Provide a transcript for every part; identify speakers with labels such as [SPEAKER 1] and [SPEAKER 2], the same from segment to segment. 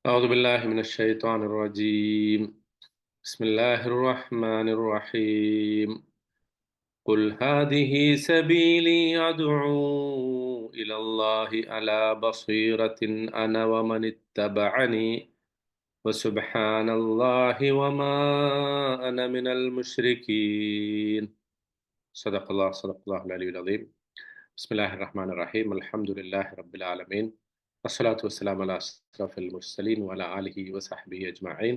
[SPEAKER 1] أعوذ بالله من الشيطان الرجيم. بسم الله الرحمن الرحيم. قل هذه سبيلي أدعو إلى الله على بصيرة أنا ومن اتبعني وسبحان الله وما أنا من المشركين. صدق الله العلي العظيم. بسم الله الرحمن الرحيم. الحمد لله رب العالمين. الصلاة والسلام على أشرف المرسلين وعلى آله وصحبه أجمعين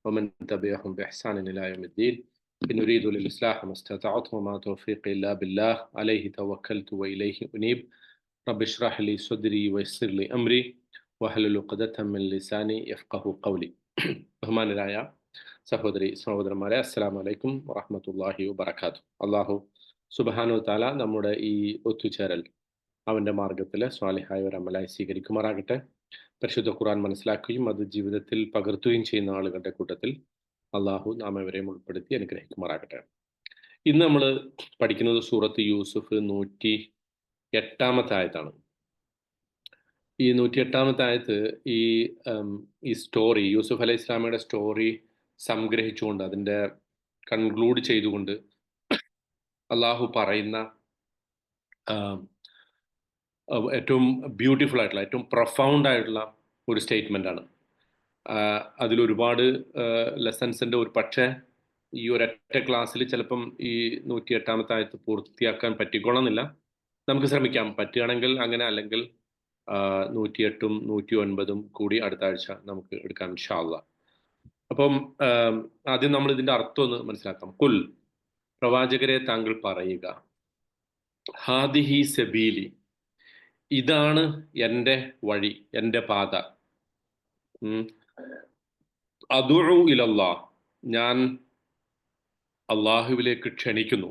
[SPEAKER 1] ومن تبعهم بإحسان إلى يوم الدين. إن أريد للإصلاح ما استطعت وما توفيقي إلا بالله عليه توكلت وإليه أنيب. رب اشرح لي صدري ويسر لي أمري واحلل عقدة من لساني يفقهوا قولي. ബഹുമാനരായ സഹോദരന്മാരെ, അസ്സലാമു അലൈക്കും വറഹ്മത്തുള്ളാഹി വബറകാതുഹു. അല്ലാഹു സുബ്ഹാനഹു തആല നമ്മുടെ ഈ ഒത്തുചേരൽ അവന്റെ മാർഗത്തിലെ സ്വാലിഹായ ഒരു അമലായി സ്വീകരിക്കുമാറാകട്ടെ. പരിശുദ്ധ ഖുർആൻ മനസ്സിലാക്കുകയും അത് ജീവിതത്തിൽ പകർത്തുകയും ചെയ്യുന്ന ആളുകളുടെ കൂട്ടത്തിൽ അള്ളാഹു നാം ഇവരെയും ഉൾപ്പെടുത്തി അനുഗ്രഹിക്കുമാറാകട്ടെ. ഇന്ന് നമ്മൾ പഠിക്കുന്നത് സൂറത്ത് യൂസുഫ് 108 ആയത്താണ്. ഈ 108 ആയത്ത് ഈ സ്റ്റോറി, യൂസുഫ് അലൈഹി ഇസ്ലാമയുടെ സ്റ്റോറി സംഗ്രഹിച്ചുകൊണ്ട്, അതിൻ്റെ കൺക്ലൂഡ് ചെയ്തുകൊണ്ട് അള്ളാഹു പറയുന്ന ഏറ്റവും ബ്യൂട്ടിഫുൾ ആയിട്ടുള്ള, ഏറ്റവും പ്രൊഫൗണ്ട് ആയിട്ടുള്ള ഒരു സ്റ്റേറ്റ്മെൻ്റ് ആണ്. അതിലൊരുപാട് ലെസൺസിൻ്റെ ഒരു പക്ഷേ ഈ ഒരൊറ്റ ക്ലാസ്സിൽ ചിലപ്പം ഈ 108 ആയത്ത് പൂർത്തിയാക്കാൻ പറ്റിക്കൊള്ളുന്നില്ല. നമുക്ക് ശ്രമിക്കാം. പറ്റുകയാണെങ്കിൽ അങ്ങനെ, അല്ലെങ്കിൽ 108ഉം 109ഉം കൂടി അടുത്ത ആഴ്ച നമുക്ക് എടുക്കാം ഇൻഷാ അല്ലാഹ്. അപ്പം ആദ്യം നമ്മൾ ഇതിൻ്റെ അർത്ഥം ഒന്ന് മനസ്സിലാക്കാം. കുൽ, പ്രവാചകരെ താങ്കൾ പറയുക, ഹാദിഹി സബീലി, ഇതാണ് എൻ്റെ വഴി, എൻ്റെ പാത. അദുഉ ഇലല്ലാഹ്, ഞാൻ അള്ളാഹുവിലേക്ക് ക്ഷണിക്കുന്നു.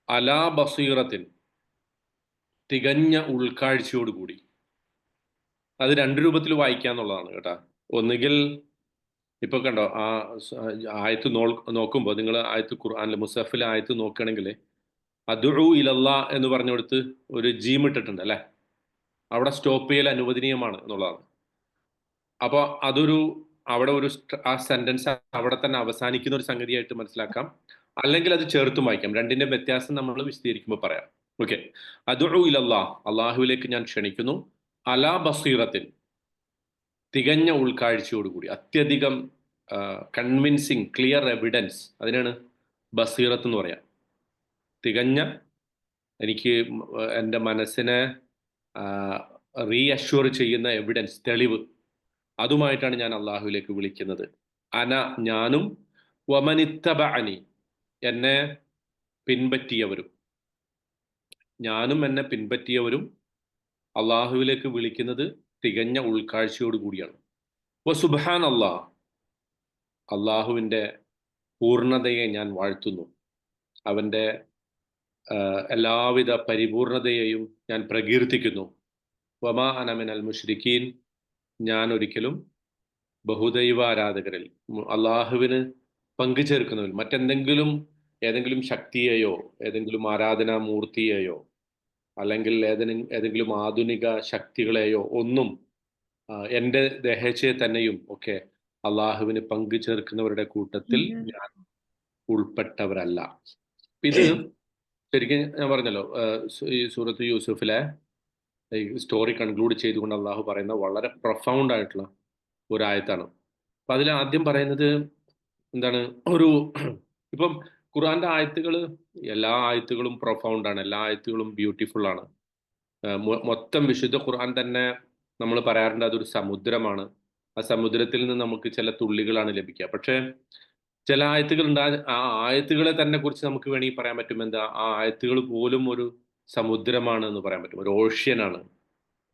[SPEAKER 1] അലാ ബസീറത്തിൻ, തികഞ്ഞ ഉൾക്കാഴ്ചയോടുകൂടി. അത് രണ്ട് രൂപത്തിൽ വായിക്കാന്നുള്ളതാണ് കേട്ടോ. ഒന്നുകിൽ ഇപ്പൊ കണ്ടോ, ആ ആയത്ത് നോക്കുമ്പോൾ, നിങ്ങൾ ആയത്ത് ഖുർആനിലെ മുസഫിലെ ആയത്ത് നോക്കുകയാണെങ്കിൽ അദുഉ ഇലല്ലാ എന്ന് പറഞ്ഞുകൊടുത്ത് ഒരു ജീം ഇട്ടിട്ടുണ്ട് അല്ലേ. അവിടെ സ്റ്റോപ്പ് ചെയ്യൽ അനുവദനീയമാണ് എന്നുള്ളതാണ്. അപ്പോൾ അവിടെ ആ സെന്റൻസ് അവിടെ തന്നെ അവസാനിക്കുന്ന ഒരു സംഗതിയായിട്ട് മനസ്സിലാക്കാം. അല്ലെങ്കിൽ അത് ചേർത്തും വായിക്കാം. രണ്ടിന്റെ വ്യത്യാസം നമ്മൾ വിശദീകരിക്കുമ്പോൾ പറയാം. ഓക്കെ. അദുഉ ഇലല്ലാ, അള്ളാഹുവിലേക്ക് ഞാൻ ക്ഷണിക്കുന്നു. അലാ ബസീറത്തിൻ, തികഞ്ഞ ഉൾക്കാഴ്ചയോടുകൂടി, അത്യധികം കൺവിൻസിങ് ക്ലിയർ എവിഡൻസ്, അതിനാണ് ബസീറത്ത് എന്ന് പറയാം. തികഞ്ഞ, എനിക്ക് എൻ്റെ മനസ്സിനെ റീഅഷ്യൂർ ചെയ്യുന്ന എവിഡൻസ്, തെളിവ്, അതുമായിട്ടാണ് ഞാൻ അള്ളാഹുവിലേക്ക് വിളിക്കുന്നത്. അന, ഞാനും, വമനിത്തബഅനി, എന്നെ പിൻപറ്റിയവരും, ഞാനും എന്നെ പിൻപറ്റിയവരും അള്ളാഹുവിലേക്ക് വിളിക്കുന്നത് തികഞ്ഞ ഉൾക്കാഴ്ചയോട് കൂടിയാണ്. സുബ്ഹാൻ അല്ലാഹ്, അള്ളാഹുവിൻ്റെ പൂർണ്ണതയെ ഞാൻ വാഴ്ത്തുന്നു. അവൻ്റെ എല്ലാവിധ പരിപൂർണതയെയും ഞാൻ പ്രകീർത്തിക്കുന്നു. വമാ അന മിനൽ മുശ്രിക്കീൻ, ഞാൻ ഒരിക്കലും ബഹുദൈവ ആരാധകരിൽ, അള്ളാഹുവിന് പങ്കു ചേർക്കുന്നതിൽ ഏതെങ്കിലും ശക്തിയെയോ ഏതെങ്കിലും ആരാധനാ മൂർത്തിയെയോ അല്ലെങ്കിൽ ഏതെങ്കിലും ആധുനിക ശക്തികളെയോ ഒന്നും എൻ്റെ ദേഹേച്ഛയെ തന്നെയും ഒക്കെ അള്ളാഹുവിന് പങ്കു ചേർക്കുന്നവരുടെ കൂട്ടത്തിൽ ഞാൻ ഉൾപ്പെട്ടവരല്ല. ഇത് ശരിക്കും ഞാൻ പറഞ്ഞല്ലോ, ഈ സൂറത്ത് യൂസുഫിലെ ഈ സ്റ്റോറി കൺക്ലൂഡ് ചെയ്തുകൊണ്ട് അള്ളാഹു പറയുന്ന വളരെ പ്രൊഫൗണ്ട് ആയിട്ടുള്ള ഒരു ആയത്താണ്. അപ്പൊ അതിൽ ആദ്യം പറയുന്നത് എന്താണ്, ഇപ്പം ഖുർആന്റെ ആയത്തുകൾ, എല്ലാ ആയത്തുകളും പ്രൊഫൗണ്ട് ആണ്, എല്ലാ ആയത്തുകളും ബ്യൂട്ടിഫുൾ ആണ്. മൊത്തം വിശുദ്ധ ഖുർആൻ തന്നെ നമ്മൾ പറയാറുണ്ട് അതൊരു സമുദ്രമാണ്. ആ സമുദ്രത്തിൽ നിന്ന് നമുക്ക് ചില തുള്ളികളാണ് ലഭിക്കുക. പക്ഷേ ചില ആയത്തുകൾ ഉണ്ട്, ആ ആയത്തുകളെ തന്നെ കുറിച്ച് നമുക്ക് വേണമെങ്കിൽ പറയാൻ പറ്റും, എന്താ, ആ ആയത്തുകൾ പോലും ഒരു സമുദ്രമാണ് എന്ന് പറയാൻ പറ്റും, ഒരു ഓഷ്യനാണ്.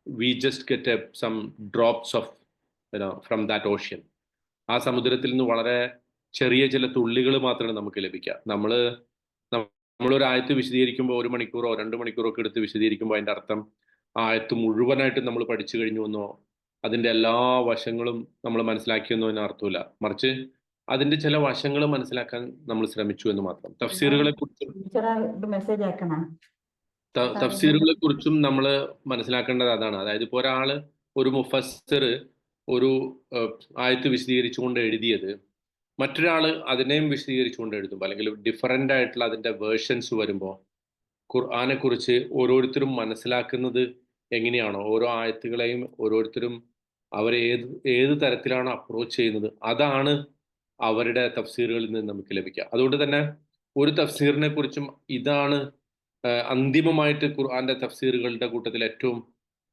[SPEAKER 1] We just get some drops of from that ocean. ആ സമുദ്രത്തിൽ നിന്ന് വളരെ ചെറിയ ചില തുള്ളികൾ മാത്രമേ നമുക്ക് ലഭിക്കുക. നമ്മളൊരു ആയത്ത് വിശദീകരിക്കുമ്പോൾ 1 മണിക്കൂറോ 2 മണിക്കൂറോ ഒക്കെ എടുത്ത് വിശദീകരിക്കുമ്പോൾ അതിൻ്റെ അർത്ഥം ആ ആയത്ത് മുഴുവനായിട്ട് നമ്മൾ പഠിച്ചു കഴിഞ്ഞു എന്നോ അതിൻ്റെ എല്ലാ വശങ്ങളും നമ്മൾ മനസ്സിലാക്കിയെന്നോ അതിന് അർത്ഥമില്ല. മറിച്ച് അതിന്റെ ചില വശങ്ങൾ മനസ്സിലാക്കാൻ നമ്മൾ ശ്രമിച്ചു എന്ന് മാത്രം. തഫ്സീറുകളെ കുറിച്ചും നമ്മൾ മനസ്സിലാക്കേണ്ടത് അതാണ്. അതായത് ഇപ്പോൾ ഒരു മുഫസ്സിർ ഒരു ആയത്ത് വിശദീകരിച്ചുകൊണ്ട് എഴുതിയത് മറ്റൊരാൾ അതിനെയും വിശദീകരിച്ചുകൊണ്ട് എഴുതുമ്പോൾ, അല്ലെങ്കിൽ ഡിഫറൻ്റ് ആയിട്ടുള്ള അതിൻ്റെ വേർഷൻസ് വരുമ്പോൾ ഖുർആനെ കുറിച്ച് ഓരോരുത്തരും മനസ്സിലാക്കുന്നത് എങ്ങനെയാണോ, ഓരോ ആയത്തുകളെയും ഓരോരുത്തരും അവരെ ഏത് തരത്തിലാണ് അപ്രോച്ച് ചെയ്യുന്നത്, അതാണ് അവരുടെ തഫ്സീറുകളിൽ നിന്ന് നമുക്ക് ലഭിക്കുക. അതുകൊണ്ട് തന്നെ ഒരു തഫ്സീറിനെ കുറിച്ചും ഇതാണ് അന്തിമമായിട്ട് ഖുർആന്റെ തഫ്സീറുകളുടെ കൂട്ടത്തിൽ ഏറ്റവും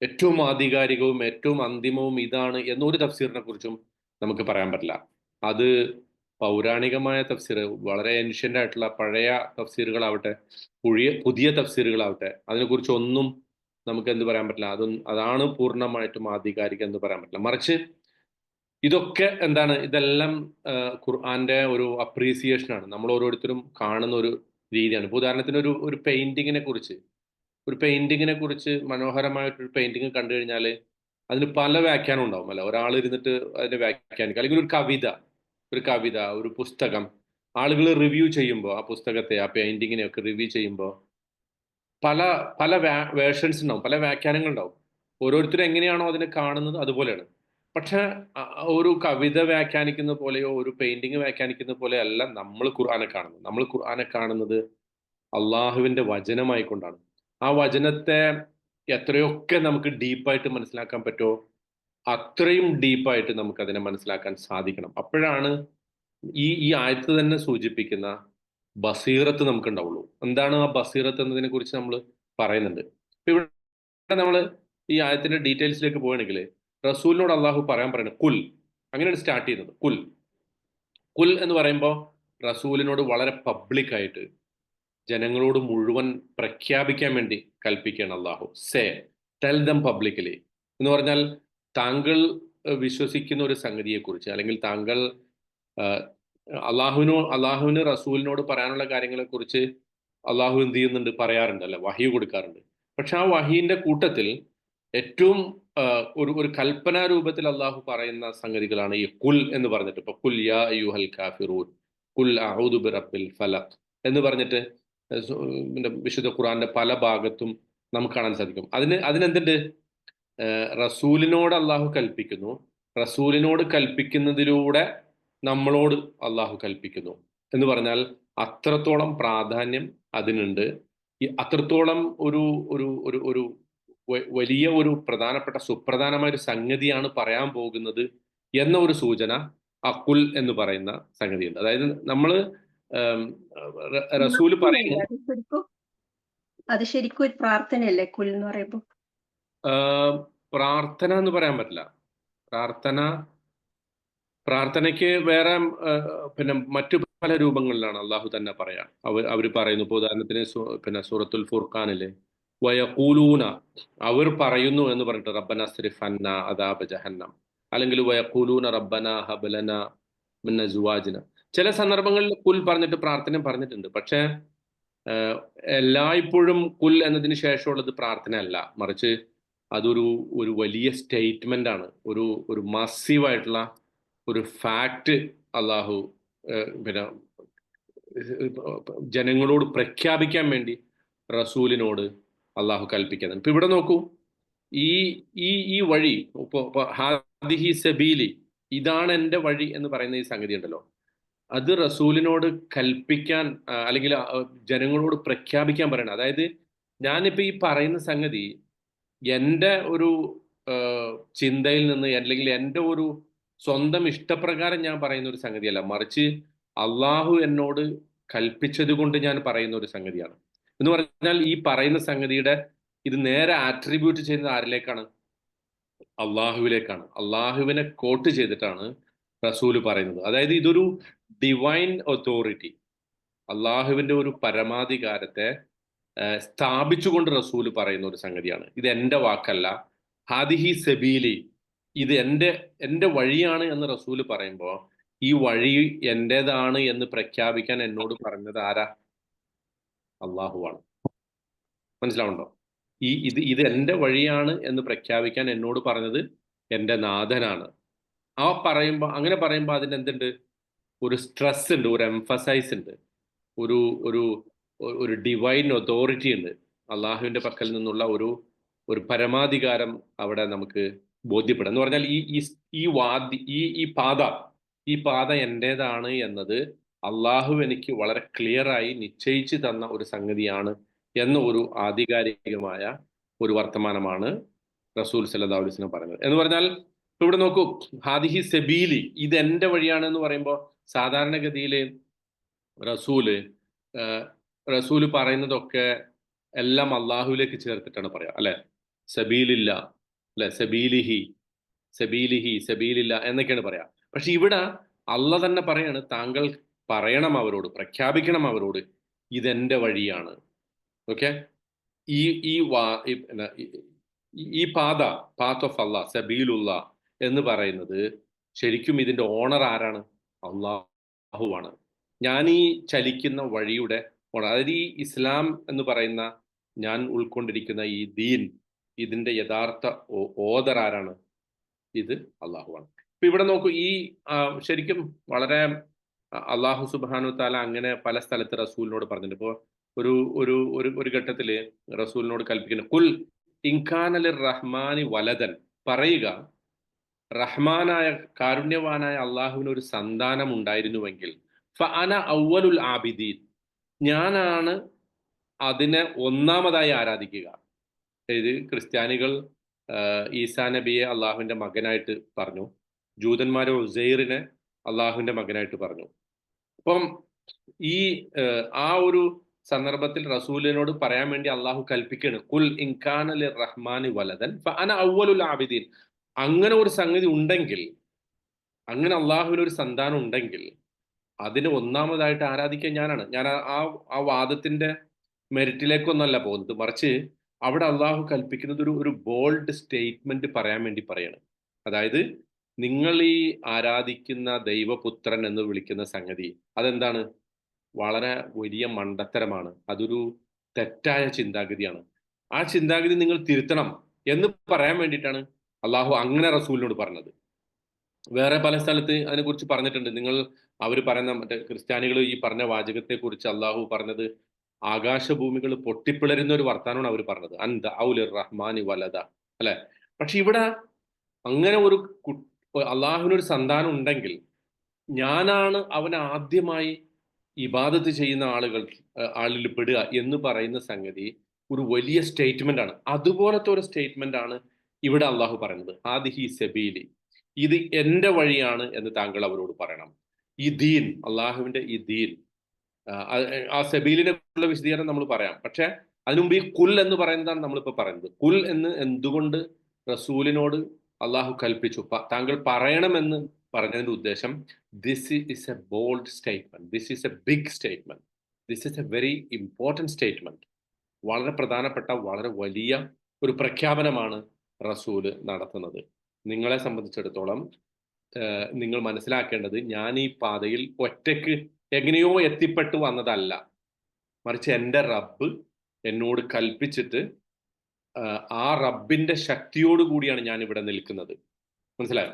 [SPEAKER 1] ഏറ്റവും ആധികാരികവും ഏറ്റവും അന്തിമവും ഇതാണ് എന്നൊരു തഫ്സീറിനെ കുറിച്ചും നമുക്ക് പറയാൻ പറ്റില്ല. അത് പൗരാണികമായ തഫ്സീർ, വളരെ ഏൻഷ്യൻ്റ് ആയിട്ടുള്ള പഴയ തഫ്സീറുകളാവട്ടെ, പുതിയ തഫ്സീറുകളാവട്ടെ, അതിനെക്കുറിച്ചൊന്നും നമുക്ക് എന്ത് പറയാൻ പറ്റില്ല. അതാണ് പൂർണ്ണമായിട്ടും ആധികാരികം എന്ന് പറയാൻ പറ്റില്ല. മറിച്ച് ഇതൊക്കെ എന്താണ്, ഇതെല്ലാം ഖുർആന്റെ ഒരു അപ്രീസിയേഷനാണ്, നമ്മൾ ഓരോരുത്തരും കാണുന്ന ഒരു രീതിയാണ്. ഇപ്പോൾ ഉദാഹരണത്തിന് ഒരു പെയിന്റിങ്ങിനെ കുറിച്ച് മനോഹരമായിട്ടൊരു പെയിന്റിങ് കണ്ടു കഴിഞ്ഞാൽ അതിന് പല വ്യാഖ്യാനം ഉണ്ടാവും അല്ല. ഒരാൾ ഇരുന്നിട്ട് അതിനെ വ്യാഖ്യാനിക്കുക, അല്ലെങ്കിൽ ഒരു കവിത, ഒരു പുസ്തകം ആളുകൾ റിവ്യൂ ചെയ്യുമ്പോൾ, ആ പുസ്തകത്തെ, ആ പെയിന്റിങ്ങിനെ ഒക്കെ റിവ്യൂ ചെയ്യുമ്പോൾ പല പല വേർഷൻസ് ഉണ്ടാവും, പല വ്യാഖ്യാനങ്ങൾ ഉണ്ടാവും. ഓരോരുത്തരും എങ്ങനെയാണോ അതിനെ കാണുന്നത് അതുപോലെയാണ്. പക്ഷെ ഒരു കവിത വ്യാഖ്യാനിക്കുന്ന പോലെയോ ഒരു പെയിന്റിങ് വ്യാഖ്യാനിക്കുന്ന പോലെയോ അല്ല നമ്മൾ ഖുർആനെ കാണുന്നത്. നമ്മൾ ഖുർആനെ കാണുന്നത് അള്ളാഹുവിന്റെ വചനമായിക്കൊണ്ടാണ്. ആ വചനത്തെ എത്രയൊക്കെ നമുക്ക് ഡീപ്പായിട്ട് മനസ്സിലാക്കാൻ പറ്റുമോ അത്രയും ഡീപ്പായിട്ട് നമുക്ക് അതിനെ മനസ്സിലാക്കാൻ സാധിക്കണം. അപ്പോഴാണ് ഈ ആയത്ത് തന്നെ സൂചിപ്പിക്കുന്ന ബസീറത്ത് നമുക്ക് ഉണ്ടാവുള്ളൂ. എന്താണ് ആ ബസീറത്ത് എന്നതിനെ കുറിച്ച് നമ്മൾ പറയുന്നുണ്ട്. ഇവിടെ നമ്മൾ ഈ ആയത്തിന്റെ ഡീറ്റെയിൽസിലേക്ക് പോവുകയാണെങ്കിൽ റസൂലിനോട് അള്ളാഹു പറയാൻ പറയുന്നത് കുൽ, അങ്ങനെയാണ് സ്റ്റാർട്ട് ചെയ്യുന്നത്. കുൽ എന്ന് പറയുമ്പോൾ റസൂലിനോട് വളരെ പബ്ലിക്കായിട്ട് ജനങ്ങളോട് മുഴുവൻ പ്രഖ്യാപിക്കാൻ വേണ്ടി കൽപ്പിക്കുകയാണ് അള്ളാഹു. ടെൽ ദം പബ്ലിക്കലി എന്ന് പറഞ്ഞാൽ താങ്കൾ വിശ്വസിക്കുന്ന ഒരു സംഗതിയെക്കുറിച്ച്, അല്ലെങ്കിൽ താങ്കൾ അള്ളാഹുവിന് റസൂലിനോട് പറയാനുള്ള കാര്യങ്ങളെക്കുറിച്ച് അള്ളാഹു എന്ത് ചെയ്യുന്നുണ്ട്, പറയാറുണ്ട് അല്ലെ, വഹി കൊടുക്കാറുണ്ട്. പക്ഷെ ആ വഹീന്റെ കൂട്ടത്തിൽ ഏറ്റവും ഒരു കൽപ്പനാ രൂപത്തിൽ അള്ളാഹു പറയുന്ന സംഗതികളാണ് ഈ കുൽ എന്ന് പറഞ്ഞിട്ട്. ഇപ്പൊ കുൽ യാ അയ്യുഹൽ കാഫിറൂൻ, കുൽ അഊദു ബിറബ്ബിൽ ഫലഖ് എന്ന് പറഞ്ഞിട്ട് വിശുദ്ധ ഖുർആന്റെ പല ഭാഗത്തും നമുക്ക് കാണാൻ സാധിക്കും. അതിനെന്തുണ്ട്, റസൂലിനോട് അള്ളാഹു കൽപ്പിക്കുന്നു, റസൂലിനോട് കൽപ്പിക്കുന്നതിലൂടെ നമ്മളോട് അള്ളാഹു കൽപ്പിക്കുന്നു എന്ന് പറഞ്ഞാൽ അത്രത്തോളം പ്രാധാന്യം അതിനുണ്ട്. അത്രത്തോളം ഒരു ഒരു ഒരു ഒരു വലിയ ഒരു പ്രധാനപ്പെട്ട സുപ്രധാനമായ ഒരു സംഗതിയാണ് പറയാൻ പോകുന്നത് എന്ന ഒരു സൂചന അക്കുൽ എന്ന് പറയുന്ന സംഗതിയുണ്ട്. അതായത് നമ്മള് റസൂല് പറയുന്നു,
[SPEAKER 2] അത് ശരിക്കും ഒരു പ്രാർത്ഥനയല്ലേ കുൽ എന്ന് പറയുമ്പോൾ?
[SPEAKER 1] പ്രാർത്ഥന എന്ന് പറയാൻ പറ്റില്ല. പ്രാർത്ഥനയ്ക്ക് വേറെ പിന്നെ മറ്റു പല രൂപങ്ങളിലാണ് അള്ളാഹു തന്നെ പറയാം. അവർ പറയുന്നു. ഇപ്പോൾ ഉദാഹരണത്തിന് പിന്നെ സൂറത്തുൽ ഫുർഖാനിലെ വയഖൂലൂന, അവർ പറയുന്നു എന്ന് പറഞ്ഞിട്ട് റബ്ബന സ്രിഫ് അന്ന അദാബ ജഹന്നം, അല്ലെങ്കിൽ വയഖൂലൂന റബ്ബന ഹബ് ലനാ മിൻ അസ്വാജിന. ചില സന്ദർഭങ്ങളിൽ കുൽ പറഞ്ഞിട്ട് പ്രാർത്ഥന പറഞ്ഞിട്ടുണ്ട്. പക്ഷേ എല്ലായ്പ്പോഴും കുൽ എന്നതിന് ശേഷമുള്ളത് പ്രാർത്ഥന അല്ല, മറിച്ച് അതൊരു വലിയ സ്റ്റേറ്റ്മെന്റ് ആണ്, ഒരു മാസീവായിട്ടുള്ള ഒരു ഫാക്ട് അള്ളാഹു പിന്നെ ജനങ്ങളോട് പ്രഖ്യാപിക്കാൻ വേണ്ടി റസൂലിനോട് അള്ളാഹു കൽപ്പിക്കുന്നുണ്ട്. ഇപ്പൊ ഇവിടെ നോക്കൂ, ഈ ഈ ഈ വഴി, ഹാദിഹി സബീലി, ഇതാണ് എൻ്റെ വഴി എന്ന് പറയുന്ന ഈ സംഗതി ഉണ്ടല്ലോ, അത് റസൂലിനോട് കൽപ്പിക്കാൻ അല്ലെങ്കിൽ ജനങ്ങളോട് പ്രഖ്യാപിക്കാൻ പറയണം. അതായത് ഞാനിപ്പോ ഈ പറയുന്ന സംഗതി എൻ്റെ ഒരു ചിന്തയിൽ നിന്ന്, അല്ലെങ്കിൽ എൻ്റെ ഒരു സ്വന്തം ഇഷ്ടപ്രകാരം ഞാൻ പറയുന്ന ഒരു സംഗതിയല്ല, മറിച്ച് അള്ളാഹു എന്നോട് കൽപ്പിച്ചത് കൊണ്ട് ഞാൻ പറയുന്ന ഒരു സംഗതിയാണ്. എന്ന് പറഞ്ഞാൽ ഈ പറയുന്ന സംഗതിയുടെ ഇത് നേരെ ആട്രിബ്യൂട്ട് ചെയ്യുന്നത് ആരിലേക്കാണ്? അള്ളാഹുവിലേക്കാണ്. അള്ളാഹുവിനെ കോട്ട് ചെയ്തിട്ടാണ് റസൂല് പറയുന്നത്. അതായത് ഇതൊരു ഡിവൈൻ അതോറിറ്റി, അള്ളാഹുവിന്റെ ഒരു പരമാധികാരത്തെ സ്ഥാപിച്ചുകൊണ്ട് റസൂല് പറയുന്ന ഒരു സംഗതിയാണ്. ഇത് എൻ്റെ വാക്കല്ല, ഹാദിഹി സബീലി, ഇത് എൻ്റെ വഴിയാണ് എന്ന് റസൂല് പറയുമ്പോൾ ഈ വഴി എൻ്റെതാണ് എന്ന് പ്രഖ്യാപിക്കാൻ എന്നോട് പറഞ്ഞത് ആരാ? അള്ളാഹുവാണ്. മനസ്സിലാവുണ്ടോ? ഇത് എൻ്റെ വഴിയാണ് എന്ന് പ്രഖ്യാപിക്കാൻ എന്നോട് പറഞ്ഞത് എൻ്റെ നാഥനാണ്. അങ്ങനെ പറയുമ്പോൾ അതിന് എന്തുണ്ട്? ഒരു സ്ട്രെസ് ഉണ്ട്, ഒരു എംഫസൈസ് ഉണ്ട്, ഒരു ഒരു ഒരു ഡിവൈൻ അതോറിറ്റി ഉണ്ട്. അള്ളാഹുവിന്റെ പക്കൽ നിന്നുള്ള ഒരു പരമാധികാരം അവിടെ നമുക്ക് ബോധ്യപ്പെടുക. എന്ന് പറഞ്ഞാൽ ഈ പാത എൻ്റേതാണ് എന്നത് അള്ളാഹു എനിക്ക് വളരെ ക്ലിയറായി നിശ്ചയിച്ചു തന്ന ഒരു സംഗതിയാണ് എന്ന ഒരു ആധികാരികമായ ഒരു വർത്തമാനമാണ് റസൂൽ സല്ലല്ലാഹു അലൈഹി വസല്ലം പറയുന്നത്. എന്ന് പറഞ്ഞാൽ ഇവിടെ നോക്കൂ, ഹാദിഹി സെബീലി, ഇത് എൻ്റെ വഴിയാണ് എന്ന് പറയുമ്പോൾ സാധാരണഗതിയിൽ റസൂല് റസൂല് പറയുന്നതൊക്കെ എല്ലാം അള്ളാഹുവിലേക്ക് ചേർത്തിട്ടാണ് പറയാ, അല്ലെ? സബീലില്ല, അല്ലെ? സബീലില്ല എന്നൊക്കെയാണ് പറയാ. പക്ഷെ ഇവിടെ അള്ള തന്നെ പറയാണ്, താങ്കൾ പറയണം അവരോട്, പ്രഖ്യാപിക്കണം അവരോട്, ഇതെന്റെ വഴിയാണ്. ഓക്കെ, ഈ ഈ വാ ഈ പാത്ത് ഓഫ് അള്ളാഹ്, സബീലുള്ള എന്ന് പറയുന്നത് ശരിക്കും ഇതിന്റെ ഓണർ ആരാണ്? അള്ളാഹുവാണ്. ഞാൻ ഈ ചലിക്കുന്ന വഴിയുടെ ഓണർ, അതായത് ഈ ഇസ്ലാം എന്ന് പറയുന്ന ഞാൻ ഉൾക്കൊണ്ടിരിക്കുന്ന ഈ ദീൻ, ഇതിന്റെ യഥാർത്ഥ ഓദർ ആരാണ്? ഇത് അള്ളാഹുവാണ്. ഇപ്പൊ ഇവിടെ നോക്കൂ, ഈ ശരിക്കും വളരെ അള്ളാഹു സുബ്ഹാനഹു തആല അങ്ങനെ പല സ്ഥലത്ത് റസൂലിനോട് പറഞ്ഞിട്ടുണ്ട്. ഇപ്പോ ഒരു ഒരു ഒരു ഒരു ഘട്ടത്തില് റസൂലിനോട് കൽപ്പിക്കുന്നു, കുൽ ഇൻകാന ലിർറഹ്മാനി വലദൻ, പറയുക റഹ്മാനായ കാരുണ്യവാനായ അള്ളാഹുവിന് ഒരു സന്താനം ഉണ്ടായിരുന്നുവെങ്കിൽ ഫഅന അവ്വലുൽ ആബിദീൻ, ഞാനാണ് അതിനെ ഒന്നാമതായി ആരാധിക്കുക. ഇത് ക്രിസ്ത്യാനികൾ ഈസാ നബിയെ അള്ളാഹുവിന്റെ മകനായിട്ട് പറഞ്ഞു, ജൂതന്മാരെ ഉസൈറിനെ അള്ളാഹുവിന്റെ മകനായിട്ട് പറഞ്ഞു. അപ്പം ഈ ആ ഒരു സന്ദർഭത്തിൽ റസൂലിനോട് പറയാൻ വേണ്ടി അള്ളാഹു കൽപ്പിക്കുകയാണ്, കുൽ ഇൻകാന ലിർറഹ്മാനി വലദൻ ഫഅന അവ്വലുൽ ആബിദീൻ. അങ്ങനെ ഒരു സംഗതി ഉണ്ടെങ്കിൽ, അങ്ങനെ അള്ളാഹുവിന് ഒരു സന്താനം ഉണ്ടെങ്കിൽ അതിന് ഒന്നാമതായിട്ട് ആരാധിക്കാൻ ഞാനാണ്. ഞാൻ ആ വാദത്തിന്റെ മെറിറ്റിലേക്കൊന്നല്ല പോകുന്നത്, മറിച്ച് അവിടെ അള്ളാഹു കൽപ്പിക്കുന്നത് ഒരു ബോൾഡ് സ്റ്റേറ്റ്മെന്റ് പറയാൻ വേണ്ടി പറയാണ്. അതായത് നിങ്ങൾ ഈ ആരാധിക്കുന്ന ദൈവപുത്രൻ എന്ന് വിളിക്കുന്ന സംഗതി അതെന്താണ്? വളരെ വലിയ മണ്ടത്തരമാണ്, അതൊരു തെറ്റായ ചിന്താഗതിയാണ്. ആ ചിന്താഗതി നിങ്ങൾ തിരുത്തണം എന്ന് പറയാൻ വേണ്ടിയിട്ടാണ് അള്ളാഹു അങ്ങനെ റസൂലിനോട് പറഞ്ഞത്. വേറെ പല സ്ഥലത്ത് അതിനെക്കുറിച്ച് പറഞ്ഞിട്ടുണ്ട്. അവർ പറയുന്ന മറ്റേ ക്രിസ്ത്യാനികൾ ഈ പറഞ്ഞ വാചകത്തെ കുറിച്ച് അള്ളാഹു പറഞ്ഞത് ആകാശഭൂമികൾ പൊട്ടിപ്പിളരുന്ന ഒരു വർത്താനമാണ് അവർ പറഞ്ഞത്, അന്ത ഔലിർ റഹ്മാനി വലദ, അല്ലെ? പക്ഷെ ഇവിടെ അങ്ങനെ ഒരു അള്ളാഹുവിനൊരു സന്താനം ഉണ്ടെങ്കിൽ ഞാനാണ് അവനെ ആദ്യമായി ഇബാദത്ത് ചെയ്യുന്ന ആളിൽ പെടുക എന്ന് പറയുന്ന സംഗതി ഒരു വലിയ സ്റ്റേറ്റ്മെന്റ് ആണ്. അതുപോലത്തെ ഒരു സ്റ്റേറ്റ്മെന്റ് ആണ് ഇവിടെ അള്ളാഹു പറയുന്നത്, ഹാദിഹി സബീലി, ഇത് എന്റെ വഴിയാണ് എന്ന് താങ്കൾ അവരോട് പറയണം. ഈ ദീൻ, അള്ളാഹുവിന്റെ ഈ ദീൻ, ആ സബീലിനെ കുറിച്ചുള്ള വിശദീകരണം നമ്മൾ പറയാം. പക്ഷെ അതിനുമുമ്പ് ഈ കുൽ എന്ന് പറയുന്നതാണ് നമ്മളിപ്പോ പറയുന്നത്. കുൽ എന്ന് എന്തുകൊണ്ട് റസൂലിനോട് അള്ളാഹു കൽപ്പിച്ചു, താങ്കൾ പറയണമെന്ന് പറഞ്ഞതിന്റെ ഉദ്ദേശം, this is a bold statement, this is a big statement, this is a very important statement. വളരെ പ്രധാനപ്പെട്ട, വളരെ വലിയ ഒരു പ്രഖ്യാപനമാണ് റസൂല് നടത്തുന്നത്. നിങ്ങളെ സംബന്ധിച്ചിടത്തോളം നിങ്ങൾ മനസ്സിലാക്കേണ്ടത്, ഞാൻ ഈ പാതയിൽ ഒറ്റയ്ക്ക് എങ്ങനെയോ എത്തിപ്പെട്ടു വന്നതല്ല, മറിച്ച് എൻ്റെ റബ്ബ് എന്നോട് കൽപ്പിച്ചിട്ട് ആ റബ്ബിന്റെ ശക്തിയോട് കൂടിയാണ് ഞാൻ ഇവിടെ നിൽക്കുന്നത്. മനസ്സിലായോ?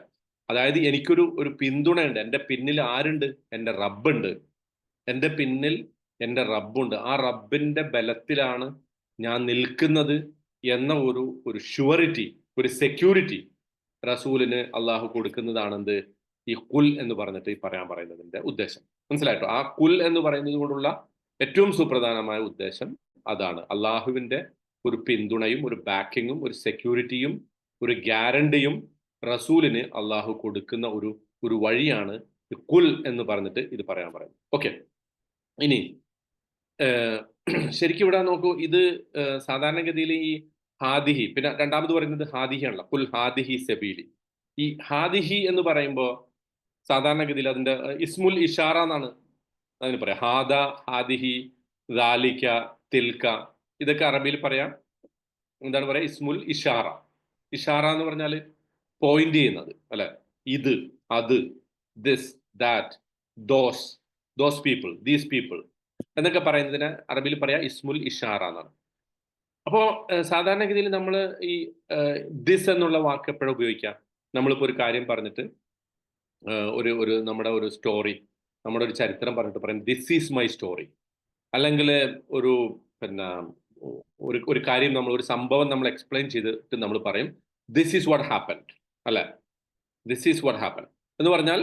[SPEAKER 1] അതായത് എനിക്കൊരു പിന്തുണയുണ്ട്, എൻ്റെ പിന്നിൽ ആരുണ്ട്? എൻ്റെ റബ്ബുണ്ട്. എൻ്റെ പിന്നിൽ എൻ്റെ റബ്ബുണ്ട്. ആ റബ്ബിന്റെ ബലത്തിലാണ് ഞാൻ നിൽക്കുന്നത് എന്ന ഒരു ഷുവറിറ്റി, ഒരു സെക്യൂരിറ്റി റസൂലിന് അള്ളാഹു കൊടുക്കുന്നതാണെന്ത് ഈ കുൽ എന്ന് പറഞ്ഞിട്ട് പറയാൻ പറയുന്നതിന്റെ ഉദ്ദേശം. മനസ്സിലായിട്ടോ? ആ കുൽ എന്ന് പറയുന്നത് കൊണ്ടുള്ള ഏറ്റവും സുപ്രധാനമായ ഉദ്ദേശം അതാണ്. അള്ളാഹുവിന്റെ ഒരു പിന്തുണയും ഒരു ബാക്കിങ്ങും ഒരു സെക്യൂരിറ്റിയും ഒരു ഗ്യാരണ്ടിയും റസൂലിന് അള്ളാഹു കൊടുക്കുന്ന ഒരു വഴിയാണ് കുൽ എന്ന് പറഞ്ഞിട്ട് ഇത് പറയാൻ പറയുന്നത്. ഓക്കെ, ഇനി ശരിക്കും ഇവിടെ നോക്കൂ, ഇത് സാധാരണഗതിയിൽ ഈ ഹാദിഹി, പിന്നെ രണ്ടാമത് പറയുന്നത് ഹാദിഹി ആണല്ലോ, കുൽ ഹാദിഹി സബീലി. ഈ ഹാദിഹി എന്ന് പറയുമ്പോൾ സാധാരണഗതിയിൽ അതിന്റെ ഇസ്മുൽ ഇഷാറ എന്നാണ് അതിന് പറയാം. ഹാദ, ഹാദിഹി, ദാലിക, തിൽക്ക, ഇതൊക്കെ അറബിയിൽ പറയാം. എന്താണ് പറയാ? ഇസ്മുൽ ഇഷാറ. ഇഷാറ എന്ന് പറഞ്ഞാൽ പോയിന്റ് ചെയ്യുന്നത്, അല്ലെ? ഇത്, അത്, this, that, those people, these people എന്നൊക്കെ പറയുന്നതിന് അറബിയിൽ പറയാം ഇസ്മുൽ ഇഷാറ എന്നാണ്. അപ്പോ സാധാരണഗതിയിൽ നമ്മൾ ഈ ദിസ് എന്നുള്ള വാക്ക് എപ്പോഴും ഉപയോഗിക്കാം? നമ്മളിപ്പോൾ ഒരു കാര്യം പറഞ്ഞിട്ട് നമ്മുടെ ഒരു സ്റ്റോറി, നമ്മുടെ ഒരു ചരിത്രം പറഞ്ഞിട്ട് പറയും ദിസ് ഈസ് മൈ സ്റ്റോറി. അല്ലെങ്കിൽ ഒരു കാര്യം, ഒരു സംഭവം നമ്മൾ എക്സ്പ്ലെയിൻ ചെയ്തിട്ട് നമ്മൾ പറയും ദിസ് ഈസ് വാട്ട് ഹാപ്പൻഡ്. അല്ലെ? ദിസ് ഈസ് വാട്ട് ഹാപ്പൻ എന്ന് പറഞ്ഞാൽ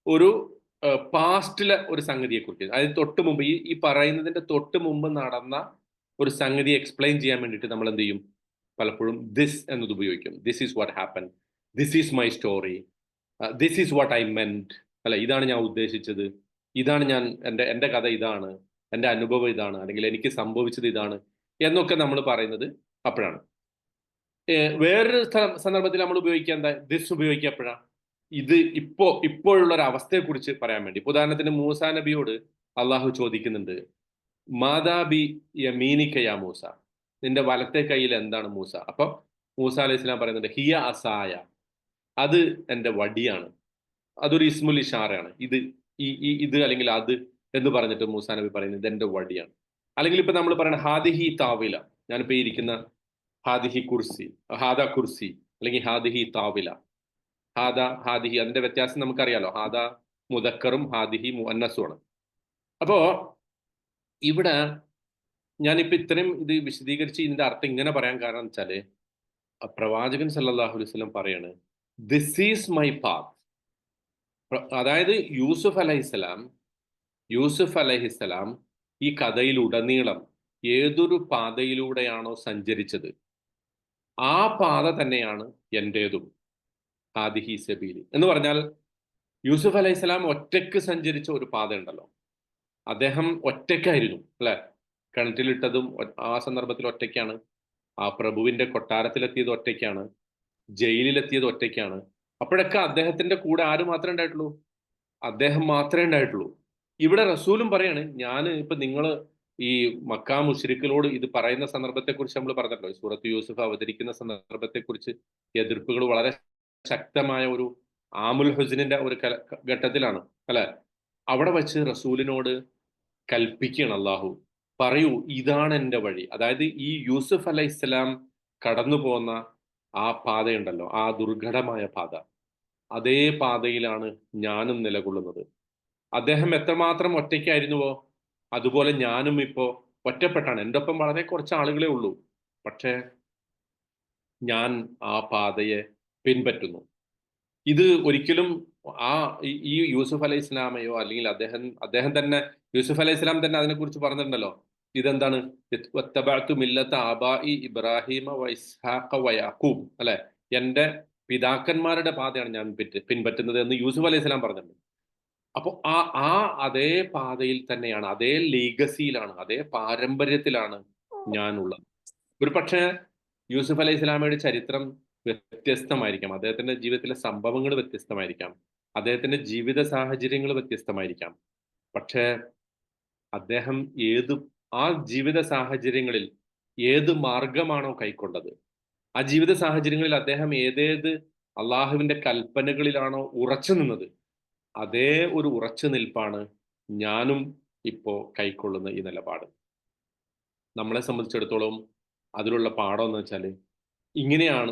[SPEAKER 1] ഒരു പാസ്റ്റിലെ ഒരു സംഗതിയെക്കുറിച്ച്, അതായത് തൊട്ട് മുമ്പ് ഈ പറയുന്നതിന്റെ തൊട്ട് മുമ്പ് നടന്ന ഒരു സംഗതി എക്സ്പ്ലെയിൻ ചെയ്യാൻ വേണ്ടിയിട്ട് നമ്മൾ എന്ത് ചെയ്യും? പലപ്പോഴും ദിസ് എന്നത് ഉപയോഗിക്കും. This is what happen, this is my story, this is what I meant, അല്ലെ? ഇതാണ് ഞാൻ ഉദ്ദേശിച്ചത്, ഇതാണ് ഞാൻ എൻ്റെ കഥ ഇതാണ്, എൻ്റെ അനുഭവം ഇതാണ്, അല്ലെങ്കിൽ എനിക്ക് സംഭവിച്ചത് ഇതാണ് എന്നൊക്കെ നമ്മൾ പറയുന്നത് അപ്പോഴാണ്. വേറൊരു സന്ദർഭത്തിൽ നമ്മൾ ഉപയോഗിക്കുക എന്താ? ദിസ് ഉപയോഗിക്കുക എപ്പോഴാണ്? ഇത് ഇപ്പോഴുള്ള ഒരു അവസ്ഥയെക്കുറിച്ച് പറയാൻ വേണ്ടി. ഉദാഹരണത്തിന് മൂസാ നബിയോട് അള്ളാഹു ചോദിക്കുന്നുണ്ട്, മാതാബി യമീനിക്ക യാ മൂസ, നിന്റെ വലത്തെ കയ്യിൽ എന്താണ് മൂസ? അപ്പൊ മൂസ അലൈഹി സ്വലാം പറയുന്നുണ്ട്, ഹിയ അസായ, അത് എൻ്റെ വടിയാണ്. അതൊരു ഇസ്മുൽ ഇഷാറയാണ്. ഇത് അല്ലെങ്കിൽ അത് എന്ന് പറഞ്ഞിട്ട് മൂസാ നബി പറയുന്നത് ഇത് എൻ്റെ വടിയാണ്. അല്ലെങ്കിൽ ഇപ്പൊ നമ്മൾ പറയുന്ന ഹാദിഹി താവില, ഞാനിപ്പോ ഈ ഇരിക്കുന്ന ഹാദിഹി കുർസി, ഹാദ കുർസി, അല്ലെങ്കിൽ ഹാദിഹി താവില, ഹാദിഹി, അതിന്റെ വ്യത്യാസം നമുക്കറിയാലോ. ഹാദ മുദക്കറും ഹാദിഹി മുഅന്നസുമാണ്. അപ്പോ ഇവിടെ ഞാനിപ്പോ ഇത്രയും ഇത് വിശദീകരിച്ച് ഇതിന്റെ അർത്ഥം ഇങ്ങനെ പറയാൻ കാരണം എന്ന് വെച്ചാല്, പ്രവാചകൻ സല്ലല്ലാഹു അലൈഹി വസല്ലം പറയാണ്, ദിസ് ഈസ് മൈ പാത്ത്. അതായത് യൂസുഫ് അലൈഹിസ്സലാം ഈ കഥയിലുടനീളം ഏതൊരു പാതയിലൂടെയാണോ സഞ്ചരിച്ചത്, ആ പാത തന്നെയാണ് എന്റേതും. ഹാദിഹി സബീലി എന്ന് പറഞ്ഞാൽ യൂസുഫ് അലൈഹിസ്സലാം ഒറ്റയ്ക്ക് സഞ്ചരിച്ച ഒരു പാത ഉണ്ടല്ലോ, അദ്ദേഹം ഒറ്റയ്ക്കായിരുന്നു, അല്ലെ? കിണറ്റിലിട്ടതും ആ സന്ദർഭത്തിൽ ഒറ്റയ്ക്കാണ്, ആ പ്രഭുവിന്റെ കൊട്ടാരത്തിലെത്തിയത് ഒറ്റയ്ക്കാണ്, ജയിലിലെത്തിയത് ഒറ്റയ്ക്കാണ്. അപ്പോഴൊക്കെ അദ്ദേഹത്തിന്റെ കൂടെ ആര് മാത്രമേ ഉണ്ടായിട്ടുള്ളൂ? അദ്ദേഹം മാത്രമേ ഉണ്ടായിട്ടുള്ളൂ. ഇവിടെ റസൂലും പറയാണ്, ഞാൻ ഇപ്പൊ നിങ്ങൾ ഈ മക്കാ മുശ്രിക്കുകളോട് ഇത് പറയുന്ന സന്ദർഭത്തെക്കുറിച്ച് നമ്മൾ പറഞ്ഞല്ലോ, സൂറത്ത് യൂസുഫ് അവതരിക്കുന്ന സന്ദർഭത്തെക്കുറിച്ച് എതിർപ്പുകൾ വളരെ ശക്തമായ ഒരു ആമുൽ ഹുസ്നിന്റെ ഒരു ഘട്ടത്തിലാണ്, അല്ലെ? അവിടെ വെച്ച് റസൂലിനോട് കൽപ്പിക്കുകയാണ് അള്ളാഹു, പറയൂ ഇതാണ് എൻ്റെ വഴി. അതായത് ഈ യൂസുഫ് അലൈഹിസ്സലാം കടന്നു പോന്ന ആ പാതയുണ്ടല്ലോ, ആ ദുർഘടമായ പാത, അതേ പാതയിലാണ് ഞാനും നിലകൊള്ളുന്നത്. അദ്ദേഹം എത്രമാത്രം ഒറ്റയ്ക്കായിരുന്നുവോ അതുപോലെ ഞാനും ഇപ്പോ ഒറ്റപ്പെട്ടാണ്. എൻ്റെ ഒപ്പം വളരെ കുറച്ച് ആളുകളെ ഉള്ളൂ, പക്ഷേ ഞാൻ ആ പാതയെ പിൻപറ്റുന്നു. ഇത് ഒരിക്കലും ആ ഈ യൂസുഫ് അലൈഹി ഇസ്ലാമയോ അല്ലെങ്കിൽ അദ്ദേഹം തന്നെ, യൂസുഫ് അലൈഹി ഇസ്ലാം തന്നെ അതിനെക്കുറിച്ച് പറഞ്ഞിട്ടുണ്ടല്ലോ, ഇതെന്താണ്? വത്തബഅ്തു മില്ലത ആബാഇ ഇബ്രാഹിമ വ ഇസ്ഹാഖ വ യാഖൂബ്, അല്ലെ? എൻ്റെ പിതാക്കന്മാരുടെ പാതയാണ് ഞാൻ പിൻപറ്റുന്നത് എന്ന് യൂസുഫ് അലൈഹി ഇസ്ലാം പറഞ്ഞിട്ടുണ്ട്. അപ്പോൾ ആ അതേ പാതയിൽ തന്നെയാണ്, അതേ ലീഗസിയിലാണ്, അതേ പാരമ്പര്യത്തിലാണ് ഞാനുള്ളത്. ഒരു പക്ഷേ യൂസുഫ് അലൈഹി ഇസ്ലാമയുടെ ചരിത്രം വ്യത്യസ്തമായിരിക്കാം, അദ്ദേഹത്തിന്റെ ജീവിതത്തിലെ സംഭവങ്ങൾ വ്യത്യസ്തമായിരിക്കാം, അദ്ദേഹത്തിന്റെ ജീവിത സാഹചര്യങ്ങൾ വ്യത്യസ്തമായിരിക്കാം. പക്ഷേ അദ്ദേഹം ആ ജീവിത സാഹചര്യങ്ങളിൽ ഏത് മാർഗമാണോ കൈക്കൊണ്ടത്, ആ ജീവിത സാഹചര്യങ്ങളിൽ അദ്ദേഹം ഏതേത് അള്ളാഹുവിന്റെ കൽപ്പനകളിലാണോ ഉറച്ചു നിന്നത്, അതേ ഒരു ഉറച്ചു നിൽപ്പാണ് ഞാനും ഇപ്പോ കൈക്കൊള്ളുന്ന ഈ നിലപാട്. നമ്മളെ സംബന്ധിച്ചിടത്തോളം അതിലുള്ള പാഠം എന്ന് വെച്ചാൽ, ഇങ്ങനെയാണ്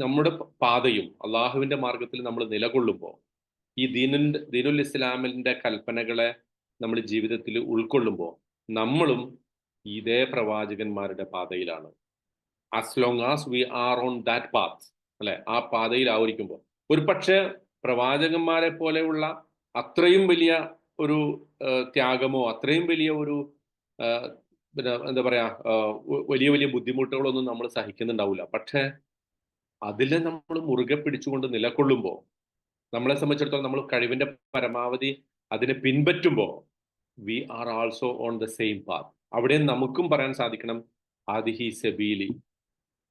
[SPEAKER 1] നമ്മുടെ പാതയും അള്ളാഹുവിന്റെ മാർഗത്തിൽ നമ്മൾ നിലകൊള്ളുമ്പോൾ, ഈ ദീനുൽ ഇസ്ലാമിന്റെ കൽപ്പനകളെ നമ്മൾ ജീവിതത്തിൽ ഉൾക്കൊള്ളുമ്പോൾ നമ്മളും ഇതേ പ്രവാചകന്മാരുടെ പാതയിലാണ്. As long as we R on that path, അല്ലെ? ആ പാതയിൽ ആയിരിക്കുമ്പോൾ ഒരു പക്ഷേ പ്രവാചകന്മാരെ പോലെയുള്ള അത്രയും വലിയ ഒരു ത്യാഗമോ അത്രയും വലിയ ഒരു പിന്നെ എന്താ പറയാ, വലിയ വലിയ ബുദ്ധിമുട്ടുകളൊന്നും നമ്മൾ സഹിക്കുന്നുണ്ടാവില്ല. പക്ഷേ അതിലെ നമ്മൾ മുറുകെ പിടിച്ചുകൊണ്ട് നിലകൊള്ളുമ്പോൾ, നമ്മളെ സംബന്ധിച്ചിടത്തോളം നമ്മൾ കഴിവിന്റെ പരമാവധി അതിനെ പിൻപറ്റുമ്പോൾ, we are also on the same path. അവിടെ നമുക്കും പറയാൻ സാധിക്കണം, ആദിഹി സബീലി,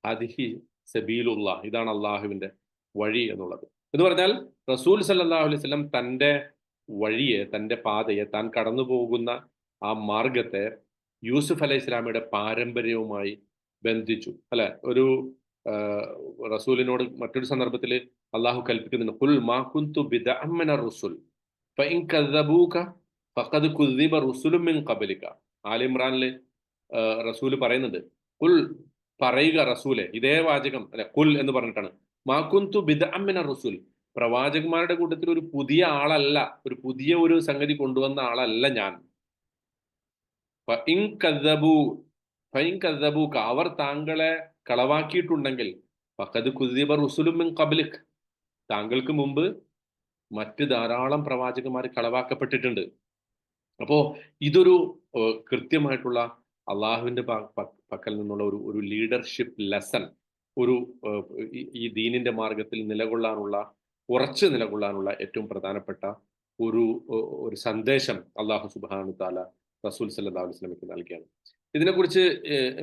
[SPEAKER 1] ആദിഹി സബീലുള്ള, ഇതാണ് അള്ളാഹുവിന്റെ വഴി എന്നുള്ളത്. എന്ന് പറഞ്ഞാൽ റസൂൽ സല്ലല്ലാഹു അലൈഹി വസല്ലം തൻ്റെ വഴിയെ, തൻ്റെ പാതയെ, താൻ കടന്നു പോകുന്ന ആ മാർഗത്തെ യൂസുഫ് അലൈഹി ഇസ്ലാമിയുടെ പാരമ്പര്യവുമായി ബന്ധിച്ചു, അല്ലെ? ഒരു റസൂലിനോട് മറ്റൊരു സന്ദർഭത്തിൽ അള്ളാഹു കൽപ്പിക്കുന്നുണ്ട്, ഖുൽ മാ കുന്തു ബിദഅൻ മിനർ റുസുൽ ഫഇൻ കദ്ദബൂക ഫഖദ് കുദ്ദിബ റുസുലും മിൻ ഖബലിക. ആൽ ഇമ്രാനിൽ റസൂൽ പറയുന്നുണ്ട്, ഖുൽ, പറയുക റസൂലെ, ഇതേ വാചകം, അല്ലെ? ഖുൽ എന്ന് പറഞ്ഞിട്ടാണ്. മാ കുന്തു ബിദഅൻ മിനർ റുസുൽ, പ്രവാചകന്മാരുടെ കൂട്ടത്തിൽ ഒരു പുതിയ ആളല്ല, ഒരു പുതിയ ഒരു സംഗതി കൊണ്ടുവന്ന ആളല്ല ഞാൻ. ഫഇൻ കദ്ദബൂക, അവർ താങ്കളെ കളവാക്കിയിട്ടുണ്ടെങ്കിൽ ഫഖദ് കുദിബ റുസുലും മിൻ ഖബ്ലിക്, താങ്കൾക്ക് മുമ്പ് മറ്റ് ധാരാളം പ്രവാചകന്മാർ കളവാക്കപ്പെട്ടിട്ടുണ്ട്. അപ്പോ ഇതൊരു കൃത്യമായിട്ടുള്ള അള്ളാഹുവിന്റെ പക്കൽ നിന്നുള്ള ഒരു ഒരു ലീഡർഷിപ്പ് ലെസൺ, ഒരു ഈ ദീനിന്റെ മാർഗത്തിൽ നിലകൊള്ളാനുള്ള, ഉറച്ചു നിലകൊള്ളാനുള്ള ഏറ്റവും പ്രധാനപ്പെട്ട ഒരു ഒരു സന്ദേശം അള്ളാഹു സുബ്ഹാനഹു തആല റസൂൽ സല്ലല്ലാഹു അലൈഹി വസല്ലമയ്ക്ക് നൽകിയാണ്. ഇതിനെക്കുറിച്ച്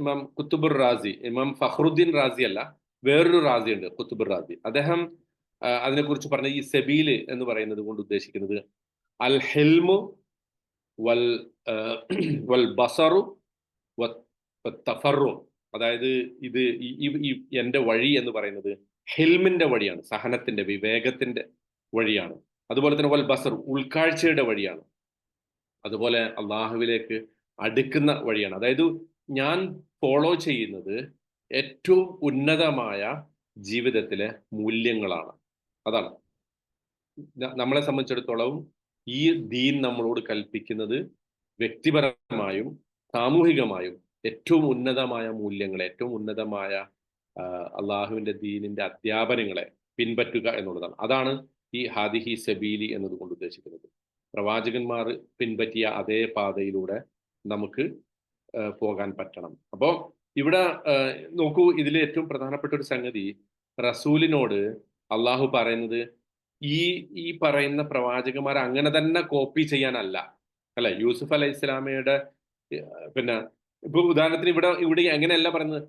[SPEAKER 1] ഇമാം ഖുത്ബുർ റാസി, ഇമാം ഫഖ്റുദ്ദീൻ റാസി അല്ല, വേറൊരു റാസി ഉണ്ട്, ഖുത്ബുർ റാസി. അദ്ദേഹം അതിനെക്കുറിച്ച് പറഞ്ഞ ഈ സെബീല് എന്ന് പറയുന്നത് കൊണ്ട് ഉദ്ദേശിക്കുന്നത് അൽ ഹിൽമു വൽ വൽ ബസറു തഫറു, അതായത് ഇത് ഈ എന്റെ വഴി എന്ന് പറയുന്നത് ഹിൽമിന്റെ വഴിയാണ്, സഹനത്തിന്റെ, വിവേകത്തിന്റെ വഴിയാണ്. അതുപോലെ തന്നെ വൽ ബസർ, ഉൾക്കാഴ്ചയുടെ വഴിയാണ്. അതുപോലെ അള്ളാഹുവിലേക്ക് അടുക്കുന്ന വഴിയാണ്. അതായത് ഞാൻ ഫോളോ ചെയ്യുന്നത് ഏറ്റവും ഉന്നതമായ ജീവിതത്തിലെ മൂല്യങ്ങളാണ്. അതാണ് നമ്മളെ സംബന്ധിച്ചിടത്തോളം ഈ ദീൻ നമ്മളോട് കൽപ്പിക്കുന്നത് വ്യക്തിപരമായും സാമൂഹികമായും ഏറ്റവും ഉന്നതമായ മൂല്യങ്ങളെ, ഏറ്റവും ഉന്നതമായ അള്ളാഹുവിന്റെ ദീനിന്റെ അധ്യാപനങ്ങളെ പിൻപറ്റുക എന്നുള്ളതാണ്. അതാണ് ഈ ഹാദിഹി സബീലി എന്നതുകൊണ്ട് ഉദ്ദേശിക്കുന്നത്. പ്രവാചകന്മാർ പിൻപറ്റിയ അതേ പാതയിലൂടെ നമുക്ക് പോകാൻ പറ്റണം. അപ്പോൾ ഇവിടെ നോക്കൂ, ഇതിൽ ഏറ്റവും പ്രധാനപ്പെട്ട ഒരു സംഗതി, റസൂലിനോട് അള്ളാഹു പറയുന്നത് ഈ പറയുന്ന പ്രവാചകന്മാർ അങ്ങനെ തന്നെ കോപ്പി ചെയ്യാനല്ല, അല്ലെ? യൂസുഫ് അലൈഹി ഇസ്ലാമയുടെ പിന്നെ ഇപ്പൊ ഉദാഹരണത്തിന് ഇവിടെ എങ്ങനെയല്ല പറയുന്നത്,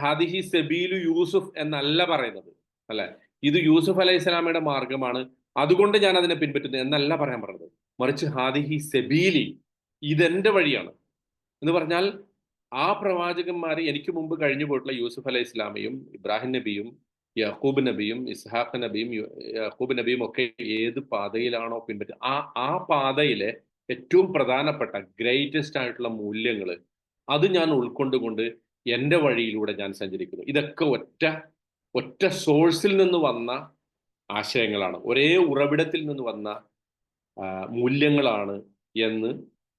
[SPEAKER 1] ഹാദിഹി സബീലു യൂസുഫ് എന്നല്ല പറയുന്നത്, അല്ലെ? ഇത് യൂസുഫ് അലൈഹി ഇസ്ലാമയുടെ മാർഗമാണ്, അതുകൊണ്ട് ഞാൻ അതിനെ പിൻപറ്റുന്നു എന്നല്ല പറയാൻ പറഞ്ഞത്. മറിച്ച് ഹാദിഹി സബീലി, ഇതെന്റെ വഴിയാണ് എന്ന് പറഞ്ഞാൽ ആ പ്രവാചകന്മാർ എനിക്ക് മുമ്പ് കഴിഞ്ഞു പോയിട്ടുള്ള യൂസുഫ് അലൈഹി ഇസ്ലാമയും ഇബ്രാഹിം നബിയും യാക്കൂബ് നബിയും ഇസ്ഹാഖ് നബിയും യാക്കൂബ് നബിയും ഒക്കെ ഏത് പാതയിലാണോ പിൻപറ്റുക, ആ പാതയിലെ ഏറ്റവും പ്രധാനപ്പെട്ട ഗ്രേറ്റസ്റ്റ് ആയിട്ടുള്ള മൂല്യങ്ങൾ അത് ഞാൻ ഉൾക്കൊണ്ടുകൊണ്ട് എൻ്റെ വഴിയിലൂടെ ഞാൻ സഞ്ചരിക്കുന്നു. ഇതൊക്കെ ഒറ്റ സോഴ്സിൽ നിന്ന് വന്ന ആശയങ്ങളാണ്, ഒരേ ഉറവിടത്തിൽ നിന്ന് വന്ന മൂല്യങ്ങളാണ് എന്ന്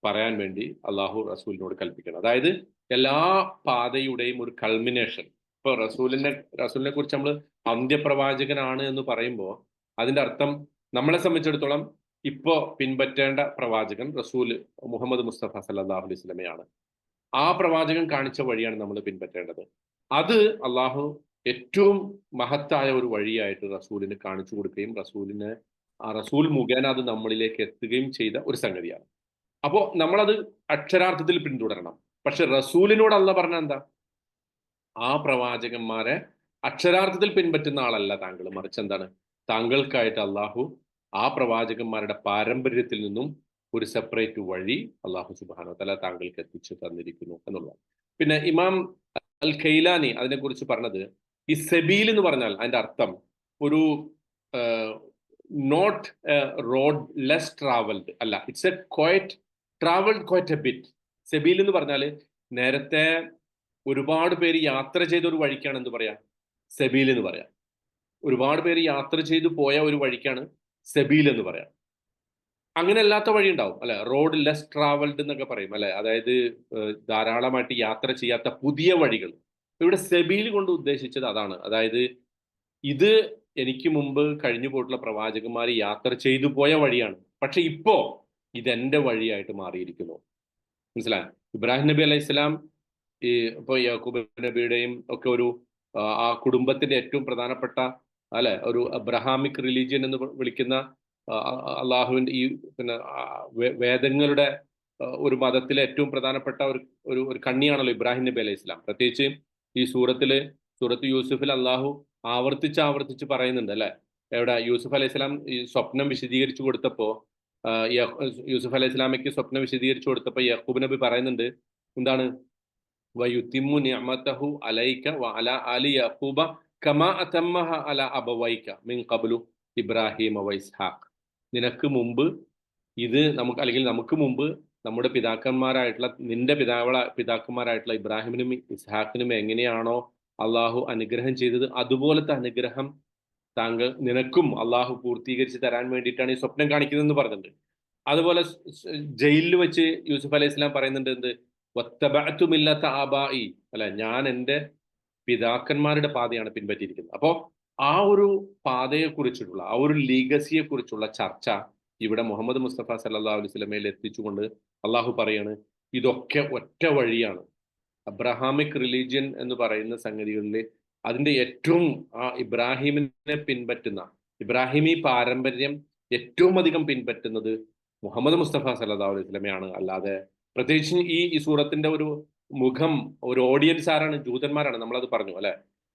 [SPEAKER 1] പറയാൻ വേണ്ടി അള്ളാഹു റസൂലിനോട് കൽപ്പിക്കണം. അതായത് എല്ലാ പാതയുടെയും ഒരു കൾമിനേഷൻ. ഇപ്പൊ റസൂലിനെ കുറിച്ച് നമ്മൾ അന്ത്യപ്രവാചകനാണ് എന്ന് പറയുമ്പോൾ അതിന്റെ അർത്ഥം നമ്മളെ സംബന്ധിച്ചിടത്തോളം ഇപ്പോ പിൻപറ്റേണ്ട പ്രവാചകൻ റസൂൽ മുഹമ്മദ് മുസ്തഫ സല്ലല്ലാഹു അലൈഹി വസല്ലമയാണ്. ആ പ്രവാചകൻ കാണിച്ച വഴിയാണ് നമ്മൾ പിൻപറ്റേണ്ടത്. അത് അള്ളാഹു ഏറ്റവും മഹത്തായ ഒരു വഴിയായിട്ട് റസൂലിന് കാണിച്ചു കൊടുക്കുകയും റസൂൽ മുഖേന അത് നമ്മളിലേക്ക് എത്തുകയും ചെയ്ത ഒരു സംഗതിയാണ്. അപ്പോൾ നമ്മളത് അക്ഷരാർത്ഥത്തിൽ പിന്തുടരണം. പക്ഷെ റസൂലിനോട് അല്ലാഹ് പറഞ്ഞ എന്താ? ആ പ്രവാചകന്മാരെ അക്ഷരാർത്ഥത്തിൽ പിൻപറ്റുന്ന ആളല്ല താങ്കൾ, മറിച്ച് എന്താണ്, താങ്കൾക്കായിട്ട് അള്ളാഹു ആ പ്രവാചകന്മാരുടെ പാരമ്പര്യത്തിൽ നിന്നും ഒരു സെപ്പറേറ്റ് വഴി അള്ളാഹു സുബ്ഹാനഹു വ തആല താങ്കൾക്ക് എത്തിച്ചു തന്നിരിക്കുന്നു എന്നുള്ളതാണ്. പിന്നെ ഇമാം അൽ ഖൈലാനി അതിനെക്കുറിച്ച് പറഞ്ഞത്, ഈ സബീൽ എന്ന് പറഞ്ഞാൽ അതിന്റെ അർത്ഥം ഒരു നോട്ട് റോഡ് ലെസ് ട്രാവൽഡ് അല്ല, it's a travelled quite a bit. സബീൽ എന്ന് പറഞ്ഞാൽ നേരത്തെ ഒരുപാട് പേര് യാത്ര ചെയ്ത ഒരു വഴിക്കാണ് എന്ത് പറയാ, സബീൽ എന്ന് പറയാം. ഒരുപാട് പേര് യാത്ര ചെയ്തു പോയ ഒരു വഴിക്കാണ് സബീൽ എന്ന് പറയാം. അങ്ങനെ അല്ലാത്ത വഴി ഉണ്ടാവും, അല്ലെ? റോഡ് ലെസ് ട്രാവൽഡ് എന്നൊക്കെ പറയും, അല്ലെ? അതായത് ധാരാളമായിട്ട് യാത്ര ചെയ്യാത്ത പുതിയ വഴികൾ. ഇവിടെ സബീൽ കൊണ്ട് ഉദ്ദേശിച്ചത് അതാണ്. അതായത് ഇത് എനിക്ക് മുമ്പ് കഴിഞ്ഞു പോയിട്ടുള്ള പ്രവാചകന്മാർ യാത്ര ചെയ്തു പോയ വഴിയാണ്, പക്ഷെ ഇപ്പോ ഇതെന്റെ വഴിയായിട്ട് മാറിയിരിക്കുന്നു. മനസ്സിലായോ? ഇബ്രാഹിം നബി അലൈഹി സ്വലാം ഇപ്പൊ യാക്കൂബ് നബിയുടെയും ഒക്കെ ഒരു ആ കുടുംബത്തിന്റെ ഏറ്റവും പ്രധാനപ്പെട്ട, അല്ലെ, ഒരു അബ്രഹാമിക് റിലീജിയൻ എന്ന് വിളിക്കുന്ന അള്ളാഹുവിന്റെ ഈ പിന്നെ വേദങ്ങളുടെ ഒരു മതത്തിലെ ഏറ്റവും പ്രധാനപ്പെട്ട ഒരു കണ്ണിയാണല്ലോ ഇബ്രാഹിം നബി അലൈഹി സ്വലാം. പ്രത്യേകിച്ച് ഈ സൂറത്ത് യൂസുഫിൽ അള്ളാഹു ആവർത്തിച്ച് പറയുന്നുണ്ട്, അല്ലെ? എവിടെ യൂസുഫ് അലൈഹി സ്വലാം ഈ സ്വപ്നം വിശദീകരിച്ചു കൊടുത്തപ്പോ, യൂസുഫ് അലൈഹി സ്വലാമയ്ക്ക് സ്വപ്നം വിശദീകരിച്ചു കൊടുത്തപ്പോ യാക്കൂബ് നബി പറയുന്നുണ്ട്, എന്താണ്? വയുത്തിമ്മു നിഅമതഹു അലൈക വഅല ആലി യാഖൂബ കമാ അതമ്മഹ അല അബവൈക മിൻ ഖബ്ലു ഇബ്രാഹിം വ ഇസ്ഹാഖ്. നിനക്ക് മുമ്പ് നമുക്ക് മുമ്പ് നമ്മുടെ പിതാക്കന്മാരായിട്ടുള്ള നിന്റെ പിതാക്കന്മാരായിട്ടുള്ള ഇബ്രാഹിമിനും ഇസ്ഹാഖിനും എങ്ങനെയാണോ അള്ളാഹു അനുഗ്രഹം ചെയ്തത്, അതുപോലത്തെ അനുഗ്രഹം നിനക്കും അള്ളാഹു പൂർത്തീകരിച്ച് തരാൻ വേണ്ടിയിട്ടാണ് ഈ സ്വപ്നം കാണിക്കുന്നതെന്ന് പറഞ്ഞിട്ടുണ്ട്. അതുപോലെ ജയിലിൽ വെച്ച് യൂസുഫ് അലൈഹി സ്വലാം പറയുന്നുണ്ട്, എന്ത്? വത്തബഅതു മില്ലത ആബാഇ, അല്ലെ? ഞാൻ എൻ്റെ പിതാക്കന്മാരുടെ പാതയാണ് പിൻപറ്റിയിരിക്കുന്നത്. അപ്പോൾ ആ ഒരു പാതയെക്കുറിച്ചിട്ടുള്ള ആ ഒരു ലീഗസിയെ കുറിച്ചുള്ള ചർച്ച ഇവിടെ മുഹമ്മദ് മുസ്തഫ സല്ലല്ലാഹു അലൈഹി വസല്ലമയിൽ എത്തിച്ചുകൊണ്ട് അള്ളാഹു പറയാണ് ഇതൊക്കെ ഒറ്റ വഴിയാണ്. അബ്രഹാമിക് റിലീജിയൻ എന്ന് പറയുന്ന സംഗതികളിൽ അതിന്റെ ഏറ്റവും ആ ഇബ്രാഹിമിനെ പിൻപറ്റുന്ന ഇബ്രാഹിമി പാരമ്പര്യം ഏറ്റവും അധികം പിൻപറ്റുന്നത് മുഹമ്മദ് മുസ്തഫ സല്ലല്ലാഹു അലൈഹി വസല്ലമയാണ്. അല്ലാതെ പ്രത്യേകിച്ച് ഈ സൂറത്തിന്റെ ഒരു മുഖം ഒരു ഓഡിയൻസ് ആരാണ്? ജൂതന്മാരാണ്. നമ്മളത് പറഞ്ഞു അല്ലെ.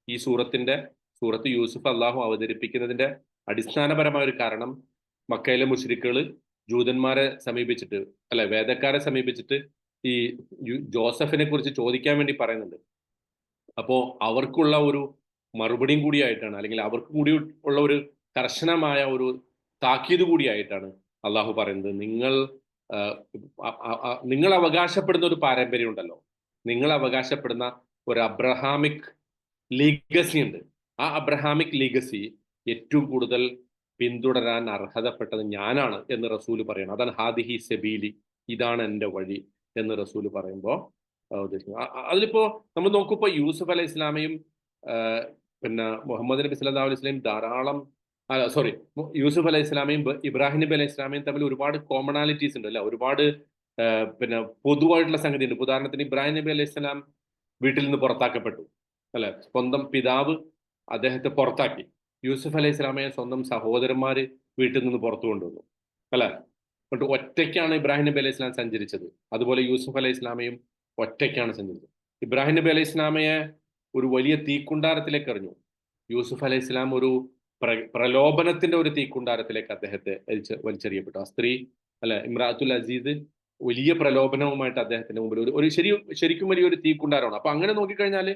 [SPEAKER 1] ഈ സൂറത്ത് യൂസുഫ് അള്ളാഹു അവതരിപ്പിക്കുന്നതിന്റെ അടിസ്ഥാനപരമായ ഒരു കാരണം മക്കയിലെ മുശ്രിക്കുകൾ ജൂതന്മാരെ സമീപിച്ചിട്ട് അല്ലെ, വേദക്കാരെ സമീപിച്ചിട്ട് ഈ ജോസഫിനെ കുറിച്ച് ചോദിക്കാൻ വേണ്ടി പറയുന്നുണ്ട്. അപ്പോ അവർക്കുള്ള ഒരു മറുപടിയും കൂടിയായിട്ടാണ്, അല്ലെങ്കിൽ അവർക്ക് കൂടി ഉള്ള ഒരു കർശനമായ ഒരു താക്കീത് കൂടിയായിട്ടാണ് അള്ളാഹു പറയുന്നത്. നിങ്ങൾ അവകാശപ്പെടുന്ന ഒരു പാരമ്പര്യം ഉണ്ടല്ലോ, നിങ്ങൾ അവകാശപ്പെടുന്ന ഒരു അബ്രഹാമിക് ലീഗസി ഉണ്ട്. ആ അബ്രഹാമിക് ലീഗസി ഏറ്റവും കൂടുതൽ പിന്തുടരാൻ അർഹതപ്പെട്ടത് ഞാനാണ് എന്ന് റസൂല് പറയണം. അതാണ് ഹാദിഹി സെബീലി, ഇതാണ് എൻ്റെ വഴി എന്ന് റസൂല് പറയുമ്പോൾ ഉദ്ദേശിക്കുന്നത്. അതിലിപ്പോ നമ്മൾ നോക്കുമ്പോ യൂസുഫ് അലൈഹി ഇസ്ലാമയും പിന്നെ മുഹമ്മദ് നബി സല്ലല്ലാഹു അലൈഹി വസല്ലം ധാരാളം യൂസുഫ് അലൈഹി ഇസ്ലാമയും ഇബ്രാഹിം നബി അലൈഹി ഇസ്ലാമയും തമ്മിൽ ഒരുപാട് കോമണാലിറ്റീസ് ഉണ്ട് അല്ലെ, ഒരുപാട് പിന്നെ പൊതുവായിട്ടുള്ള സംഗതി ഉണ്ട്. ഉദാഹരണത്തിന് ഇബ്രാഹിം നബി അലൈഹി ഇസ്ലാം വീട്ടിൽ നിന്ന് പുറത്താക്കപ്പെട്ടു അല്ലെ, സ്വന്തം പിതാവ് അദ്ദേഹത്തെ പുറത്താക്കി. യൂസുഫ് അലൈഹി ഇസ്ലാമയെ സ്വന്തം സഹോദരന്മാര് വീട്ടിൽ നിന്ന് പുറത്തു കൊണ്ടുവന്നു അല്ലെ. എന്നിട്ട് ഒറ്റയ്ക്കാണ് ഇബ്രാഹിം നബി അലൈഹി ഇസ്ലാം സഞ്ചരിച്ചത്. അതുപോലെ യൂസുഫ് അലൈഹി ഇസ്ലാമയും ഒറ്റയ്ക്കാണ് സഞ്ചരിച്ചത്. ഇബ്രാഹിം നബി അലൈഹി ഇസ്ലാമയെ ഒരു വലിയ തീക്കുണ്ടാരത്തിലേക്ക് എറിഞ്ഞു. യൂസുഫ് അലൈഹി ഇസ്ലാം ഒരു പ്രലോഭനത്തിന്റെ ഒരു തീക്കുണ്ടാരത്തിലേക്ക് അദ്ദേഹത്തെ വലിച്ചെറിയപ്പെട്ടു. ആ സ്ത്രീ അല്ലെ, ഇമ്രാത്തുൽ അസീസ്, വലിയ പ്രലോഭനവുമായിട്ട് അദ്ദേഹത്തിന്റെ മുമ്പിൽ ഒരു ശരിക്കും വലിയൊരു തീക്കുണ്ടാരമാണ്. അപ്പൊ അങ്ങനെ നോക്കിക്കഴിഞ്ഞാൽ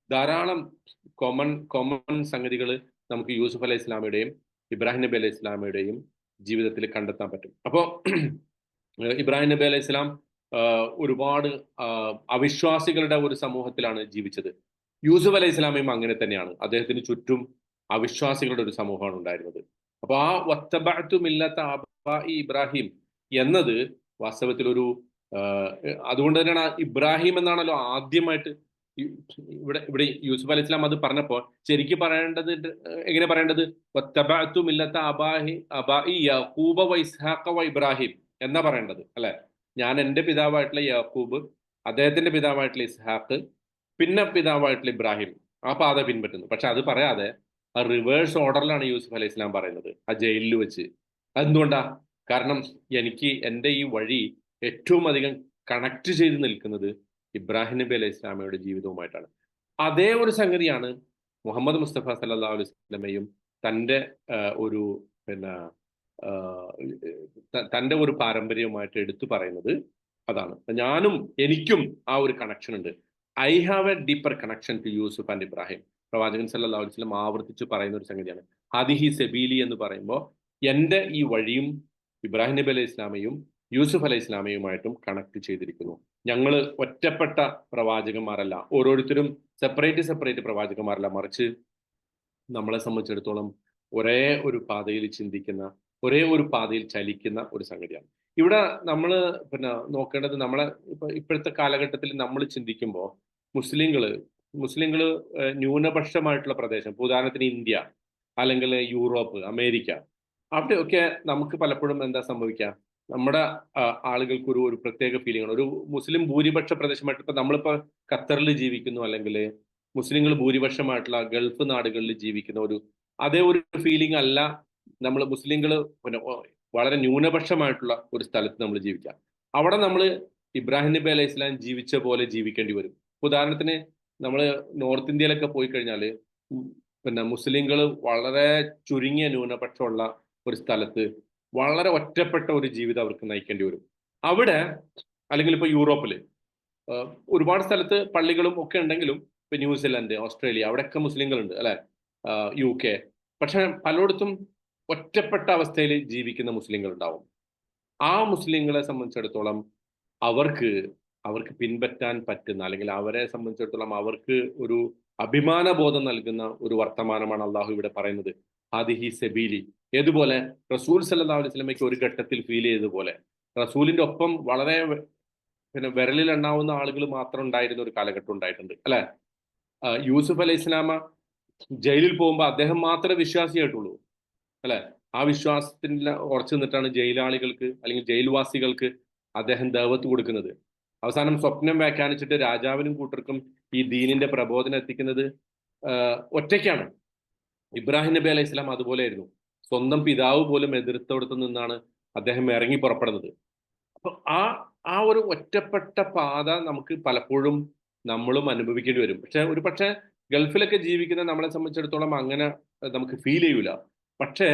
[SPEAKER 1] ധാരാളം കോമൺ സംഗതികൾ നമുക്ക് യൂസുഫ് അലൈഹി ഇസ്ലാമയുടെയും ഇബ്രാഹിം നബി അലൈഹി ഇസ്ലാമയുടെയും ജീവിതത്തിൽ കണ്ടെത്താൻ പറ്റും. അപ്പോൾ ഇബ്രാഹിം നബി അലൈഹി ഇസ്ലാം ഒരുപാട് അവിശ്വാസികളുടെ ഒരു സമൂഹത്തിലാണ് ജീവിച്ചത്. യൂസുഫ് അലൈഹി ഇസ്ലാമയും അങ്ങനെ തന്നെയാണ്. അദ്ദേഹത്തിന് ചുറ്റും അവിശ്വാസികളുടെ ഒരു സമൂഹമാണ് ഉണ്ടായിരുന്നത്. അപ്പൊ ആ വത്തബഅതു മില്ലത ആബാഇ ഇബ്രാഹിം എന്നത് വാസ്തവത്തിൽ ഒരു അതുകൊണ്ട് തന്നെയാണ് ഇബ്രാഹിം എന്നാണല്ലോ ആദ്യമായിട്ട് ഇവിടെ യൂസുഫ് അലൈഹി ഇസ്ലാം അത് പറഞ്ഞപ്പോൾ ശരിക്കും പറയേണ്ടത് എങ്ങനെ പറയേണ്ടത്? വത്തബഅതു മില്ലത ആബാഇ യാഖൂബ വ ഇസ്ഹാഖ വ ഇബ്രാഹിം എന്നാ പറയേണ്ടത് അല്ലെ. ഞാൻ എൻ്റെ പിതാവായിട്ടുള്ള യാക്കൂബ്, അദ്ദേഹത്തിന്റെ പിതാവായിട്ടുള്ള ഇസ്ഹാഖ്, പിന്നെ പിതാവായിട്ടുള്ള ഇബ്രാഹിം, ആ പാത പിൻപറ്റുന്നു. പക്ഷെ അത് പറയാതെ ആ റിവേഴ്സ് ഓർഡറിലാണ് യൂസുഫ് അലൈഹി ഇസ്ലാം പറയുന്നത് ആ ജയിലിൽ വെച്ച്. അതെന്തുകൊണ്ടാ? കാരണം എനിക്ക് എൻ്റെ ഈ വഴി ഏറ്റവും അധികം കണക്ട് ചെയ്ത് നിൽക്കുന്നത് ഇബ്രാഹിം നബി അലൈഹി ഇസ്ലാമയുടെ ജീവിതവുമായിട്ടാണ്. അതേ ഒരു സംഗതിയാണ് മുഹമ്മദ് മുസ്തഫ സല്ലല്ലാഹു അലൈഹി വസല്ലമയും തൻ്റെ ഒരു പിന്നെ തൻ്റെ ഒരു പാരമ്പര്യവുമായിട്ട് എടുത്തു പറയുന്നത് അതാണ്. എനിക്കും ആ ഒരു കണക്ഷൻ ഉണ്ട്. I have a deeper connection to Yusuf and Ibrahim. പ്രവാചകൻ സല്ലല്ലാഹു അലൈഹി വസല്ലം ആവർത്തിച്ച് പറയുന്ന ഒരു സംഗതിയാണ് ഹാദിഹി സെബീലി എന്ന് പറയുമ്പോൾ എൻ്റെ ഈ വഴിയും ഇബ്രാഹിം നബി അലൈഹി ഇസ്ലാമയും യൂസുഫ് അലൈഹി ഇസ്ലാമയുമായിട്ടും കണക്ട് ചെയ്തിരിക്കുന്നു. ഞങ്ങൾ ഒറ്റപ്പെട്ട പ്രവാചകന്മാരല്ല, ഓരോരുത്തരും സെപ്പറേറ്റ് പ്രവാചകന്മാരല്ല, മറിച്ച് നമ്മളെ സംബന്ധിച്ചിടത്തോളം ഒരേ ഒരു പാതയിൽ ചിന്തിക്കുന്ന, ഒരേ ഒരു പാതയിൽ ചലിക്കുന്ന ഒരു സംഗതിയാണ്. ഇവിടെ നമ്മൾ നോക്കേണ്ടത് ഇപ്പോഴത്തെ കാലഘട്ടത്തിൽ നമ്മൾ ചിന്തിക്കുമ്പോൾ മുസ്ലിങ്ങൾ ന്യൂനപക്ഷമായിട്ടുള്ള പ്രദേശം, ഉദാഹരണത്തിന് ഇന്ത്യ അല്ലെങ്കിൽ യൂറോപ്പ്, അമേരിക്ക, അവിടെയൊക്കെ നമുക്ക് പലപ്പോഴും എന്താ സംഭവിക്കുക, നമ്മുടെ ആളുകൾക്ക് ഒരു പ്രത്യേക ഫീലിംഗ് ആണ്. ഒരു മുസ്ലിം ഭൂരിപക്ഷ പ്രദേശമായിട്ട് ഇപ്പൊ നമ്മളിപ്പോ ഖത്തറിൽ ജീവിക്കുന്നു, അല്ലെങ്കിൽ മുസ്ലിങ്ങൾ ഭൂരിപക്ഷമായിട്ടുള്ള ഗൾഫ് നാടുകളിൽ ജീവിക്കുന്ന അതേ ഒരു ഫീലിംഗ് അല്ല നമ്മൾ മുസ്ലിങ്ങൾ വളരെ ന്യൂനപക്ഷമായിട്ടുള്ള ഒരു സ്ഥലത്ത് നമ്മൾ ജീവിക്കാം. അവിടെ നമ്മൾ ഇബ്രാഹിം നബി അലൈഹി ഇസ്ലാം ജീവിച്ച പോലെ ജീവിക്കേണ്ടി വരും. ഉദാഹരണത്തിന് നമ്മൾ നോർത്ത് ഇന്ത്യയിലൊക്കെ പോയി കഴിഞ്ഞാൽ മുസ്ലിങ്ങൾ വളരെ ചുരുങ്ങിയ ന്യൂനപക്ഷമുള്ള ഒരു സ്ഥലത്ത് വളരെ ഒറ്റപ്പെട്ട ഒരു ജീവിതം അവർക്ക് നയിക്കേണ്ടി വരും. അവിടെ അല്ലെങ്കിൽ ഇപ്പൊ യൂറോപ്പില് ഒരുപാട് സ്ഥലത്ത് പള്ളികളും ഒക്കെ ഉണ്ടെങ്കിലും, ഇപ്പൊ ന്യൂസിലൻഡ്, ഓസ്ട്രേലിയ, അവിടെയൊക്കെ മുസ്ലിങ്ങളുണ്ട് അല്ലെ, UK. പക്ഷെ പലയിടത്തും ഒറ്റപ്പെട്ട അവസ്ഥയിൽ ജീവിക്കുന്ന മുസ്ലിങ്ങൾ ഉണ്ടാവും. ആ മുസ്ലിങ്ങളെ സംബന്ധിച്ചിടത്തോളം അവർക്ക് പിൻപറ്റാൻ പറ്റുന്ന, അല്ലെങ്കിൽ അവരെ സംബന്ധിച്ചിടത്തോളം അവർക്ക് ഒരു അഭിമാനബോധം നൽകുന്ന ഒരു വർത്തമാനമാണ് അള്ളാഹു ഇവിടെ പറയുന്നത്, ഹാദിഹി സെബീലി. ഏതുപോലെ റസൂൽ സല്ലല്ലാഹു അലൈഹി വസല്ലമയ്ക്ക് ഒരു ഘട്ടത്തിൽ ഫീൽ ചെയ്തതുപോലെ, റസൂലിന്റെ ഒപ്പം വളരെ വിരലിൽ എണ്ണാവുന്ന ആളുകൾ മാത്രം ഉണ്ടായിരുന്ന ഒരു കാലഘട്ടം ഉണ്ടായിട്ടുണ്ട് അല്ലെ. യൂസുഫ് അലൈഹി ഇസ്ലാമ ജയിലിൽ പോകുമ്പോൾ അദ്ദേഹം മാത്രമേ വിശ്വാസിയായിട്ടുള്ളൂ, അല്ലെ? ആ വിശ്വാസത്തിൽ ഉറച്ചു നിന്നിട്ടാണ് ജയിലാളികൾക്ക് അല്ലെങ്കിൽ ജയിൽവാസികൾക്ക് അദ്ദേഹം ദഅവത്ത് കൊടുക്കുന്നത്. അവസാനം സ്വപ്നം വ്യാഖ്യാനിച്ചിട്ട് രാജാവിനും കൂട്ടർക്കും ഈ ദീനിന്റെ പ്രബോധനം എത്തിക്കുന്നത് ഒറ്റയ്ക്കാണ്. ഇബ്രാഹിം നബി അലൈഹി സ്വലാം അതുപോലെയായിരുന്നു. സ്വന്തം പിതാവ് പോലും എതിർത്തോടത്ത് നിന്നാണ് അദ്ദേഹം ഇറങ്ങി പുറപ്പെടുന്നത്. അപ്പൊ ആ ആ ഒരു ഒറ്റപ്പെട്ട പാത നമുക്ക് പലപ്പോഴും നമ്മളും അനുഭവിക്കേണ്ടി വരും. പക്ഷെ ഗൾഫിലൊക്കെ ജീവിക്കുന്ന നമ്മളെ സംബന്ധിച്ചിടത്തോളം അങ്ങനെ നമുക്ക് ഫീൽ ചെയ്യൂല. പക്ഷേ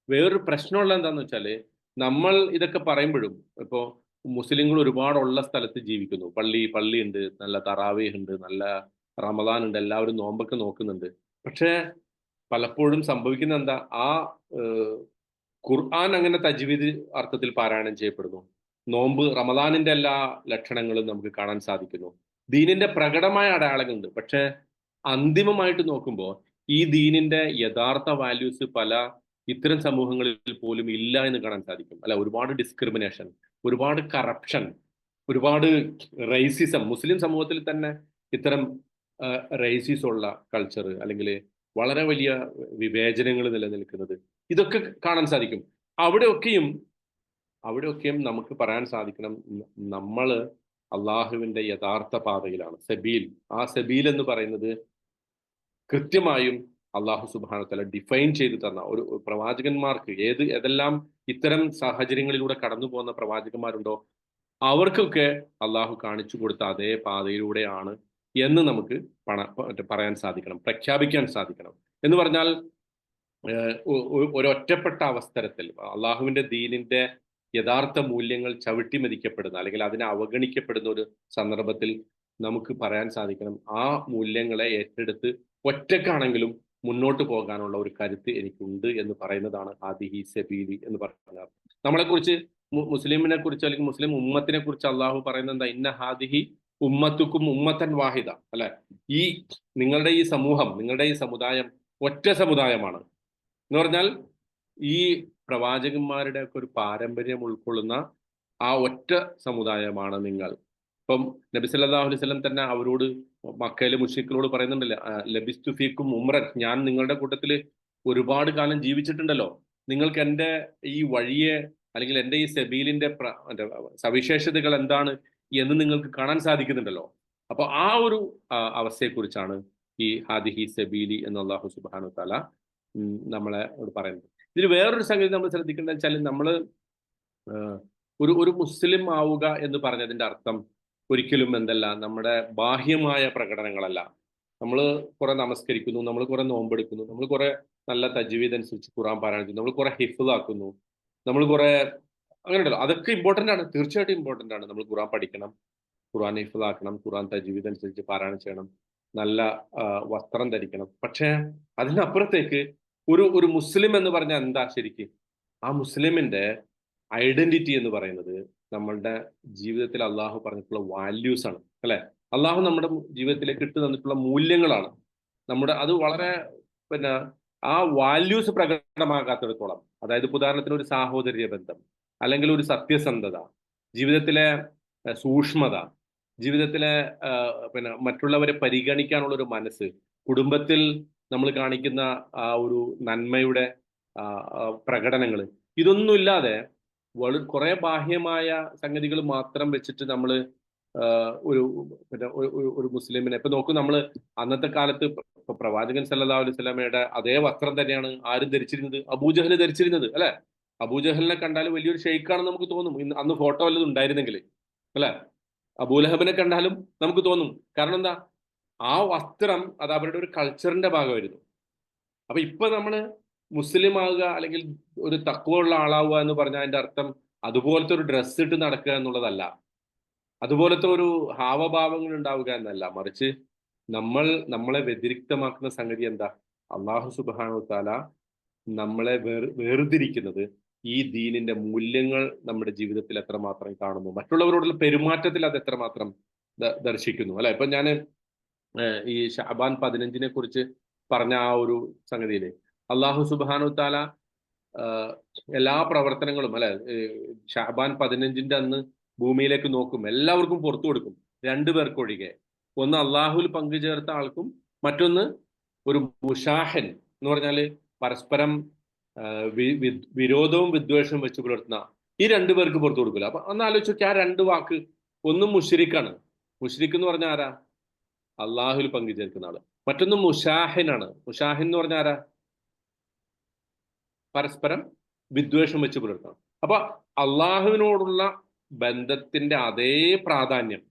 [SPEAKER 1] വേറൊരു പ്രശ്നമുള്ള എന്താന്ന് വെച്ചാല്, നമ്മൾ ഇതൊക്കെ പറയുമ്പോഴും ഇപ്പോ മുസ്ലിങ്ങൾ ഒരുപാടുള്ള സ്ഥലത്ത് ജീവിക്കുന്നു. പള്ളി ഉണ്ട്, നല്ല തറാവീഹ് ഉണ്ട്, നല്ല റമദാൻ ഉണ്ട്, എല്ലാവരും നോമ്പൊക്കെ നോക്കുന്നുണ്ട്. പക്ഷേ പലപ്പോഴും സംഭവിക്കുന്ന എന്താ, ആ ഏഹ്, ഖുർആൻ അങ്ങനെ തജ്വീദ് അർത്ഥത്തിൽ പാരായണം ചെയ്യപ്പെടുന്നു. നോമ്പ് റമദാനിന്റെ എല്ലാ ലക്ഷണങ്ങളും നമുക്ക് കാണാൻ സാധിക്കുന്നു. ദീനിന്റെ പ്രകടമായ അടയാളങ്ങളുണ്ട്. പക്ഷേ അന്തിമമായിട്ട് നോക്കുമ്പോൾ ഈ ദീനിന്റെ യഥാർത്ഥ വാല്യൂസ് പല ഇത്തരം സമൂഹങ്ങളിൽ പോലും ഇല്ല എന്ന് കാണാൻ സാധിക്കും. അല്ല, ഒരുപാട് ഡിസ്ക്രിമിനേഷൻ, ഒരുപാട് കറപ്ഷൻ, ഒരുപാട് റേസിസം, മുസ്ലിം സമൂഹത്തിൽ തന്നെ ഇത്തരം റേസിസം ഉള്ള കൾച്ചർ, അല്ലെങ്കിൽ വളരെ വലിയ വിവേചനങ്ങൾ നിലനിൽക്കുന്നത്, ഇതൊക്കെ കാണാൻ സാധിക്കും. അവിടെയൊക്കെയും അവിടെയൊക്കെയും നമുക്ക് പറയാൻ സാധിക്കണം, നമ്മൾ അള്ളാഹുവിന്റെ യഥാർത്ഥ പാതയിലാണ്. സബീൽ, ആ സബീൽ എന്ന് പറയുന്നത് കൃത്യമായും അള്ളാഹു സുബ്ഹാനഹു വതആല ഡിഫൈൻ ചെയ്തു തന്ന ഒരു പ്രവാചകന്മാർക്ക് ഏതെല്ലാം ഇത്തരം സാഹചര്യങ്ങളിലൂടെ കടന്നു പോകുന്ന പ്രവാചകന്മാരുണ്ടോ അവർക്കൊക്കെ അള്ളാഹു കാണിച്ചു കൊടുത്ത അതേ പാതയിലൂടെയാണ് എന്ന് നമുക്ക് പറയാൻ സാധിക്കണം, പ്രഖ്യാപിക്കാൻ സാധിക്കണം. എന്ന് പറഞ്ഞാൽ ഒരൊറ്റപ്പെട്ട അവസരത്തിൽ അള്ളാഹുവിന്റെ ദീനിന്റെ യഥാർത്ഥ മൂല്യങ്ങൾ ചവിട്ടിമെതിക്കപ്പെടുന്ന അല്ലെങ്കിൽ അതിനെ അവഗണിക്കപ്പെടുന്ന ഒരു സന്ദർഭത്തിൽ നമുക്ക് പറയാൻ സാധിക്കണം, ആ മൂല്യങ്ങളെ ഏറ്റെടുത്ത് ഒറ്റക്കാണെങ്കിലും മുന്നോട്ട് പോകാനുള്ള ഒരു കരുത്ത് എനിക്കുണ്ട് എന്ന് പറയുന്നതാണ് ഹാദിഹി സബീലി എന്ന് പറഞ്ഞാൽ. നമ്മളെക്കുറിച്ച്, മുസ്ലിമിനെ കുറിച്ച് അല്ലെങ്കിൽ മുസ്ലിം ഉമ്മത്തിനെ കുറിച്ച് അള്ളാഹു പറയുന്നത് എന്താ? ഇന്ന ഹാദിഹി ഉമ്മത്തുക്കും ഉമ്മത്തൻ വാഹിദ, അല്ലെ? ഈ നിങ്ങളുടെ ഈ സമൂഹം, നിങ്ങളുടെ ഈ സമുദായം ഒറ്റ സമുദായമാണ് എന്ന് പറഞ്ഞാൽ ഈ പ്രവാചകന്മാരുടെ ഒക്കെ ഒരു പാരമ്പര്യം ഉൾക്കൊള്ളുന്ന ആ ഒറ്റ സമുദായമാണ് നിങ്ങൾ. ഇപ്പം നബി സല്ലല്ലാഹു അലൈഹി വസല്ലം തന്നെ അവരോട്, മക്കയിലെ മുശ്രിക്കുകളോട് പറയുന്നുണ്ടല്ലോ, ലബിസ്തു ഫീക്കും ഉംറൻ, ഞാൻ നിങ്ങളുടെ കൂട്ടത്തിൽ ഒരുപാട് കാലം ജീവിച്ചിട്ടുണ്ടല്ലോ, നിങ്ങൾക്ക് എൻ്റെ ഈ വഴിയെ അല്ലെങ്കിൽ എൻ്റെ ഈ സബീലിന്റെ സവിശേഷതകൾ എന്താണ് എന്ന് നിങ്ങൾക്ക് കാണാൻ സാധിക്കുന്നുണ്ടല്ലോ. അപ്പൊ ആ ഒരു അവസ്ഥയെക്കുറിച്ചാണ് ഈ ഹാദിഹി സബീലി എന്ന് അല്ലാഹു സുബ്ഹാനഹു വതആല നമ്മളെ പറയുന്നത്. ഇതിൽ വേറൊരു സംഗതി നമ്മൾ ശ്രദ്ധിക്കേണ്ടത് വെച്ചാൽ, നമ്മൾ ഒരു മുസ്ലിം ആവുക എന്ന് പറഞ്ഞതിന്റെ അർത്ഥം ഒരിക്കലും എന്തല്ല, നമ്മുടെ ബാഹ്യമായ പ്രകടനങ്ങളല്ല. നമ്മൾ കുറെ നമസ്കരിക്കുന്നു, നമ്മൾ കുറെ നോമ്പെടുക്കുന്നു, നമ്മൾ കുറെ നല്ല തജ്വീദ് അനുസരിച്ച് ഖുർആൻ പാരായണം ചെയ്യുന്നു, നമ്മൾ കുറെ ഹിഫ്ള് ആക്കുന്നു, നമ്മൾ കുറെ അങ്ങനെ ഉണ്ടല്ലോ. അതൊക്കെ ഇമ്പോർട്ടന്റ് ആണ്, തീർച്ചയായിട്ടും ഇമ്പോർട്ടന്റ് ആണ്. നമ്മൾ ഖുർആൻ പഠിക്കണം, ഖുർആൻ ഹിഫ്ള് ആക്കണം, ഖുർആൻ തജ്വീദ് അനുസരിച്ച് പാരായണം ചെയ്യണം, നല്ല വസ്ത്രം ധരിക്കണം. പക്ഷേ അതിനപ്പുറത്തേക്ക് ഒരു മുസ്ലിം എന്ന് പറഞ്ഞാൽ എന്താ ശരിക്ക്? ആ മുസ്ലിമിന്റെ ഐഡന്റിറ്റി എന്ന് പറയുന്നത് നമ്മളുടെ ജീവിതത്തിൽ അള്ളാഹു പറഞ്ഞിട്ടുള്ള വാല്യൂസ് ആണ്, അല്ലെ? അള്ളാഹു നമ്മുടെ ജീവിതത്തിലേക്ക് ഇട്ട് തന്നിട്ടുള്ള മൂല്യങ്ങളാണ്. അത് വളരെ പിന്നെ ആ വാല്യൂസ് പ്രകടമാകാത്തിടത്തോളം, അതായത് ഉദാഹരണത്തിന് ഒരു സാഹോദര്യ ബന്ധം, അല്ലെങ്കിൽ ഒരു സത്യസന്ധത, ജീവിതത്തിലെ സൂക്ഷ്മത, ജീവിതത്തിലെ പിന്നെ മറ്റുള്ളവരെ പരിഗണിക്കാനുള്ള ഒരു മനസ്സ്, കുടുംബത്തിൽ നമ്മൾ കാണിക്കുന്ന ആ ഒരു നന്മയുടെ പ്രകടനങ്ങൾ, ഇതൊന്നുമില്ലാതെ കുറെ ബാഹ്യമായ സംഗതികൾ മാത്രം വെച്ചിട്ട് നമ്മൾ ഒരു പിന്നെ ഒരു മുസ്ലിമിനെ ഇപ്പൊ നോക്കൂ. നമ്മൾ അന്നത്തെ കാലത്ത് ഇപ്പൊ പ്രവാചകൻ സല്ലല്ലാഹു അലൈഹി വസല്ലമയുടെ അതേ വസ്ത്രം തന്നെയാണ് ആരും ധരിച്ചിരുന്നത്? അബൂജഹൽ ധരിച്ചിരുന്നത്, അല്ലെ? അബൂജഹലിനെ കണ്ടാൽ വലിയൊരു ഷെയ്ഖാണെന്ന് നമുക്ക് തോന്നും, അന്ന് ഫോട്ടോ വല്ലതും ഉണ്ടായിരുന്നെങ്കിൽ, അല്ലെ? അബൂലഹബിനെ കണ്ടാലും നമുക്ക് തോന്നും. കാരണം എന്താ? ആ വസ്ത്രം അത് അവരുടെ ഒരു കൾച്ചറിന്റെ ഭാഗമായിരുന്നു. അപ്പൊ ഇപ്പൊ നമ്മള് മുസ്ലിം ആവുക അല്ലെങ്കിൽ ഒരു തഖ്വ ഉള്ള ആളാവുക എന്ന് പറഞ്ഞാൽ അതിന്റെ അർത്ഥം അതുപോലത്തെ ഒരു ഡ്രസ്സ് ഇട്ട് നടക്കുക എന്നുള്ളതല്ല, അതുപോലത്തെ ഒരു ഹാവഭാവങ്ങൾ ഉണ്ടാവുക എന്നല്ല. മറിച്ച് നമ്മളെ വ്യതിരിക്തമാക്കുന്ന സംഗതി എന്താ? അള്ളാഹു സുബ്ഹാനഹു വതആല നമ്മളെ വേർതിരിക്കുന്നത് ഈ ദീനിന്റെ മൂല്യങ്ങൾ നമ്മുടെ ജീവിതത്തിൽ എത്രമാത്രം കാണുന്നു, മറ്റുള്ളവരോടുള്ള പെരുമാറ്റത്തിൽ അത് എത്രമാത്രം ദർശിക്കുന്നു, അല്ലെ? ഇപ്പൊ ഞാൻ ഈ ശഅബാൻ 15 കുറിച്ച് പറഞ്ഞ ആ ഒരു സംഗതിയില് അള്ളാഹു സുബ്ഹാനഹു വതആല എല്ലാ പ്രവർത്തനങ്ങളും, അല്ലെ, ശഅബാൻ 15 അന്ന് ഭൂമിയിലേക്ക് നോക്കും, എല്ലാവർക്കും പുറത്തു കൊടുക്കും, രണ്ടു പേർക്കൊഴികെ. ഒന്ന് അള്ളാഹുൽ പങ്കുചേർത്ത ആൾക്കും മറ്റൊന്ന് ഒരു മുഷാഹൻ എന്ന് പറഞ്ഞാൽ പരസ്പരം വിരോധവും വിദ്വേഷവും വെച്ച് പുലർത്തുന്ന ഈ രണ്ടുപേർക്ക് പുറത്തു കൊടുക്കില്ല. അപ്പൊ ഒന്ന് ആലോചിച്ച് നോക്കി, ആ രണ്ട് വാക്ക്, ഒന്നും മുശ്രിക്കാണ്. മുശ്രിക്ക് എന്ന് പറഞ്ഞാൽ ആരാ? അള്ളാഹുൽ പങ്കുചേർക്കുന്ന ആള്. മറ്റൊന്ന് മുഷാഹിനാണ്. മുഷാഹിൻ എന്ന് പറഞ്ഞാൽ ആരാ? പരസ്പരം വിദ്വേഷം വെച്ച് പുലർത്തണം. അപ്പൊ അള്ളാഹുവിനോടുള്ള ബന്ധത്തിന്റെ അതേ പ്രാധാന്യം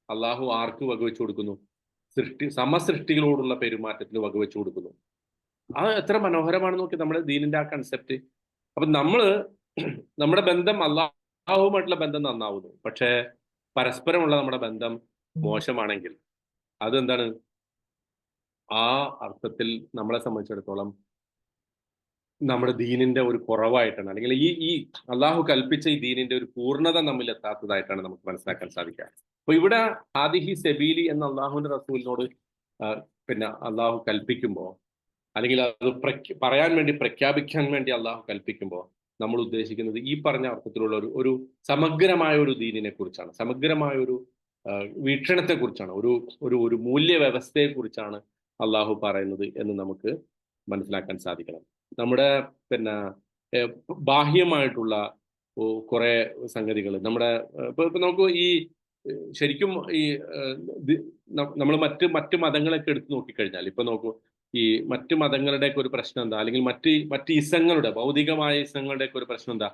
[SPEAKER 1] അള്ളാഹു ആർക്ക് വകവെച്ചു കൊടുക്കുന്നു? സമസൃഷ്ടികളോടുള്ള പെരുമാറ്റത്തിന് വകവെച്ചു കൊടുക്കുന്നു. അത് എത്ര മനോഹരമാണ് നോക്കി നമ്മുടെ ദീനിന്റെ ആ കൺസെപ്റ്റ്. അപ്പൊ നമ്മുടെ ബന്ധം അള്ളാഹുമായിട്ടുള്ള ബന്ധം നന്നാവുന്നു. പക്ഷേ പരസ്പരമുള്ള നമ്മുടെ ബന്ധം മോശമാണെങ്കിൽ അതെന്താണ്? ആ അർത്ഥത്തിൽ നമ്മളെ സംബന്ധിച്ചിടത്തോളം നമ്മുടെ ദീനിന്റെ ഒരു കുറവായിട്ടാണ്, അല്ലെങ്കിൽ ഈ അള്ളാഹു കൽപ്പിച്ച ഈ ദീനിന്റെ ഒരു പൂർണ്ണത നമ്മിൽ എത്താത്തതായിട്ടാണ് നമുക്ക് മനസ്സിലാക്കാൻ സാധിക്കുക. അപ്പൊ ഇവിടെ ഹാദിഹി സെബീലി എന്ന അള്ളാഹുവിന്റെ റസൂലിനോട് പിന്നെ അള്ളാഹു കൽപ്പിക്കുമ്പോൾ, അല്ലെങ്കിൽ അത് പറയാൻ വേണ്ടി, പ്രഖ്യാപിക്കാൻ വേണ്ടി അള്ളാഹു കൽപ്പിക്കുമ്പോൾ നമ്മൾ ഉദ്ദേശിക്കുന്നത് ഈ പറഞ്ഞ അർത്ഥത്തിലുള്ള ഒരു സമഗ്രമായ ഒരു ദീനിനെ കുറിച്ചാണ്, സമഗ്രമായ ഒരു വീക്ഷണത്തെ കുറിച്ചാണ്, ഒരു മൂല്യവ്യവസ്ഥയെ കുറിച്ചാണ് അള്ളാഹു പറയുന്നത് എന്ന് നമുക്ക് മനസ്സിലാക്കാൻ സാധിക്കണം. നമ്മുടെ പിന്നെ ബാഹ്യമായിട്ടുള്ള കുറെ സംഗതികൾ നമ്മുടെ ഇപ്പൊ നമുക്ക് ഈ ശരിക്കും ഈ നമ്മൾ മറ്റ് മതങ്ങളൊക്കെ എടുത്തു നോക്കിക്കഴിഞ്ഞാൽ, ഇപ്പൊ നോക്കൂ, ഈ മറ്റു മതങ്ങളുടെയൊക്കെ ഒരു പ്രശ്നം എന്താ, അല്ലെങ്കിൽ മറ്റ് ഇസങ്ങളുടെ, ഭൗതികമായ ഇസങ്ങളുടെയൊക്കെ ഒരു പ്രശ്നം എന്താ?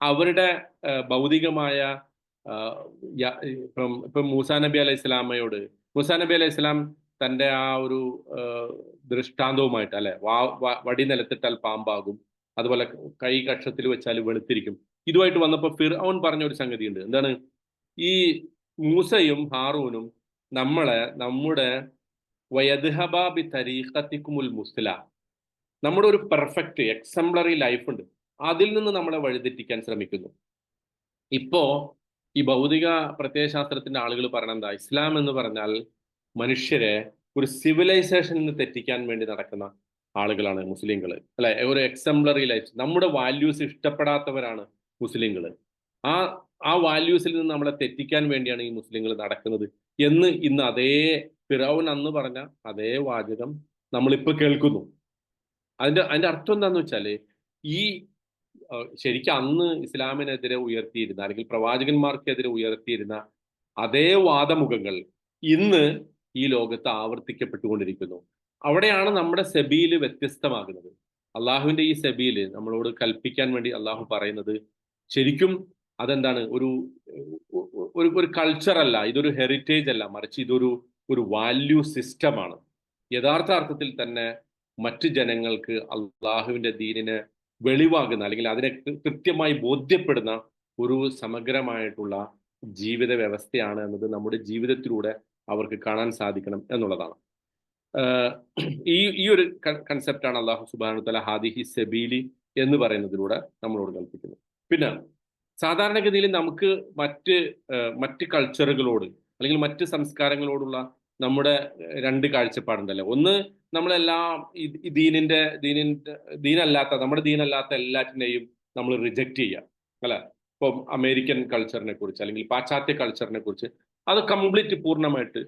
[SPEAKER 1] അവരുടെ ഭൗതികമായ ഇപ്പം മൂസാ നബി അലൈഹി ഇസ്ലാമയോട്, മൂസാ നബി അലൈഹി ഇസ്ലാം തന്റെ ആ ഒരു ദൃഷ്ടാന്തവുമായിട്ട്, അല്ലെ, വടി നിലത്തിട്ടാൽ പാമ്പാകും, അതുപോലെ കൈ കക്ഷത്തിൽ വെച്ചാൽ വെളുത്തിരിക്കും, ഇതുമായിട്ട് വന്നപ്പോൾ ഫിർഔൻ പറഞ്ഞ ഒരു സംഗതി ഉണ്ട്. എന്താണ്? ഈ മൂസയും ഹാറൂനും നമ്മുടെ വയദ്ഹബാബി തരീഖത്തിക്കുമുൽ മുസ്ല, നമ്മുടെ ഒരു പെർഫെക്റ്റ് എക്സംപ്ലറി ലൈഫ് ഉണ്ട്, അതിൽ നിന്ന് നമ്മളെ വഴിതെറ്റിക്കാൻ ശ്രമിക്കുന്നു. ഇപ്പോ ഈ ഭൗതിക പ്രത്യയശാസ്ത്രത്തിന്റെ ആളുകൾ പറയണ എന്താ? ഇസ്ലാം എന്ന് പറഞ്ഞാൽ മനുഷ്യരെ ഒരു സിവിലൈസേഷനിൽ നിന്ന് തെറ്റിക്കാൻ വേണ്ടി നടക്കുന്ന ആളുകളാണ് മുസ്ലിങ്ങൾ, അല്ലെ? ഒരു എക്സംപ്ലറി ലൈഫ്, നമ്മുടെ വാല്യൂസ് ഇഷ്ടപ്പെടാത്തവരാണ് മുസ്ലിങ്ങൾ. ആ വാല്യൂസിൽ നിന്ന് നമ്മളെ തെറ്റിക്കാൻ വേണ്ടിയാണ് ഈ മുസ്ലിങ്ങൾ നടക്കുന്നത് എന്ന് ഇന്ന് അതേ ഫിറഔൻ അന്ന് പറഞ്ഞ അതേ വാചകം നമ്മളിപ്പോൾ കേൾക്കുന്നു. അതിന്റെ അർത്ഥം എന്താന്ന് വെച്ചാല്, ഈ ശരിക്കും അന്ന് ഇസ്ലാമിനെതിരെ ഉയർത്തിയിരുന്ന, അല്ലെങ്കിൽ പ്രവാചകന്മാർക്കെതിരെ ഉയർത്തിയിരുന്ന അതേ വാദമുഖങ്ങൾ ഇന്ന് ഈ ലോകത്ത് ആവർത്തിക്കപ്പെട്ടുകൊണ്ടിരിക്കുന്നു. അവിടെയാണ് നമ്മുടെ സെബീല് വ്യത്യസ്തമാകുന്നത്. അള്ളാഹുവിന്റെ ഈ സെബീല് നമ്മളോട് കൽപ്പിക്കാൻ വേണ്ടി അള്ളാഹു പറയുന്നത് ശരിക്കും അതെന്താണ്? ഒരു കൾച്ചർ അല്ല, ഇതൊരു ഹെറിറ്റേജ് അല്ല, മറിച്ച് ഒരു വാല്യൂ സിസ്റ്റമാണ്. യഥാർത്ഥ അർത്ഥത്തിൽ തന്നെ മറ്റു ജനങ്ങൾക്ക് അള്ളാഹുവിന്റെ ദീനിനെ വെളിവാകുന്ന, അല്ലെങ്കിൽ അതിനെ കൃത്യമായി ബോധ്യപ്പെടുന്ന ഒരു സമഗ്രമായിട്ടുള്ള ജീവിത വ്യവസ്ഥയാണ് എന്നത് നമ്മുടെ ജീവിതത്തിലൂടെ അവർക്ക് കാണാൻ സാധിക്കണം എന്നുള്ളതാണ്. ഈ ഒരു കൺസെപ്റ്റാണ് അള്ളാഹു സുബ്ഹാനഹു വതആല ഹാദിഹി സബീലി എന്ന് പറയുന്നതിലൂടെ നമ്മളോട് കൽപ്പിക്കുന്നത്. പിന്നെ സാധാരണഗതിയിൽ നമുക്ക് മറ്റ് കൾച്ചറുകളോട്, അല്ലെങ്കിൽ മറ്റ് സംസ്കാരങ്ങളോടുള്ള നമ്മുടെ രണ്ട് കാഴ്ചപ്പാടുണ്ടല്ലോ. ഒന്ന്, നമ്മളെല്ലാം നമ്മുടെ ദീനല്ലാത്ത എല്ലാറ്റിനെയും നമ്മൾ റിജക്റ്റ് ചെയ്യുക, അല്ലെ? ഇപ്പം അമേരിക്കൻ കൾച്ചറിനെ കുറിച്ച്, അല്ലെങ്കിൽ പാശ്ചാത്യ കൾച്ചറിനെ കുറിച്ച് അത് കംപ്ലീറ്റ് പൂർണ്ണമായിട്ട്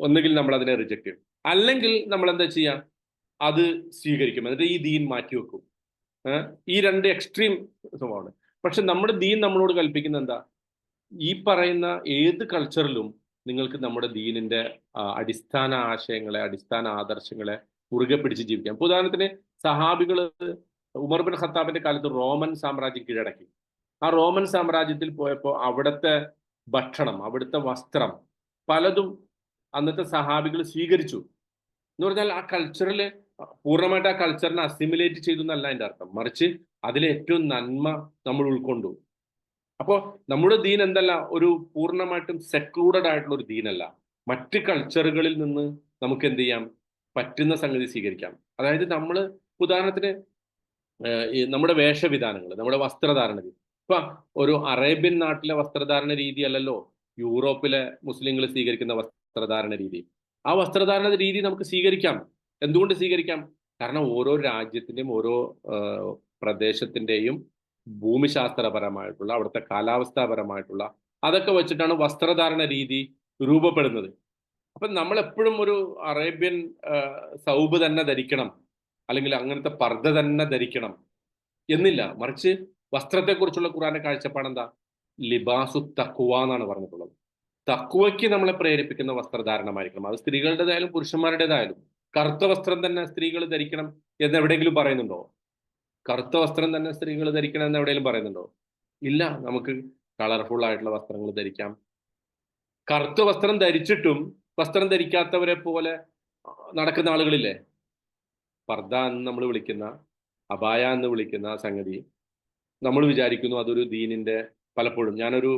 [SPEAKER 1] ഒന്നുകിൽ നമ്മൾ അതിനെ റിജക്റ്റ് ചെയ്യും, അല്ലെങ്കിൽ നമ്മൾ എന്താ ചെയ്യാം? അത് സ്വീകരിക്കും, എന്നിട്ട് ഈ ദീൻ മാറ്റിവെക്കും. ഈ രണ്ട് എക്സ്ട്രീം സ്വഭാവമാണ്. പക്ഷെ നമ്മുടെ ദീൻ നമ്മളോട് കൽപ്പിക്കുന്ന എന്താ? ഈ പറയുന്ന ഏത് കൾച്ചറിലും നിങ്ങൾക്ക് നമ്മുടെ ദീനിന്റെ അടിസ്ഥാന ആശയങ്ങളെ, അടിസ്ഥാന ആദർശങ്ങളെ മുറുകെ പിടിച്ച് ജീവിക്കാം. ഇപ്പൊ ഉദാഹരണത്തിന്, സഹാബികള് ഉമർ ബിൻ ഖത്താബിന്റെ കാലത്ത് റോമൻ സാമ്രാജ്യം കീഴടക്കി. ആ റോമൻ സാമ്രാജ്യത്തിൽ പോയപ്പോൾ അവിടുത്തെ ഭക്ഷണം, അവിടുത്തെ വസ്ത്രം പലതും അന്നത്തെ സഹാബികൾ സ്വീകരിച്ചു. എന്ന് പറഞ്ഞാൽ ആ കൾച്ചറിൽ പൂർണ്ണമായിട്ട് ആ കൾച്ചറിനെ അസിമിലേറ്റ് ചെയ്തു എന്നല്ല അതിന്റെ അർത്ഥം, മറിച്ച് അതിലെ ഏറ്റവും നന്മ നമ്മൾ ഉൾക്കൊണ്ടു. അപ്പോൾ നമ്മുടെ ദീൻ എന്തല്ല, ഒരു പൂർണ്ണമായിട്ടും സെക്ലൂഡഡ് ആയിട്ടുള്ള ഒരു ദീനല്ല. മറ്റ് കൾച്ചറുകളിൽ നിന്ന് നമുക്ക് എന്ത് ചെയ്യാം? പറ്റുന്ന സംഗതി സ്വീകരിക്കാം. അതായത് നമ്മൾ ഉദാഹരണത്തിന് നമ്മുടെ വേഷവിധാനങ്ങൾ, നമ്മുടെ വസ്ത്രധാരണ രീതി, ഇപ്പൊ ഒരു അറേബ്യൻ നാട്ടിലെ വസ്ത്രധാരണ രീതി അല്ലല്ലോ യൂറോപ്പിലെ മുസ്ലിങ്ങൾ സ്വീകരിക്കുന്ന വസ്ത്രധാരണ രീതി. ആ വസ്ത്രധാരണ രീതി നമുക്ക് സ്വീകരിക്കാം. എന്തുകൊണ്ട് സ്വീകരിക്കാം? കാരണം ഓരോ രാജ്യത്തിന്റെയും ഓരോ പ്രദേശത്തിന്റെയും ഭൂമിശാസ്ത്രപരമായിട്ടുള്ള, അവിടുത്തെ കാലാവസ്ഥാപരമായിട്ടുള്ള, അതൊക്കെ വെച്ചിട്ടാണ് വസ്ത്രധാരണ രീതി രൂപപ്പെടുന്നത്. അപ്പം നമ്മളെപ്പോഴും ഒരു അറേബ്യൻ സൗബ് തന്നെ ധരിക്കണം, അല്ലെങ്കിൽ അങ്ങനത്തെ പർദ്ദ തന്നെ ധരിക്കണം എന്നില്ല. മറിച്ച് വസ്ത്രത്തെക്കുറിച്ചുള്ള ഖുർആന്റെ കാഴ്ചപ്പാട് എന്താ? ലിബാസു തഖ്വ എന്നാണ് പറഞ്ഞിട്ടുള്ളത്. തഖ്വയ്ക്ക് നമ്മളെ പ്രേരിപ്പിക്കുന്ന വസ്ത്രധാരണമായിരിക്കണം. അത് സ്ത്രീകളുടേതായാലും പുരുഷന്മാരുടേതായാലും. കറുത്ത വസ്ത്രം തന്നെ സ്ത്രീകൾ ധരിക്കണം എന്ന് എവിടെയെങ്കിലും പറയുന്നുണ്ടോ? കറുത്ത വസ്ത്രം തന്നെ സ്ത്രീകൾ ധരിക്കണം എന്ന് എവിടെയെങ്കിലും പറയുന്നുണ്ടോ? ഇല്ല. നമുക്ക് കളർഫുൾ ആയിട്ടുള്ള വസ്ത്രങ്ങൾ ധരിക്കാം. കറുത്ത വസ്ത്രം ധരിച്ചിട്ടും വസ്ത്രം ധരിക്കാത്തവരെ പോലെ നടക്കുന്ന ആളുകളില്ലേ? പർദ്ദ എന്ന് നമ്മൾ വിളിക്കുന്ന, അബായ എന്ന് വിളിക്കുന്ന സംഗതി നമ്മൾ വിചാരിക്കുന്നു അതൊരു ദീനിന്റെ, പലപ്പോഴും ഞാനൊരു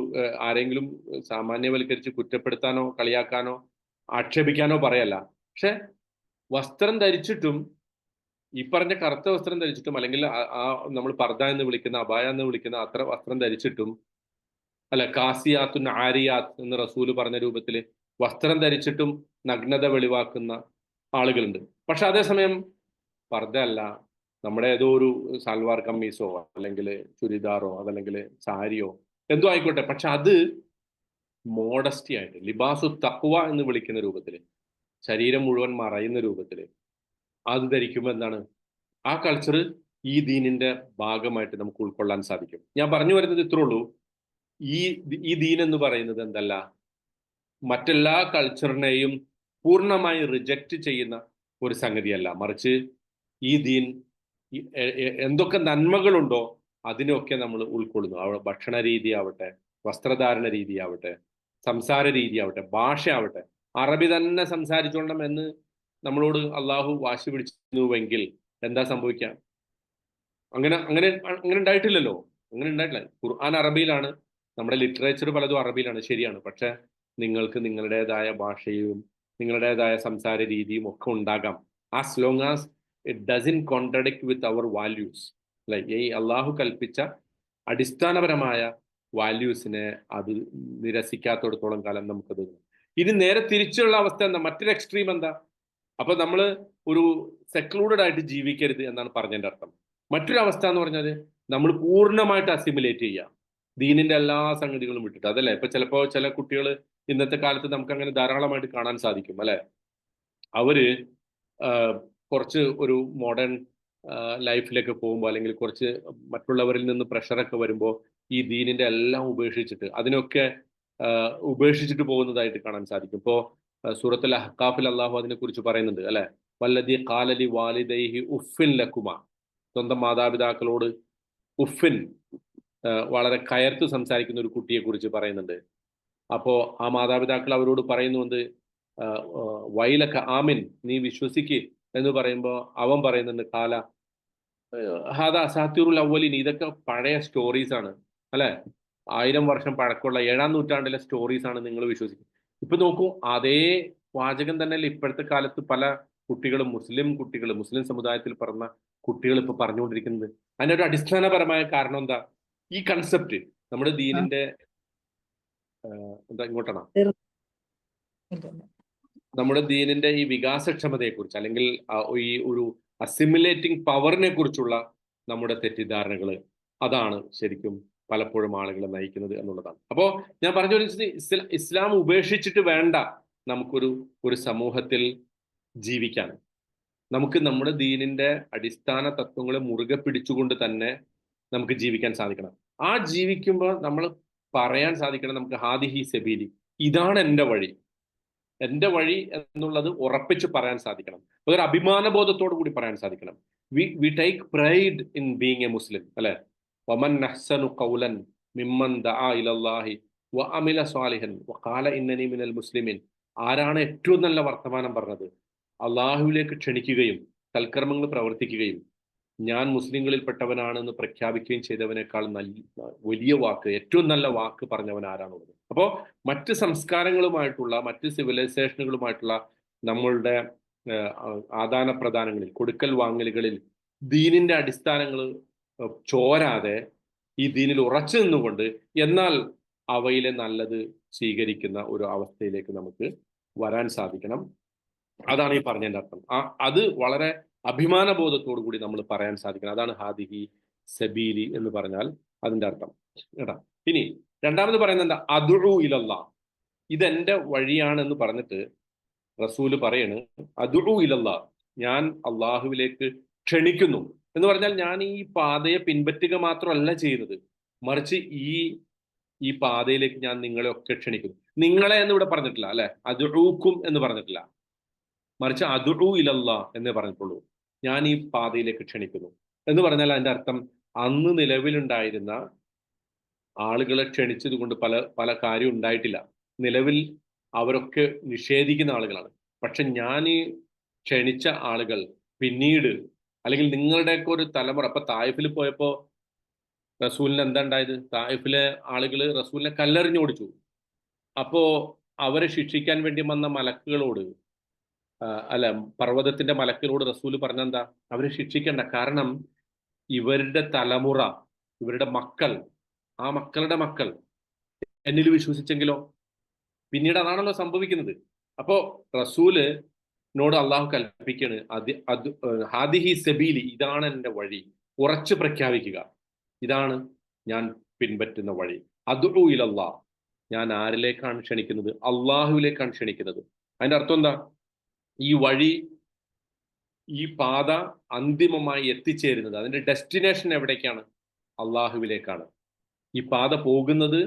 [SPEAKER 1] ആരെങ്കിലും സാമാന്യവൽക്കരിച്ച് കുറ്റപ്പെടുത്താനോ കളിയാക്കാനോ ആക്ഷേപിക്കാനോ പറയല്ല. പക്ഷെ വസ്ത്രം ധരിച്ചിട്ടും, ഈ പറഞ്ഞ കറുത്ത വസ്ത്രം ധരിച്ചിട്ടും, അല്ലെങ്കിൽ ആ നമ്മൾ പർദ്ദ എന്ന് വിളിക്കുന്ന, അബായ എന്ന് വിളിക്കുന്ന അത്ര വസ്ത്രം ധരിച്ചിട്ടും, അല്ല കാസിയാത്തുൻ ആരിയാത്ത് എന്ന് റസൂല് പറഞ്ഞ രൂപത്തിൽ വസ്ത്രം ധരിച്ചിട്ടും നഗ്നത വെളിവാക്കുന്ന ആളുകളുണ്ട്. പക്ഷെ അതേസമയം പർദ്ദ അല്ല, നമ്മുടെ ഏതോ ഒരു സൽവാർ കമ്മീസോ അല്ലെങ്കിൽ ചുരിദാറോ അതല്ലെങ്കിൽ സാരിയോ എന്തോ ആയിക്കോട്ടെ, പക്ഷെ അത് മോഡസ്റ്റി ആയിട്ട് ലിബാസു തഖ്വ എന്ന് വിളിക്കുന്ന രൂപത്തിൽ, ശരീരം മുഴുവൻ മറയുന്ന രൂപത്തിൽ അത് ധരിക്കുമ്പോൾ എന്താണ്, ആ കൾച്ചർ ഈ ദീനിന്റെ ഭാഗമായിട്ട് നമുക്ക് ഉൾക്കൊള്ളാൻ സാധിക്കും. ഞാൻ പറഞ്ഞു വരുന്നത് ഇത്രേ ഉള്ളൂ. ഈ ദീൻ എന്ന് പറയുന്നത് എന്തല്ല, മറ്റെല്ലാ കൾച്ചറിനെയും പൂർണ്ണമായി റിജക്റ്റ് ചെയ്യുന്ന ഒരു സംഗതിയല്ല. മറിച്ച് ഈ ദീൻ എന്തൊക്കെ നന്മകളുണ്ടോ അതിനൊക്കെ നമ്മൾ ഉൾക്കൊള്ളുന്നു. ഭക്ഷണ രീതി ആവട്ടെ, വസ്ത്രധാരണ രീതി ആവട്ടെ, സംസാര രീതി ആവട്ടെ, ഭാഷ ആവട്ടെ. അറബി തന്നെ സംസാരിച്ചോണം എന്ന് നമ്മളോട് അള്ളാഹു വാശി പിടിച്ചിരുന്നുവെങ്കിൽ എന്താ സംഭവിക്കുക? അങ്ങനെ അങ്ങനെ അങ്ങനെ ഉണ്ടായിട്ടില്ലല്ലോ. അങ്ങനെ ഉണ്ടായിട്ടില്ല. ഖുർആൻ അറബിയിലാണ്, നമ്മുടെ ലിറ്ററേച്ചർ പലതും അറബിയിലാണ്, ശരിയാണ്. പക്ഷെ നിങ്ങൾക്ക് നിങ്ങളുടേതായ ഭാഷയും നിങ്ങളുടേതായ സംസാര രീതിയും ഒക്കെ ഉണ്ടാകാം, as long as it doesn't contradict with our values. അല്ലെ, ഈ അള്ളാഹു കൽപ്പിച്ച അടിസ്ഥാനപരമായ വാല്യൂസിനെ അത് നിരസിക്കാത്തിടത്തോളം കാലം നമുക്കത്. ഇനി നേരെ തിരിച്ചുള്ള അവസ്ഥ എന്താ? മറ്റൊരു എക്സ്ട്രീം എന്താ? അപ്പൊ നമ്മൾ ഒരു സെക്ലൂഡഡ് ആയിട്ട് ജീവിക്കരുത് എന്നാണ് പറഞ്ഞതിന്റെ അർത്ഥം. മറ്റൊരു അവസ്ഥ എന്ന് പറഞ്ഞാൽ നമ്മൾ പൂർണ്ണമായിട്ട് അസിമുലേറ്റ് ചെയ്യുക, ദീനിന്റെ എല്ലാ സംഗതികളും വിട്ടിട്ട്. അതല്ലേ ഇപ്പൊ ചിലപ്പോൾ ചില കുട്ടികൾ ഇന്നത്തെ കാലത്ത് നമുക്ക് അങ്ങനെ ധാരാളമായിട്ട് കാണാൻ സാധിക്കും, അല്ലെ? അവര് കുറച്ച് ഒരു മോഡേൺ ലൈഫിലേക്ക് പോകുമ്പോൾ, അല്ലെങ്കിൽ കുറച്ച് മറ്റുള്ളവരിൽ നിന്ന് പ്രഷറൊക്കെ വരുമ്പോൾ ഈ ദീനിന്റെ എല്ലാം ഉപേക്ഷിച്ചിട്ട് അതിനൊക്കെ ഉപേക്ഷിച്ചിട്ട് പോകുന്നതായിട്ട് കാണാൻ സാധിക്കും. ഇപ്പോ സൂറത്തുൽ അഹ്ഖാഫിൽ അള്ളാഹു അതിനെ കുറിച്ച് പറയുന്നുണ്ട്, അല്ലെ? വല്ലദി ഖാലലി വാലിദൈഹി ഉഫിൻ ലക്കുമ. സ്വന്തം മാതാപിതാക്കളോട് ഉഫിൻ, വളരെ കയർത്ത് സംസാരിക്കുന്ന ഒരു കുട്ടിയെ കുറിച്ച് പറയുന്നുണ്ട്. അപ്പോ ആ മാതാപിതാക്കൾ അവരോട് പറയുന്നുണ്ട്, വൈലക ആമിൻ, നീ വിശ്വസിക്ക് എന്ന് പറയുമ്പോൾ അവൻ പറയുന്നുണ്ട്, കാല ഹാദ അസാത്തിറുൽ അവ്വലിൻ, ഇതൊക്കെ പഴയ സ്റ്റോറീസ് ആണ്, അല്ലെ? 1000 വർഷം പഴക്കമുള്ള 7-ാം നൂറ്റാണ്ടിലെ സ്റ്റോറീസ് ആണ്, നിങ്ങൾ വിശ്വസിക്കും. ഇപ്പൊ നോക്കൂ, അതേ വാചകം തന്നെയല്ലേ ഇപ്പോഴത്തെ കാലത്ത് പല കുട്ടികളും, മുസ്ലിം സമുദായത്തിൽ പറഞ്ഞ കുട്ടികൾ ഇപ്പൊ പറഞ്ഞുകൊണ്ടിരിക്കുന്നത്. അതിന്റെ ഒരു അടിസ്ഥാനപരമായ കാരണം എന്താ? ഈ കൺസെപ്റ്റ് നമ്മുടെ ദീനിന്റെ എന്താ, ഇങ്ങോട്ടാണോ? നമ്മുടെ ദീനിന്റെ ഈ വികാസക്ഷമതയെക്കുറിച്ച്, അല്ലെങ്കിൽ ഈ ഒരു അസിമുലേറ്റിംഗ് പവറിനെ കുറിച്ചുള്ള നമ്മുടെ തെറ്റിദ്ധാരണകൾ, അതാണ് ശരിക്കും പലപ്പോഴും ആളുകളെ നയിക്കുന്നത് എന്നുള്ളതാണ്. അപ്പോൾ ഞാൻ പറഞ്ഞു വരുന്നത്, ഇസ്ലാം ഉപേക്ഷിച്ചിട്ട് വേണ്ട നമുക്കൊരു സമൂഹത്തിൽ ജീവിക്കാൻ. നമുക്ക് നമ്മുടെ ദീനിന്റെ അടിസ്ഥാന തത്വങ്ങളെ മുറുകെ പിടിച്ചുകൊണ്ട് തന്നെ നമുക്ക് ജീവിക്കാൻ സാധിക്കണം. ആ ജീവിക്കുമ്പോൾ നമ്മൾ പറയാൻ സാധിക്കണം, നമുക്ക് ഹാദിഹി സബീലി, ഇതാണ് എൻ്റെ വഴി. എൻ്റെ വഴി എന്നുള്ളത് ഉറപ്പിച്ച് പറയാൻ സാധിക്കണം. അതൊരു അഭിമാനബോധത്തോടു കൂടി പറയാൻ സാധിക്കണം. We take pride in being a Muslim, അല്ലെ? വമൻ അഹ്സനു ഖൗലൻ മിമ്മൻ ദഅ ഇലല്ലാഹി വഅമില സ്വാലിഹൻ വഖാല ഇന്നനി മിനൽ മുസ്ലിമീൻ. ആരാണ് ഏറ്റവും നല്ല വർത്തമാനം പറഞ്ഞത്? അള്ളാഹുവിലേക്ക് ക്ഷണിക്കുകയും സൽക്കർമ്മങ്ങൾ പ്രവർത്തിക്കുകയും ഞാൻ മുസ്ലിങ്ങളിൽപ്പെട്ടവനാണെന്ന് പ്രഖ്യാപിക്കുകയും ചെയ്തവനേക്കാൾ വലിയ വാക്ക്, ഏറ്റവും നല്ല വാക്ക് പറഞ്ഞവൻ ആരാണുള്ളത്? അപ്പോൾ മറ്റ് സംസ്കാരങ്ങളുമായിട്ടുള്ള, മറ്റ് സിവിലൈസേഷനുകളുമായിട്ടുള്ള നമ്മളുടെ ആദാന പ്രദാനങ്ങളിൽ, കൊടുക്കൽ വാങ്ങലുകളിൽ ദീനിന്റെ അടിസ്ഥാനങ്ങൾ ചോരാതെ ഈ ദീനിൽ ഉറച്ചു നിന്നുകൊണ്ട് എന്നാൽ അവയിലെ നല്ലത് സ്വീകരിക്കുന്ന ഒരു അവസ്ഥയിലേക്ക് നമുക്ക് വരാൻ സാധിക്കണം. അതാണ് ഈ പറഞ്ഞതിന്റെ അർത്ഥം. അത് വളരെ അഭിമാനബോധത്തോടു കൂടി നമ്മൾ പറയാൻ സാധിക്കണം. അതാണ് ഹാദിഹി സബീലി എന്ന് പറഞ്ഞാൽ അതിന്റെ അർത്ഥം, കേട്ടാ. ഇനി രണ്ടാമത് പറയുന്നത് എന്താ? അദുഉ ഇലല്ലാഹ്, ഇതെന്റെ വഴിയാണെന്ന് പറഞ്ഞിട്ട് റസൂല് പറയാണ് അദ്ഉ ഇലല്ലാ, ഞാൻ അള്ളാഹുവിലേക്ക് ക്ഷണിക്കുന്നു എന്ന് പറഞ്ഞാൽ ഞാൻ ഈ പാതയെ പിൻപറ്റുക മാത്രമല്ല ചെയ്യുന്നത്, മറിച്ച് ഈ പാതയിലേക്ക് ഞാൻ നിങ്ങളെ ഒക്കെ ക്ഷണിക്കുന്നു. നിങ്ങളെ എന്ന് ഇവിടെ പറഞ്ഞിട്ടില്ല അല്ലെ, അദ്ഉക്കും എന്ന് പറഞ്ഞിട്ടില്ല, മറിച്ച് അദ്ഉ ഇലല്ലാ എന്ന് പറഞ്ഞിട്ടുള്ളൂ. ഞാൻ ഈ പാതയിലേക്ക് ക്ഷണിക്കുന്നു എന്ന് പറഞ്ഞാൽ അതിന്റെ അർത്ഥം അന്ന് നിലവിലുണ്ടായിരുന്ന ആളുകളെ ക്ഷണിച്ചത് കൊണ്ട് പല പല കാര്യം ഉണ്ടായിട്ടില്ല. നിലവിൽ അവരൊക്കെ നിഷേധിക്കുന്ന ആളുകളാണ്. പക്ഷെ ഞാൻ ഈ ക്ഷണിച്ച ആളുകൾ പിന്നീട്, അല്ലെങ്കിൽ നിങ്ങളുടെയൊക്കെ ഒരു തലമുറ, ഇപ്പൊ തായിഫിൽ പോയപ്പോ റസൂലിന് എന്താ ഉണ്ടായത്? തായിഫിലെ ആളുകൾ റസൂലിനെ കല്ലെറിഞ്ഞ് ഓടിച്ചു. അപ്പോ അവരെ ശിക്ഷിക്കാൻ വേണ്ടി വന്ന മലക്കുകളോട്, അല്ല, പർവ്വതത്തിന്റെ മലക്കുകളോട് റസൂല് പറഞ്ഞെന്താ? അവരെ ശിക്ഷിക്കണ്ട, കാരണം ഇവരുടെ തലമുറ, ഇവരുടെ മക്കൾ, ആ മക്കളുടെ മക്കൾ എന്നിൽ വിശ്വസിച്ചെങ്കിലോ? പിന്നീട് അതാണല്ലോ സംഭവിക്കുന്നത്. അപ്പോ റസൂല് നോട് അള്ളാഹു കൽപ്പിക്കാണ്, ഹാദിഹി സബീലി, ഇതാണ് എൻ്റെ വഴി, ഉറച്ചു പ്രഖ്യാപിക്കുക, ഇതാണ് ഞാൻ പിൻപറ്റുന്ന വഴി. അദ്ഉ ഇലല്ലാ, ഞാൻ ആരിലേക്കാണ് ക്ഷണിക്കുന്നത്? അള്ളാഹുവിലേക്കാണ് ക്ഷണിക്കുന്നത്. അതിന്റെ അർത്ഥം എന്താ? ഈ വഴി, ഈ പാത അന്തിമമായി എത്തിച്ചേരുന്നത്, അതിന്റെ ഡെസ്റ്റിനേഷൻ എവിടേക്കാണ്? അള്ളാഹുവിലേക്കാണ്. ഈ പാത പോകുന്നത്,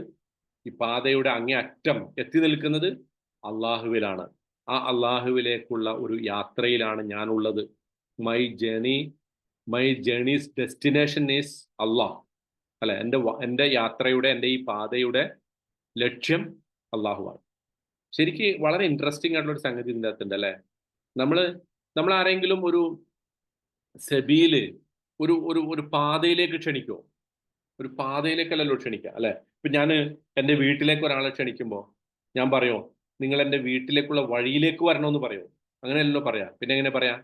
[SPEAKER 1] ഈ പാതയുടെ അങ്ങേ അറ്റം എത്തി നിൽക്കുന്നത് അള്ളാഹുവിലാണ്. ആ അള്ളാഹുവിലേക്കുള്ള ഒരു യാത്രയിലാണ് ഞാനുള്ളത്. മൈ ജേണീസ് ഡെസ്റ്റിനേഷൻ ഈസ് അള്ളാഹ് അല്ലെ. എൻ്റെ യാത്രയുടെ, എൻ്റെ ഈ പാതയുടെ ലക്ഷ്യം അള്ളാഹുവാണ്. ശരിക്ക് വളരെ ഇൻട്രസ്റ്റിംഗ് ആയിട്ടുള്ള ഒരു സംഗതി ഇതിൻ്റെ അകത്തുണ്ട് അല്ലെ. നമ്മൾ ആരെങ്കിലും ഒരു സെബീല്, ഒരു ഒരു ഒരു പാതയിലേക്ക് ക്ഷണിക്കുമോ? ഒരു പാതയിലേക്കല്ലല്ലോ ക്ഷണിക്കുക അല്ലെ. ഇപ്പൊ ഞാൻ എൻ്റെ വീട്ടിലേക്ക് ഒരാളെ ക്ഷണിക്കുമ്പോൾ ഞാൻ പറയോ നിങ്ങൾ എൻ്റെ വീട്ടിലേക്കുള്ള വഴിയിലേക്ക് വരണമെന്ന് പറയോ? അങ്ങനെയല്ലോ പറയാ. പിന്നെ എങ്ങനെ പറയാ?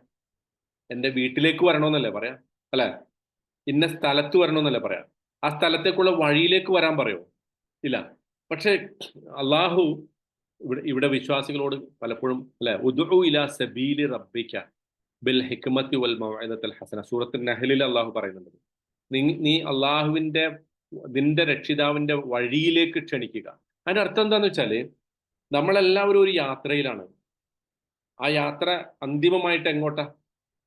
[SPEAKER 1] എൻ്റെ വീട്ടിലേക്ക് വരണമെന്നല്ലേ പറയാ അല്ലെ. ഇന്ന സ്ഥലത്ത് വരണമെന്നല്ലേ പറയാ. ആ സ്ഥലത്തേക്കുള്ള വഴിയിലേക്ക് വരാൻ പറയോ? ഇല്ല. പക്ഷെ അള്ളാഹു ഇവിടെ വിശ്വാസികളോട് പലപ്പോഴും അല്ലെ, ഉദ്ഉ ഇലാ സബീലി റബ്ബിക ബിൽ ഹിക്മത്തി വൽ മൗഇദത്തിൽ ഹസന, സൂറത്തുൽ നഹ്ലിൽ അള്ളാഹു പറയുന്നുണ്ട്, നീ നിന്റെ രക്ഷിതാവിന്റെ വഴിയിലേക്ക് ക്ഷണിക്കുക. അതിന്റെ അർത്ഥം എന്താന്ന് വെച്ചാല് നമ്മളെല്ലാവരും ഒരു യാത്രയിലാണ്. ആ യാത്ര അന്തിമമായിട്ട് എങ്ങോട്ടാ?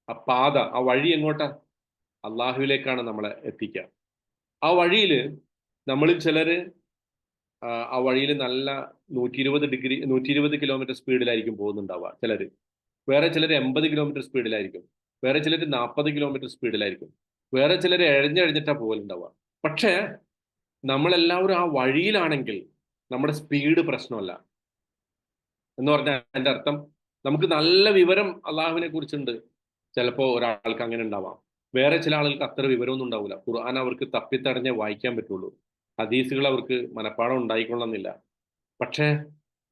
[SPEAKER 1] ആ പാത, ആ വഴി എങ്ങോട്ടാ? അള്ളാഹുവിലേക്കാണ് നമ്മളെ എത്തിക്കുക. ആ വഴിയിൽ നമ്മളിൽ ചിലര് ആ വഴിയിൽ നല്ല 120 കിലോമീറ്റർ സ്പീഡിലായിരിക്കും പോകുന്നുണ്ടാവുക ചിലര്. വേറെ ചിലർ 80 കിലോമീറ്റർ സ്പീഡിലായിരിക്കും. വേറെ ചിലർ 40 കിലോമീറ്റർ സ്പീഡിലായിരിക്കും. വേറെ ചിലർ എഴഞ്ഞെഴിഞ്ഞിട്ടാ പോകലുണ്ടാവുക. പക്ഷേ നമ്മളെല്ലാവരും ആ വഴിയിലാണെങ്കിൽ നമ്മുടെ സ്പീഡ് പ്രശ്നമല്ല. എന്ന് പറഞ്ഞാൽ എൻ്റെ അർത്ഥം നമുക്ക് നല്ല വിവരം അള്ളാഹുവിനെ കുറിച്ചുണ്ട്. ചിലപ്പോൾ ഒരാൾക്ക് അങ്ങനെ ഉണ്ടാവാം. വേറെ ചില ആളുകൾക്ക് അത്ര വിവരമൊന്നും ഉണ്ടാവില്ല. ഖുർആൻ അവർക്ക് തപ്പിത്തടഞ്ഞേ വായിക്കാൻ പറ്റുള്ളൂ. ഹദീസുകൾ അവർക്ക് മനപ്പാഠം ഉണ്ടായിക്കൊള്ളുന്നില്ല. പക്ഷേ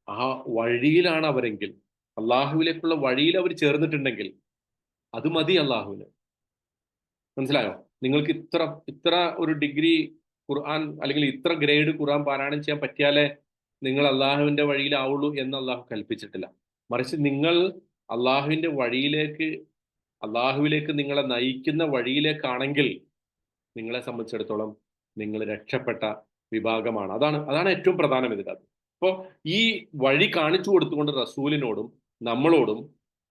[SPEAKER 1] ആ വഴിയിലാണ് അവരെങ്കിൽ, അള്ളാഹുവിലേക്കുള്ള വഴിയിൽ അവർ ചേർന്നിട്ടുണ്ടെങ്കിൽ അത് മതി അള്ളാഹുവിന്. മനസ്സിലായോ? നിങ്ങൾക്ക് ഇത്ര ഒരു ഡിഗ്രി ഖുർആൻ, അല്ലെങ്കിൽ ഇത്ര ഗ്രേഡ് ഖുർആൻ പാരായണം ചെയ്യാൻ പറ്റിയാലേ നിങ്ങൾ അള്ളാഹുവിന്റെ വഴിയിലാവുള്ളൂ എന്ന് അള്ളാഹു കൽപ്പിച്ചിട്ടില്ല. മറിച്ച് നിങ്ങൾ അള്ളാഹുവിലേക്ക് നിങ്ങളെ നയിക്കുന്ന വഴിയിലേക്കാണെങ്കിൽ നിങ്ങളെ സംബന്ധിച്ചിടത്തോളം നിങ്ങൾ രക്ഷപ്പെട്ട വിഭാഗമാണ്. അതാണ് ഏറ്റവും പ്രധാനം ഇതിനകത്ത്. അപ്പോൾ ഈ വഴി കാണിച്ചു കൊടുത്തുകൊണ്ട് റസൂലിനോടും നമ്മളോടും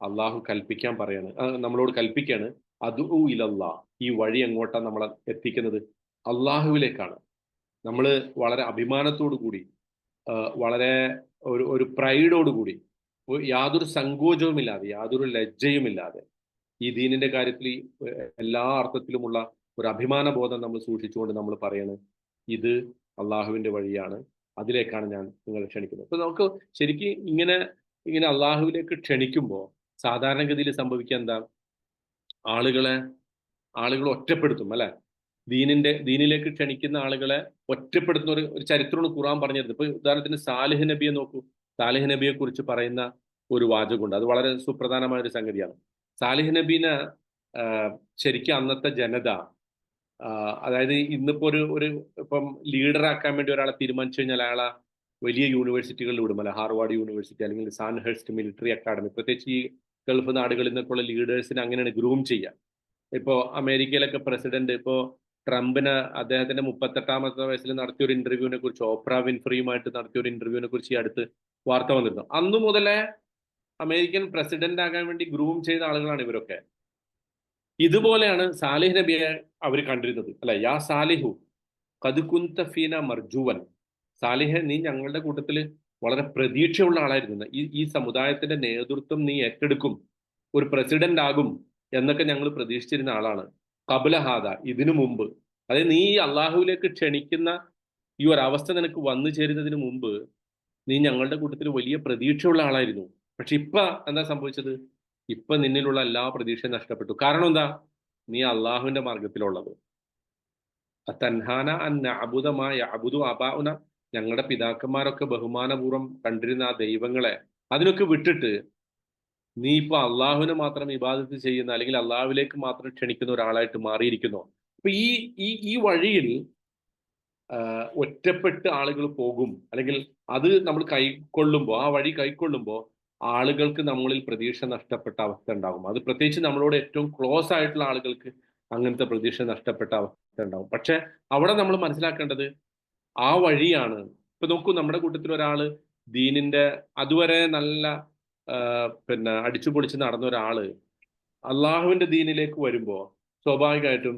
[SPEAKER 1] അള്ളാഹു കൽപ്പിക്കാൻ പറയാണ്, നമ്മളോട് കൽപ്പിക്കാണ്, അദ്ഉ ഇലല്ലാ, ഈ വഴി എങ്ങോട്ടാണ് നമ്മളെ എത്തിക്കുന്നത്? അള്ളാഹുവിലേക്കാണ്. നമ്മൾ വളരെ അഭിമാനത്തോടു കൂടി, വളരെ ഒരു പ്രൈഡോടുകൂടി, യാതൊരു സങ്കോചവുമില്ലാതെ, യാതൊരു ലജ്ജയുമില്ലാതെ ഈ ദീനിന്റെ കാര്യത്തിൽ എല്ലാ അർത്ഥത്തിലുമുള്ള ഒരു അഭിമാന ബോധം നമ്മൾ സൂക്ഷിച്ചുകൊണ്ട് നമ്മൾ പറയാണ്, ഇത് അള്ളാഹുവിന്റെ വഴിയാണ്, അതിലേക്കാണ് ഞാൻ നിങ്ങളെ ക്ഷണിക്കുന്നത്. അപ്പൊ നമുക്ക് ശരിക്കും ഇങ്ങനെ അള്ളാഹുവിലേക്ക് ക്ഷണിക്കുമ്പോൾ സാധാരണഗതിയിൽ സംഭവിക്കുക എന്താ? ആളുകൾ ഒറ്റപ്പെടുത്തും അല്ലെ. ദീനിലേക്ക് ക്ഷണിക്കുന്ന ആളുകളെ ഒറ്റപ്പെടുത്തുന്ന ഒരു ചരിത്രമാണ് ഖുർആൻ പറഞ്ഞിരുന്നത്. ഇപ്പൊ ഉദാഹരണത്തിന് സാലിഹ് നബിയെ നോക്കൂ. സാലിഹ് നബിയെ കുറിച്ച് പറയുന്ന ഒരു വാചകമുണ്ട്. അത് വളരെ സുപ്രധാനമായ ഒരു സംഗതിയാണ്. സാലിഹ് നബീനെ ശരിക്കും അന്നത്തെ ജനത, അതായത് ഇന്നിപ്പോ ഇപ്പം ലീഡറാക്കാൻ വേണ്ടി ഒരാളെ തീരുമാനിച്ചു കഴിഞ്ഞാൽ അയാളെ വലിയ യൂണിവേഴ്സിറ്റികളിൽ വിടും അല്ലെ. ഹാർവാർഡ് യൂണിവേഴ്സിറ്റി അല്ലെങ്കിൽ സാൻഹേഴ്സ്റ്റ് മിലിറ്ററി അക്കാഡമി, പ്രത്യേകിച്ച് ഈ ഗൾഫ് നാടുകളിൽ നിന്നൊക്കെയുള്ള ലീഡേഴ്സിനെ അങ്ങനെയാണ് ഗ്രൂം ചെയ്യുക. ഇപ്പോ അമേരിക്കയിലൊക്കെ പ്രസിഡന്റ് ഇപ്പോ ട്രംപിന് അദ്ദേഹത്തിന്റെ 38ാമത്തെ വയസ്സിൽ നടത്തിയ ഒരു ഇന്റർവ്യൂവിനെ കുറിച്ച്, ഓപ്ര വിൻഫ്രിയുമായിട്ട് നടത്തിയ ഒരു ഇന്റർവ്യൂവിനെ കുറിച്ച് ഈ അടുത്ത് വാർത്ത വന്നിരുന്നു. അന്നു മുതലേ അമേരിക്കൻ പ്രസിഡന്റ് ആകാൻ വേണ്ടി ഗ്രൂം ചെയ്ത ആളുകളാണ് ഇവരൊക്കെ. ഇതുപോലെയാണ് സാലിഹ് നബിയെ അവർ കണ്ടിരുന്നത്. അല്ലെ, യാ സാലിഹു ഖദ് കുന്ത ഫീന മർജുവൻ. സാലിഹെ, നീ ഞങ്ങളുടെ കൂട്ടത്തിൽ വളരെ പ്രതീക്ഷയുള്ള ആളായിരുന്നു. ഈ സമുദായത്തിന്റെ നേതൃത്വം നീ ഏറ്റെടുക്കും, ഒരു പ്രസിഡന്റ് ആകും എന്നൊക്കെ ഞങ്ങൾ പ്രതീക്ഷിച്ചിരുന്ന ആളാണ്. കബലഹാദ, ഇതിനു മുമ്പ്. അതായത് നീ ഈ അള്ളാഹുവിലേക്ക് ക്ഷണിക്കുന്ന ഈ ഒരു അവസ്ഥ നിനക്ക് വന്നു ചേരുന്നതിന് മുമ്പ് നീ ഞങ്ങളുടെ കൂട്ടത്തിൽ വലിയ പ്രതീക്ഷയുള്ള ആളായിരുന്നു. പക്ഷെ ഇപ്പൊ എന്താ സംഭവിച്ചത്? ഇപ്പൊ നിന്നിലുള്ള എല്ലാ പ്രതീക്ഷയും നഷ്ടപ്പെട്ടു. കാരണം എന്താ? നീ അള്ളാഹുവിന്റെ മാർഗത്തിലുള്ളത്. തൻഹാന അൻ നഅബുദമായ അബുദു അബാഉന, ഞങ്ങളുടെ പിതാക്കന്മാരൊക്കെ ബഹുമാനപൂർവ്വം കണ്ടിരുന്ന ആ ദൈവങ്ങളെ അതിനൊക്കെ വിട്ടിട്ട് നീ ഇപ്പൊ അള്ളാഹുവിനെ മാത്രം ഇബാദത്ത് ചെയ്യുന്ന, അല്ലെങ്കിൽ അള്ളാഹുവിലേക്ക് മാത്രം ക്ഷണിക്കുന്ന ഒരാളായിട്ട് മാറിയിരിക്കുന്നു. അപ്പൊ ഈ ഈ ഈ വഴിയിൽ ഒറ്റപ്പെട്ട് ആളുകൾ പോകും, അല്ലെങ്കിൽ അത് നമ്മൾ കൈക്കൊള്ളുമ്പോൾ, ആ വഴി കൈക്കൊള്ളുമ്പോൾ ആളുകൾക്ക് നമ്മളിൽ പ്രതീക്ഷ നഷ്ടപ്പെട്ട അവസ്ഥ ഉണ്ടാകും. അത് പ്രത്യേകിച്ച് നമ്മളോട് ഏറ്റവും ക്ലോസ് ആയിട്ടുള്ള ആളുകൾക്ക് അങ്ങനത്തെ പ്രതീക്ഷ നഷ്ടപ്പെട്ട അവസ്ഥ ഉണ്ടാകും. പക്ഷെ അവിടെ നമ്മൾ മനസ്സിലാക്കേണ്ടത് ആ വഴിയാണ്. ഇപ്പൊ നോക്കൂ, നമ്മുടെ കൂട്ടത്തിൽ ഒരാള് ദീനിന്റെ അതുവരെ നല്ല പിന്നെ അടിച്ചു പൊളിച്ച് നടന്ന ഒരാള് അള്ളാഹുവിന്റെ ദീനിലേക്ക് വരുമ്പോ സ്വാഭാവികമായിട്ടും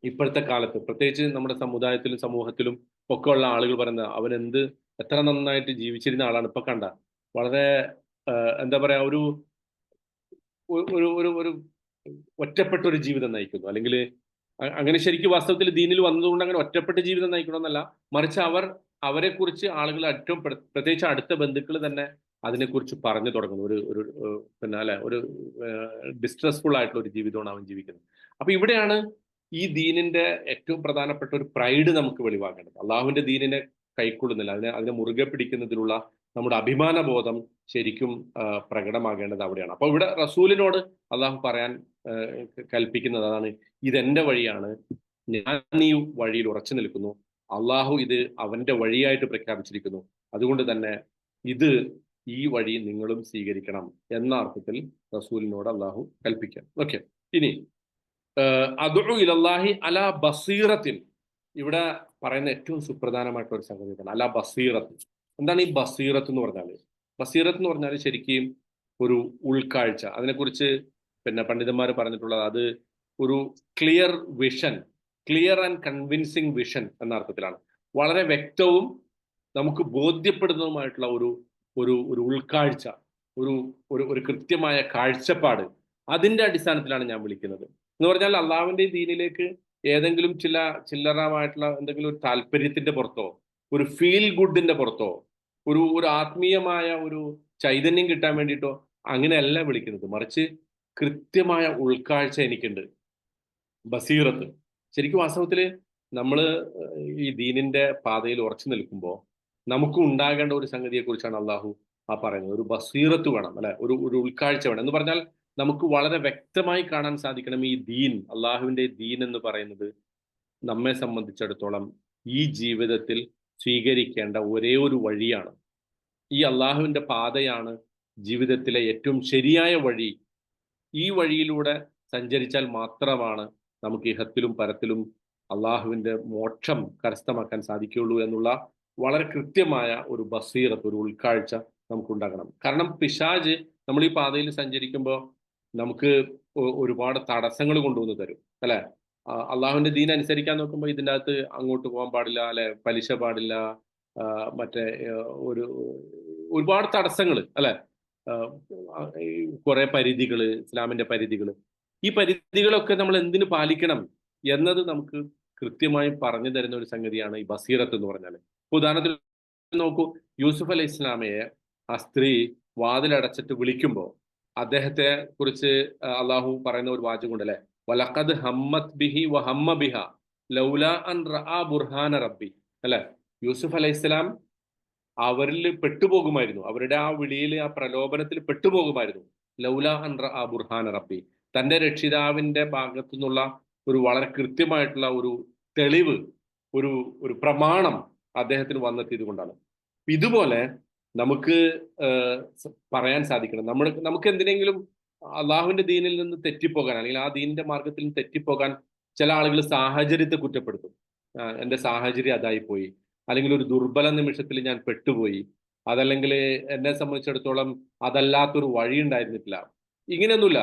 [SPEAKER 1] ഇപ്പോഴത്തെ കാലത്ത് പ്രത്യേകിച്ച് നമ്മുടെ സമുദായത്തിലും സമൂഹത്തിലും ഒക്കെ ഉള്ള ആളുകൾ പറയുന്നത് അവൻ എത്ര നന്നായിട്ട് ജീവിച്ചിരുന്ന ആളാണ്, ഇപ്പൊ കണ്ട വളരെ എന്താ പറയാ, ഒരു ഒരു ഒരു ഒരു ഒറ്റപ്പെട്ട ഒരു ജീവിതം നയിക്കുന്നു. അല്ലെങ്കിൽ അങ്ങനെ ശരിക്കും വാസ്തവത്തിൽ ദീനിൽ വന്നതുകൊണ്ട് അങ്ങനെ ഒറ്റപ്പെട്ട ജീവിതം നയിക്കണമെന്നല്ല, മറിച്ച് അവരെ കുറിച്ച് ആളുകൾ ഏറ്റവും പ്രത്യേകിച്ച് അടുത്ത ബന്ധുക്കൾ തന്നെ അതിനെക്കുറിച്ച് പറഞ്ഞു തുടങ്ങുന്നു. ഒരു പിന്നെ അല്ലെ, ഒരു ഡിസ്ട്രെസ്ഫുൾ ആയിട്ടുള്ള ഒരു ജീവിതമാണ് അവൻ ജീവിക്കുന്നത്. അപ്പൊ ഇവിടെയാണ് ഈ ദീനിന്റെ ഏറ്റവും പ്രധാനപ്പെട്ട ഒരു പ്രൈഡ് നമുക്ക് വെളിവാക്കേണ്ടത്. അള്ളാഹുവിന്റെ ദീനിനെ കൈക്കൊള്ളുന്നില്ല, അതിനെ മുറുകെ പിടിക്കുന്നതിലുള്ള നമ്മുടെ അഭിമാന ബോധം ശരിക്കും പ്രകടമാകേണ്ടത് അവിടെയാണ്. അപ്പൊ ഇവിടെ റസൂലിനോട് അള്ളാഹു പറയാൻ കൽപ്പിക്കുന്നത് അതാണ്, ഇതെന്റെ വഴിയാണ്, ഞാൻ ഈ വഴിയിൽ ഉറച്ചു നിൽക്കുന്നു, അള്ളാഹു ഇത് അവന്റെ വഴിയായിട്ട് പ്രഖ്യാപിച്ചിരിക്കുന്നു, അതുകൊണ്ട് തന്നെ ഈ വഴി നിങ്ങളും സ്വീകരിക്കണം എന്ന അർത്ഥത്തിൽ റസൂലിനോട് അള്ളാഹു കൽപ്പിക്കാം. ഓക്കെ, ഇനി അദ്ഉ ഇലല്ലാഹി അലാ ബസീറത്തിൻ, ഇവിടെ പറയുന്ന ഏറ്റവും സുപ്രധാനമായിട്ടുള്ള ഒരു സംഗതിയാണ് അലാ ബസീറത്ത്. എന്താണ് ഈ ബസീറത്ത് എന്ന് പറഞ്ഞാൽ? ബസീറത്ത് എന്ന് പറഞ്ഞാൽ ശരിക്കും ഒരു ഉൾക്കാഴ്ച. അതിനെക്കുറിച്ച് പിന്നെ പണ്ഡിതന്മാർ പറഞ്ഞിട്ടുള്ളത് അത് ഒരു clear vision, clear and convincing vision എന്ന അർത്ഥത്തിലാണ്. വളരെ വ്യക്തവും നമുക്ക് ബോധ്യപ്പെടുന്നതുമായിട്ടുള്ള ഒരു ഒരു ഒരു ഉൾക്കാഴ്ച, ഒരു കൃത്യമായ കാഴ്ചപ്പാട്, അതിന്റെ അടിസ്ഥാനത്തിലാണ് ഞാൻ വിളിക്കുന്നത്. എന്ന് പറഞ്ഞാൽ അള്ളാഹുവിന്റെ ദീനിലേക്ക് ഏതെങ്കിലും ചില്ലറമായിട്ടുള്ള എന്തെങ്കിലും ഒരു താല്പര്യത്തിന്റെ പുറത്തോ, ഒരു ഫീൽ ഗുഡിന്റെ പുറത്തോ, ഒരു ആത്മീയമായ ഒരു ചൈതന്യം കിട്ടാൻ വേണ്ടിയിട്ടോ അങ്ങനെയല്ല വിളിക്കുന്നത്. മറിച്ച് കൃത്യമായ ഉൾക്കാഴ്ച എനിക്കുണ്ട്, ബസീറത്ത്. ശരിക്കും വാസ്തവത്തില് നമ്മൾ ഈ ദീനിന്റെ പാതയിൽ ഉറച്ചു നിൽക്കുമ്പോൾ നമുക്ക് ഉണ്ടാകേണ്ട ഒരു സംഗതിയെ കുറിച്ചാണ് അള്ളാഹു പറയുന്നത്. ഒരു ബസീറത്ത് വേണം, അല്ലെ, ഒരു ഉൾക്കാഴ്ച വേണം. എന്ന് പറഞ്ഞാൽ നമുക്ക് വളരെ വ്യക്തമായി കാണാൻ സാധിക്കണം ഈ ദീൻ, അള്ളാഹുവിന്റെ ദീൻ എന്ന് പറയുന്നത് നമ്മെ സംബന്ധിച്ചിടത്തോളം ഈ ജീവിതത്തിൽ സ്വീകരിക്കേണ്ട ഒരേ ഒരു വഴിയാണ്. ഈ അള്ളാഹുവിന്റെ പാതയാണ് ജീവിതത്തിലെ ഏറ്റവും ശരിയായ വഴി. ഈ വഴിയിലൂടെ സഞ്ചരിച്ചാൽ മാത്രമാണ് നമുക്ക് ഇഹത്തിലും പരത്തിലും അള്ളാഹുവിന്റെ മോക്ഷം കരസ്ഥമാക്കാൻ സാധിക്കുകയുള്ളൂ എന്നുള്ള വളരെ കൃത്യമായ ഒരു ബസീറത്ത്, ഒരു ഉൾക്കാഴ്ച നമുക്കുണ്ടാകണം. കാരണം പിശാച് നമ്മൾ ഈ പാതയിൽ സഞ്ചരിക്കുമ്പോൾ നമുക്ക് ഒരുപാട് തടസ്സങ്ങൾ കൊണ്ടുവന്ന് തരും, അല്ലെ. അള്ളാഹുവിന്റെ ദീൻ അനുസരിക്കാൻ നോക്കുമ്പോൾ ഇതിൻ്റെ അകത്ത് അങ്ങോട്ട് പോകാൻ പാടില്ല, അല്ലെ, പലിശ പാടില്ല, മറ്റേ ഒരുപാട് തടസ്സങ്ങൾ, അല്ലെ, കുറെ പരിധികൾ, ഇസ്ലാമിന്റെ പരിധികൾ. ഈ പരിധികളൊക്കെ നമ്മൾ എന്തിനു പാലിക്കണം എന്നത് നമുക്ക് കൃത്യമായി പറഞ്ഞു തരുന്ന ഒരു സംഗതിയാണ് ഈ ബസീറത്ത് എന്ന് പറഞ്ഞാൽ. ഉദാഹരണത്തിന് നോക്കൂ, യൂസുഫ് അലൈഹി ഇസ്ലാമയെ ആ സ്ത്രീ വാതിലടച്ചിട്ട് വിളിക്കുമ്പോൾ അദ്ദേഹത്തെ കുറിച്ച് അള്ളാഹു പറയുന്ന ഒരു വാചകമുണ്ട്, അല്ലെ, വലഖദ് ഹമ്മത് ബിഹി വഹമ്മ ബിഹ ലൗല അൻ റഅ ബുർഹാന റബ്ബി. അല്ലെ, യൂസുഫ് അലൈഹി ഇസ്ലാം അവരിൽ പെട്ടുപോകുമായിരുന്നു, അവരുടെ ആ വിളിയിൽ, ആ പ്രലോഭനത്തിൽ പെട്ടുപോകുമായിരുന്നു. ലൗല അൻ റഅ ബുർഹാന റബ്ബി, തന്റെ രക്ഷിതാവിന്റെ ഭാഗത്തു നിന്നുള്ള ഒരു വളരെ കൃത്യമായിട്ടുള്ള ഒരു തെളിവ്, ഒരു പ്രമാണം അദ്ദേഹത്തിന് വന്നെത്തിയത് കൊണ്ടാണ്. ഇതുപോലെ നമുക്ക് പറയാൻ സാധിക്കണം, നമുക്ക് എന്തിനെങ്കിലും അള്ളാഹുവിന്റെ ദീനിൽ നിന്ന് തെറ്റിപ്പോകാൻ, അല്ലെങ്കിൽ ആ ദീനിന്റെ മാർഗത്തിൽ നിന്ന് തെറ്റിപ്പോകാൻ ചില ആളുകൾ സാഹചര്യത്തെ കുറ്റപ്പെടുത്തും. എന്റെ സാഹചര്യം അതായിപ്പോയി, അല്ലെങ്കിൽ ഒരു ദുർബല നിമിഷത്തിൽ ഞാൻ പെട്ടുപോയി, അതല്ലെങ്കിൽ എന്നെ സംബന്ധിച്ചിടത്തോളം അതല്ലാത്തൊരു വഴി ഉണ്ടായിരുന്നിട്ടില്ല. ഇങ്ങനെയൊന്നുമില്ല.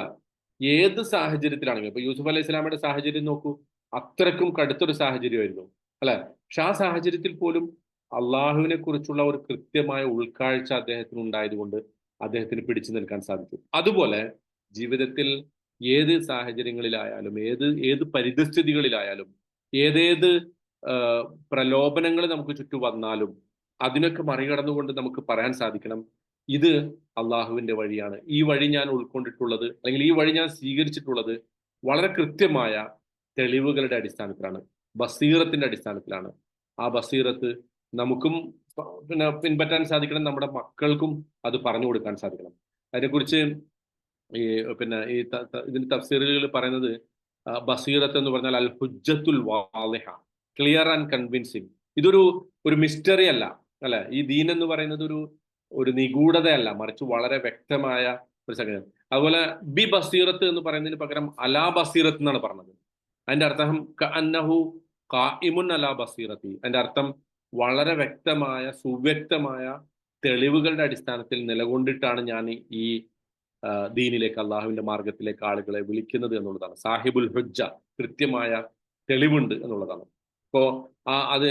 [SPEAKER 1] ഏത് സാഹചര്യത്തിലാണെങ്കിലും ഇപ്പൊ യൂസുഫ് അലൈഹി സ്വലാമയുടെ സാഹചര്യം നോക്കൂ, അത്രക്കും കടുത്തൊരു സാഹചര്യമായിരുന്നു അല്ലെ. പക്ഷെ ആ സാഹചര്യത്തിൽ പോലും അള്ളാഹുവിനെ കുറിച്ചുള്ള ഒരു കൃത്യമായ ഉൾക്കാഴ്ച അദ്ദേഹത്തിന് ഉണ്ടായതുകൊണ്ട് അദ്ദേഹത്തിന് പിടിച്ചു നിൽക്കാൻ സാധിച്ചു. അതുപോലെ ജീവിതത്തിൽ ഏത് സാഹചര്യങ്ങളിലായാലും ഏത് ഏത് പരിതസ്ഥിതികളിലായാലും ഏതേത് പ്രലോഭനങ്ങൾ നമുക്ക് ചുറ്റും വന്നാലും അതിനൊക്കെ മറികടന്നുകൊണ്ട് നമുക്ക് പറയാൻ സാധിക്കണം, ഇത് അള്ളാഹുവിന്റെ വഴിയാണ്. ഈ വഴി ഞാൻ ഉൾക്കൊണ്ടിട്ടുള്ളത് അല്ലെങ്കിൽ ഈ വഴി ഞാൻ സ്വീകരിച്ചിട്ടുള്ളത് വളരെ കൃത്യമായ തെളിവുകളുടെ അടിസ്ഥാനത്തിലാണ്, ബസീറത്തിന്റെ അടിസ്ഥാനത്തിലാണ്. ആ ബസീറത്ത് നമുക്കും പിന്നെ പിൻപറ്റാൻ സാധിക്കണം, നമ്മുടെ മക്കൾക്കും അത് പറഞ്ഞു കൊടുക്കാൻ സാധിക്കണം. അതിനെക്കുറിച്ച് ഈ പിന്നെ ഇതിന്റെ തഫ്സീറുകളിൽ പറയുന്നത് ബസീറത്ത് എന്ന് പറഞ്ഞാൽ അൽ ഹുജ്ജത്തുൽ വാളിഹ, ക്ലിയർ ആൻഡ് കൺവിൻസിങ്. ഇതൊരു ഒരു മിസ്റ്ററി അല്ല അല്ലെ. ഈ ദീൻ എന്ന് പറയുന്നത് ഒരു നിഗൂഢതയല്ല, മറിച്ച് വളരെ വ്യക്തമായ ഒരു സംഗതി. അതുപോലെ ബി ബസീറത്ത് എന്ന് പറയുന്നതിന് പകരം അലാ ബസീറത്ത് എന്നാണ് പറഞ്ഞത്. അതിന്റെ അർത്ഥം അന്നഹു ഖായിമുൻ അലാ ബസീറത്തി. അതിന്റെ അർത്ഥം വളരെ വ്യക്തമായ സുവ്യക്തമായ തെളിവുകളുടെ അടിസ്ഥാനത്തിൽ നിലകൊണ്ടിട്ടാണ് ഞാൻ ഈ ദീനിലേക്ക്, അള്ളാഹുവിന്റെ മാർഗത്തിലേക്ക് ആളുകളെ വിളിക്കുന്നത് എന്നുള്ളതാണ്. സാഹിബുൽ ഹുജ്ജ, കൃത്യമായ തെളിവുണ്ട് എന്നുള്ളതാണ്. ഇപ്പോ അത്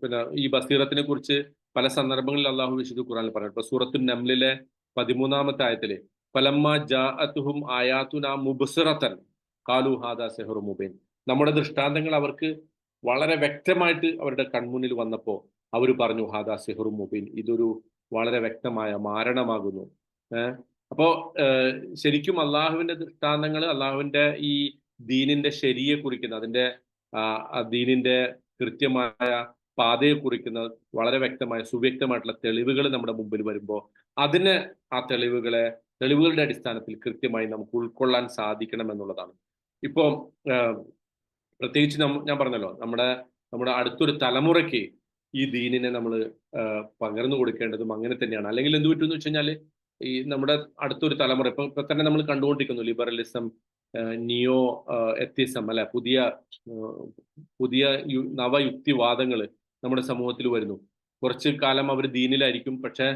[SPEAKER 1] പിന്നെ ഈ ബസീറത്തിനെ കുറിച്ച് പല സന്ദർഭങ്ങളിൽ അള്ളാഹു വിശുദ്ധ ഖുർആനിൽ പറഞ്ഞു. ഇപ്പൊ സൂറത്തുൻ നംലിലെ 13-ാമത്തെ ആയത്തില് ഫലമ്മ ജാഅത്തുഹും ആയാതുനാ മുബ്സിറതൻ ഖാലു ഹാദാ സിഹ്റും മുബീൻ. നമ്മുടെ ദൃഷ്ടാന്തങ്ങൾ അവർക്ക് വളരെ വ്യക്തമായിട്ട് അവരുടെ കൺമുന്നിൽ വന്നപ്പോൾ അവർ പറഞ്ഞു ഹാദാ സിഹ്റും മുബീൻ, ഇതൊരു വളരെ വ്യക്തമായ മാരണമാകുന്നു. അപ്പോ ശരിക്കും അള്ളാഹുവിന്റെ ദൃഷ്ടാന്തങ്ങൾ, അള്ളാഹുവിന്റെ ഈ ദീനിന്റെ ശരിയെ കുറിക്കുന്ന, അതിന്റെ ദീനിന്റെ കൃത്യമായ പാതയെ കുറിക്കുന്ന വളരെ വ്യക്തമായ സുവ്യക്തമായിട്ടുള്ള തെളിവുകൾ നമ്മുടെ മുമ്പിൽ വരുമ്പോൾ ആ തെളിവുകളുടെ അടിസ്ഥാനത്തിൽ കൃത്യമായി നമുക്ക് ഉൾക്കൊള്ളാൻ സാധിക്കണം എന്നുള്ളതാണ്. ഇപ്പോ പ്രത്യേകിച്ച് ഞാൻ പറഞ്ഞല്ലോ, നമ്മുടെ അടുത്തൊരു തലമുറയ്ക്ക് ഈ ദീനിനെ നമ്മൾ പകർന്നു കൊടുക്കേണ്ടതും അങ്ങനെ തന്നെയാണ്. അല്ലെങ്കിൽ എന്ത് പറ്റുമെന്ന് വെച്ച് കഴിഞ്ഞാൽ ഈ നമ്മുടെ അടുത്തൊരു തലമുറ ഇപ്പൊ തന്നെ നമ്മൾ കണ്ടുകൊണ്ടിരിക്കുന്നു ലിബറലിസം, നിയോ എത്തിസം അല്ലെ, പുതിയ നവയുക്തിവാദങ്ങൾ നമ്മുടെ സമൂഹത്തിൽ വരുന്നു. കുറച്ച് കാലം അവർ ദീനിലായിരിക്കും, പക്ഷെ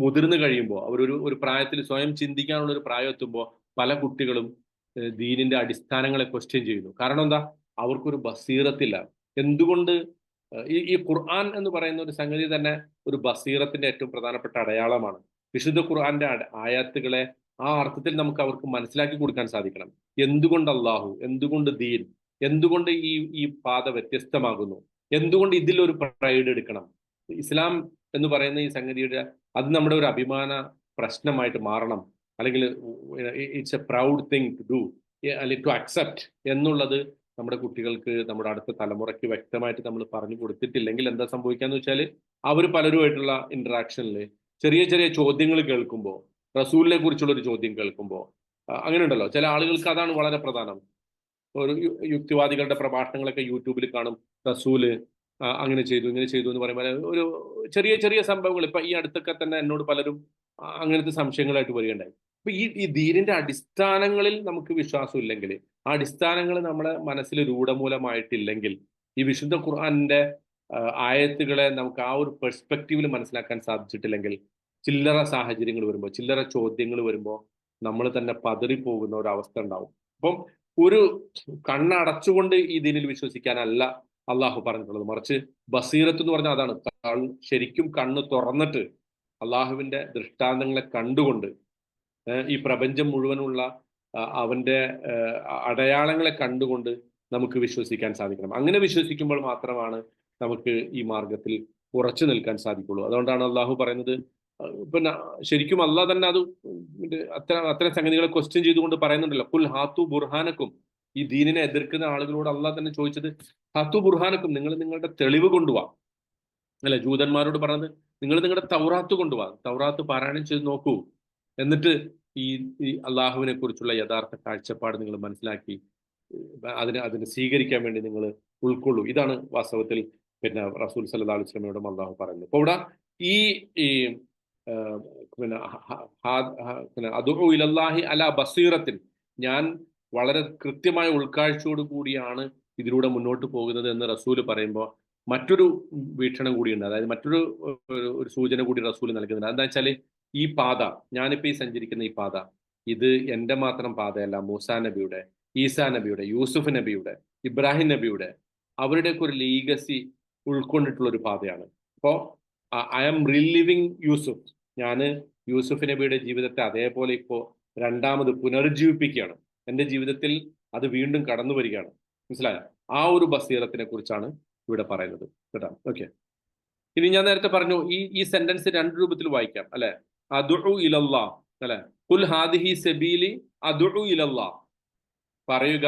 [SPEAKER 1] മുതിർന്നു കഴിയുമ്പോൾ ഒരു പ്രായത്തിൽ സ്വയം ചിന്തിക്കാനുള്ള ഒരു പ്രായം എത്തുമ്പോൾ പല കുട്ടികളും ദീനിന്റെ അടിസ്ഥാനങ്ങളെ ക്വസ്റ്റ്യൻ ചെയ്യുന്നു. കാരണം എന്താ? അവർക്കൊരു ബസീറത്തില്ല. എന്തുകൊണ്ട്? ഈ ഖുർആൻ എന്ന് പറയുന്ന ഒരു സംഗതി തന്നെ ഒരു ബസീറത്തിന്റെ ഏറ്റവും പ്രധാനപ്പെട്ട അടയാളമാണ്. വിശുദ്ധ ഖുർആന്റെ ആയത്തുകളെ ആ അർത്ഥത്തിൽ നമുക്ക് അവർക്ക് മനസ്സിലാക്കി കൊടുക്കാൻ സാധിക്കണം. എന്തുകൊണ്ട് അള്ളാഹു, എന്തുകൊണ്ട് ദീൻ, എന്തുകൊണ്ട് ഈ പാത വ്യത്യസ്തമാകുന്നു, എന്തുകൊണ്ട് ഇതിലൊരു പ്രൈഡ് എടുക്കണം, ഇസ്ലാം എന്ന് പറയുന്ന ഈ സംഗതിയുടെ അത് നമ്മുടെ ഒരു അഭിമാന പ്രശ്നമായിട്ട് മാറണം, അല്ലെങ്കിൽ it's a proud thing to do, അല്ലെങ്കിൽ ടു അക്സെപ്റ്റ് എന്നുള്ളത് നമ്മുടെ കുട്ടികൾക്ക്, നമ്മുടെ അടുത്ത തലമുറയ്ക്ക് വ്യക്തമായിട്ട് നമ്മൾ പറഞ്ഞു കൊടുത്തിട്ടില്ലെങ്കിൽ എന്താ സംഭവിക്കാന്ന് വെച്ചാൽ അവർ പലരുമായിട്ടുള്ള ഇന്ററാക്ഷനിൽ ചെറിയ ചെറിയ ചോദ്യങ്ങൾ കേൾക്കുമ്പോൾ, റസൂലിനെ കുറിച്ചുള്ള ഒരു ചോദ്യം കേൾക്കുമ്പോൾ, അങ്ങനെ ഉണ്ടല്ലോ ചില ആളുകൾക്ക് അതാണ് വളരെ പ്രധാനം. ഒരു യുക്തിവാദികളുടെ പ്രഭാഷണങ്ങളൊക്കെ യൂട്യൂബിൽ കാണും, റസൂല് അങ്ങനെ ചെയ്തു ഇങ്ങനെ ചെയ്തു എന്ന് പറയുമ്പോൾ ഒരു ചെറിയ ചെറിയ സംഭവങ്ങൾ ഇപ്പൊ ഈ അടുത്തൊക്കെ തന്നെ എന്നോട് പലരും അങ്ങനത്തെ സംശയങ്ങളായിട്ട് വരികയുണ്ടായി. അപ്പൊ ഈ ദീനിന്റെ അടിസ്ഥാനങ്ങളിൽ നമുക്ക് വിശ്വാസം ഇല്ലെങ്കിൽ, ആ അടിസ്ഥാനങ്ങൾ നമ്മുടെ മനസ്സിൽ രൂഢമൂലമായിട്ടില്ലെങ്കിൽ, ഈ വിശുദ്ധ ഖുർആന്റെ ആയത്തുകളെ നമുക്ക് ആ ഒരു പെർസ്പെക്റ്റീവിൽ മനസ്സിലാക്കാൻ സാധിച്ചിട്ടില്ലെങ്കിൽ, ചില്ലറ സാഹചര്യങ്ങൾ വരുമ്പോൾ, ചില്ലറ ചോദ്യങ്ങൾ വരുമ്പോൾ നമ്മൾ തന്നെ പതറിപ്പോകുന്ന ഒരു അവസ്ഥ ഉണ്ടാവും. അപ്പം ഒരു കണ്ണടച്ചുകൊണ്ട് ഈ ദീനിൽ വിശ്വസിക്കാനല്ല അള്ളാഹു പറഞ്ഞിട്ടുള്ളത്, മറിച്ച് ബസീറത്ത് എന്ന് പറഞ്ഞാൽ അതാണ്. ശരിക്കും കണ്ണ് തുറന്നിട്ട് അള്ളാഹുവിന്റെ ദൃഷ്ടാന്തങ്ങളെ കണ്ടുകൊണ്ട് ഈ പ്രപഞ്ചം മുഴുവനുള്ള അവന്റെ അടയാളങ്ങളെ കണ്ടുകൊണ്ട് നമുക്ക് വിശ്വസിക്കാൻ സാധിക്കണം. അങ്ങനെ വിശ്വസിക്കുമ്പോൾ മാത്രമാണ് നമുക്ക് ഈ മാർഗത്തിൽ ഉറച്ചു നിൽക്കാൻ സാധിക്കുള്ളൂ. അതുകൊണ്ടാണ് അള്ളാഹു പറയുന്നത്, പിന്നെ ശരിക്കും അള്ളാഹ് തന്നെ അത് അത്തരം സംഗതികളെ ക്വസ്റ്റ്യൻ ചെയ്തുകൊണ്ട് പറയുന്നുണ്ടല്ലോ, കുൽ ഹാത്തു ബുർഹാനക്കും. ഈ ദീനിനെ എതിർക്കുന്ന ആളുകളോട് അള്ളാഹ് തന്നെ ചോദിച്ചത് ഹാത്തു ബുർഹാനക്കും, നിങ്ങൾ നിങ്ങളുടെ തെളിവ് കൊണ്ടുപോവാ അല്ലെ. ജൂതന്മാരോട് പറഞ്ഞത് നിങ്ങൾ നിങ്ങളുടെ തൗറാത്ത് കൊണ്ടുപോവാ, തൗറാത്ത് പാരായണം ചെയ്ത് നോക്കൂ, എന്നിട്ട് ഈ അള്ളാഹുവിനെ കുറിച്ചുള്ള യഥാർത്ഥ കാഴ്ചപ്പാട് നിങ്ങൾ മനസ്സിലാക്കി അതിനെ സ്വീകരിക്കാൻ വേണ്ടി നിങ്ങൾ ഉൾക്കൊള്ളൂ. ഇതാണ് വാസ്തവത്തിൽ പിന്നെ റസൂൽ സല്ലല്ലാഹു അലൈഹി വസല്ലമയോടും അള്ളാഹു പറയുന്നത്. അപ്പൊ ഇവിടെ ഈ പിന്നെ അദുഉ ഇലല്ലാഹി അലാ ബസീറത്തിൻ, ഞാൻ വളരെ കൃത്യമായ ഉൾക്കാഴ്ചയോട് കൂടിയാണ് ഇതിലൂടെ മുന്നോട്ട് പോകുന്നത് എന്ന് റസൂൽ പറയുമ്പോൾ മറ്റൊരു വീക്ഷണം കൂടിയുണ്ട്. അതായത് മറ്റൊരു ഒരു സൂചന കൂടി റസൂൽ നൽകുന്നുണ്ട്. എന്താ വെച്ചാൽ ഈ പാത, ഞാനിപ്പോൾ ഈ സഞ്ചരിക്കുന്ന ഈ പാത, ഇത് എൻ്റെ മാത്രം പാതയല്ല, മൂസാ നബിയുടെ, ഈസാ നബിയുടെ, യൂസുഫ് നബിയുടെ, ഇബ്രാഹിം നബിയുടെ, അവരുടെയൊക്കെ ഒരു ലീഗസി ഉൾക്കൊണ്ടിട്ടുള്ള ഒരു പാതയാണ്. അപ്പോൾ ഐ ആം റിലിവിങ് യൂസുഫ്, ഞാൻ യൂസുഫ് നബിയുടെ ജീവിതത്തെ അതേപോലെ ഇപ്പോൾ രണ്ടാമത് പുനർജീവിപ്പിക്കുകയാണ്. എൻ്റെ ജീവിതത്തിൽ അത് വീണ്ടും കടന്നു വരികയാണ്. മനസ്സിലായോ? ആ ഒരു ബസീറത്തിനെ കുറിച്ചാണ് ഇവിടെ പറയുന്നത് കേട്ടോ. ഓക്കെ, ഇനി ഞാൻ നേരത്തെ പറഞ്ഞു ഈ സെന്റൻസ് രണ്ട് രൂപത്തിൽ വായിക്കാം അല്ലെ. അദുഉ ഇലല്ലാ അല്ലെ, ഖുൽ ഹാദിഹി സബീലി അദുഉ ഇലല്ലാ, പറയുക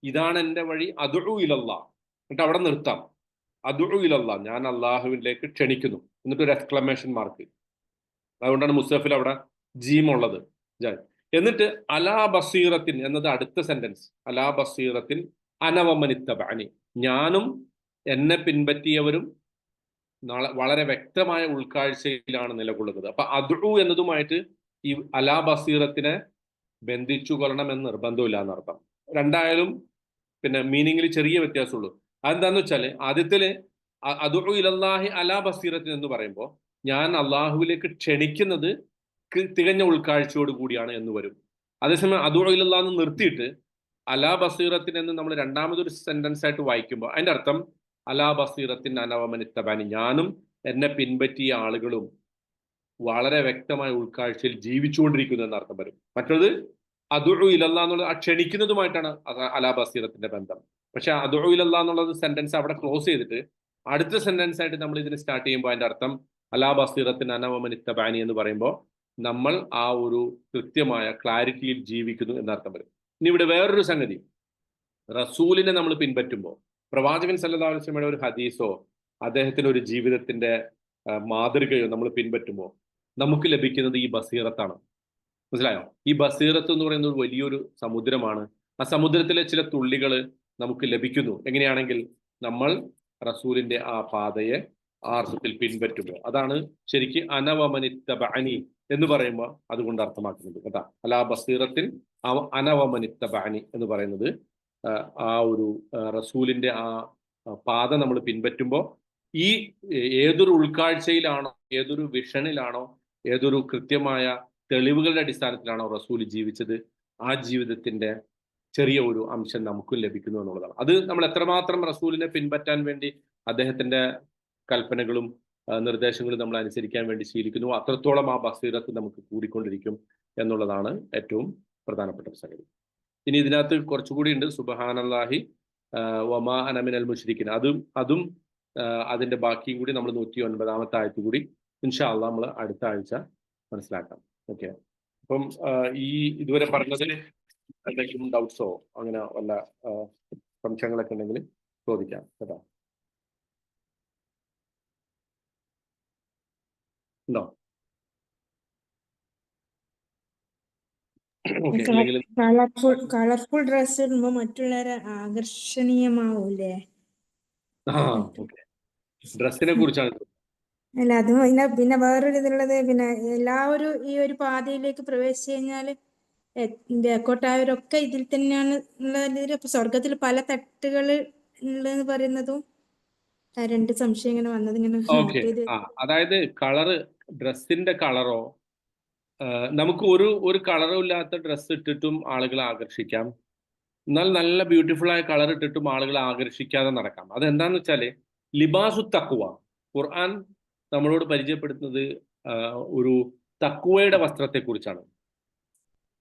[SPEAKER 1] ഇതാണ് എൻ്റെ വഴി, അദുഉ ഇലല്ലാ, എന്നിട്ട് അവിടെ നിർത്താം. അദുഉ ഇലല്ലാ, ഞാൻ അള്ളാഹുവിലേക്ക് ക്ഷണിക്കുന്നു, എന്നിട്ട് ഒരു എക്സ്ക്ലമേഷൻ മാർക്ക്. അതുകൊണ്ടാണ് മുസ്തഫിൽ അവിടെ ജീം ഉള്ളത്. എന്നിട്ട് അലാ ബസീറത്തിൻ എന്നത് അടുത്ത സെന്റൻസ്. അലാ ബസീറത്തിൻ അനവമനിത്തബഅനി, ഞാനും എന്നെ പിൻപറ്റിയവരും വളരെ വ്യക്തമായ ഉൾക്കാഴ്ചയിലാണ് നിലകൊള്ളുന്നത്. അപ്പൊ അദ്ഉ എന്നതുമായിട്ട് ഈ അലാ ബസീറത്തിനെ ബന്ധിച്ചു കൊള്ളണം എന്ന് നിർബന്ധമില്ല എന്നർത്ഥം. രണ്ടായാലും പിന്നെ മീനിങ്ങിൽ ചെറിയ വ്യത്യാസമുള്ളൂ. അതെന്താന്ന് വെച്ചാൽ ആദ്യത്തില് അദ്ഉ ഇലല്ലാഹി അലാ ബസീറത്തിൻ എന്ന് പറയുമ്പോൾ ഞാൻ അള്ളാഹുവിലേക്ക് ക്ഷണിക്കുന്നത് തികഞ്ഞ ഉൾക്കാഴ്ചയോട് കൂടിയാണ് എന്ന് വരും. അതേസമയം അദ്ഉ ഇലല്ലാഹ് എന്ന് നിർത്തിയിട്ട് അലാ ബസീറത്തിൻ എന്ന് നമ്മൾ രണ്ടാമതൊരു സെന്റൻസ് ആയിട്ട് വായിക്കുമ്പോൾ അതിന്റെ അർത്ഥം അലാ ബസീറത്തിൻ അനവമനിത്തബഅനി, ഞാനും എന്നെ പിൻപറ്റിയ ആളുകളും വളരെ വ്യക്തമായ ഉൾക്കാഴ്ചയിൽ ജീവിച്ചുകൊണ്ടിരിക്കുന്നു എന്ന അർത്ഥം വരും. മറ്റൊരു അദ്ഉ ഇലല്ലാഹ് എന്നുള്ളത് ആ ക്ഷണിക്കുന്നതുമായിട്ടാണ് അലാ ബസീറത്തിന്റെ ബന്ധം. പക്ഷെ അദ്ഉ ഇലല്ലാഹ് എന്നുള്ളത് സെന്റൻസ് അവിടെ ക്ലോസ് ചെയ്തിട്ട് അടുത്ത സെന്റൻസ് ആയിട്ട് നമ്മൾ ഇതിന് സ്റ്റാർട്ട് ചെയ്യുമ്പോൾ അതിന്റെ അർത്ഥം അലാ ബസീറത്തിൻ അനവമനിത്തബഅനി എന്ന് പറയുമ്പോൾ നമ്മൾ ആ ഒരു കൃത്യമായ ക്ലാരിറ്റിയിൽ ജീവിക്കുന്നു എന്നർത്ഥം വരും. ഇനി ഇവിടെ വേറൊരു സംഗതി, റസൂലിനെ നമ്മൾ പിൻപറ്റുമ്പോൾ, പ്രവാചകൻ സല്ലല്ലാഹു അലൈഹി വസല്ലമയുടെ ഒരു ഹദീസോ അദ്ദേഹത്തിന്റെ ഒരു ജീവിതത്തിന്റെ മാതൃകയോ നമ്മൾ പിൻപറ്റുമ്പോൾ നമുക്ക് ലഭിക്കുന്നത് ഈ ബസീറത്താണ്. മനസ്സിലായോ? ഈ ബസീറത്ത് എന്ന് പറയുന്നത് ഒരു വലിയൊരു സമുദ്രമാണ്. ആ സമുദ്രത്തിലെ ചില തുള്ളികൾ നമുക്ക് ലഭിക്കുന്നു എങ്ങനെയാണെങ്കിൽ നമ്മൾ റസൂലിന്റെ ആ പാതയെ ആ അർത്ഥത്തിൽ പിൻപറ്റുമ്പോൾ. അതാണ് ശരിക്ക് അനവമനിത്തബഅനി എന്ന് പറയുമ്പോൾ അതുകൊണ്ട് അർത്ഥമാക്കുന്നത് കേട്ടാ. അലാ ബസീറത്തിൽ അനവമനിത്തബഅനി എന്ന് പറയുന്നത് ആ ഒരു റസൂലിന്റെ ആ പാത നമ്മൾ പിൻപറ്റുമ്പോൾ ഈ ഏതൊരു ഉൾക്കാഴ്ചയിലാണോ, ഏതൊരു വിഷനിലാണോ, ഏതൊരു കൃത്യമായ തെളിവുകളുടെ അടിസ്ഥാനത്തിലാണോ റസൂൽ ജീവിച്ചത്, ആ ജീവിതത്തിന്റെ ചെറിയ ഒരു അംശം നമുക്കും ലഭിക്കുന്നു എന്നുള്ളതാണ്. അത് നമ്മൾ എത്രമാത്രം റസൂലിനെ പിൻപറ്റാൻ വേണ്ടി അദ്ദേഹത്തിന്റെ കൽപ്പനകളും നിർദ്ദേശങ്ങളും നമ്മൾ അനുസരിക്കാൻ വേണ്ടി ശീലിക്കുന്നു, അത്രത്തോളം ആ ബസീറത്ത് നമുക്ക് കൂടിക്കൊണ്ടിരിക്കും എന്നുള്ളതാണ് ഏറ്റവും പ്രധാനപ്പെട്ട സംഗതി. ഇനി ഇതിനകത്ത് കുറച്ചുകൂടി ഉണ്ട്. സുബ്ഹാനല്ലാഹി വമാ അന മിനൽ മുശ്രിക്കീൻ, അതും അതിന്റെ ബാക്കിയും കൂടി നമ്മൾ 109-ാമത്തെ ആയത്ത് കൂടി ഇൻഷാ അള്ളാഹ് നമ്മൾ അടുത്ത ആഴ്ച മനസ്സിലാക്കാം. ഓക്കെ, അപ്പം ഈ ഇതുവരെ പറഞ്ഞതിൽ എന്തെങ്കിലും ഡൗട്ട്സോ അങ്ങനെ വല്ല സംശയങ്ങളൊക്കെ ഉണ്ടെങ്കിൽ ചോദിക്കാം കേട്ടോ. ഉണ്ടോ?
[SPEAKER 3] കളർഫുൾ ഡ്രസ് ഇടുമ്പോ മറ്റുള്ളവരെ ആകർഷണീയമാവൂലേ?
[SPEAKER 1] ഡ്രസ്സിനെ കുറിച്ചാണ്.
[SPEAKER 3] അല്ല, അത് പിന്നെ വേറൊരു ഇതുള്ളത്, പിന്നെ എല്ലാവരും ഈ ഒരു പാതയിലേക്ക് പ്രവേശിച്ചു കഴിഞ്ഞാല് ബേക്കോട്ടായവരൊക്കെ ഇതിൽ തന്നെയാണ് ഉള്ള. അപ്പൊ സ്വർഗത്തിൽ പല തട്ടുകള് ഉള്ളതെന്ന് പറയുന്നതും രണ്ട് സംശയം ഇങ്ങനെ വന്നത് ഇങ്ങനെ നോട്ട് ചെയ്ത്.
[SPEAKER 1] അതായത് കളറ്, ഡ്രസ്സിന്റെ കളറോ, നമുക്ക് ഒരു കളറും ഇല്ലാത്ത ഡ്രസ്സ് ഇട്ടിട്ടും ആളുകളെ ആകർഷിക്കാം, എന്നാൽ നല്ല ബ്യൂട്ടിഫുൾ ആയ കളർ ഇട്ടിട്ടും ആളുകളെ ആകർഷിക്കാതെ നടക്കാം. അതെന്താന്ന് വെച്ചാല് ലിബാസു തഖ്വ. ഖുർആൻ നമ്മളോട് പരിചയപ്പെടുത്തുന്നത് ഒരു തഖ്വയുടെ വസ്ത്രത്തെ കുറിച്ചാണ്.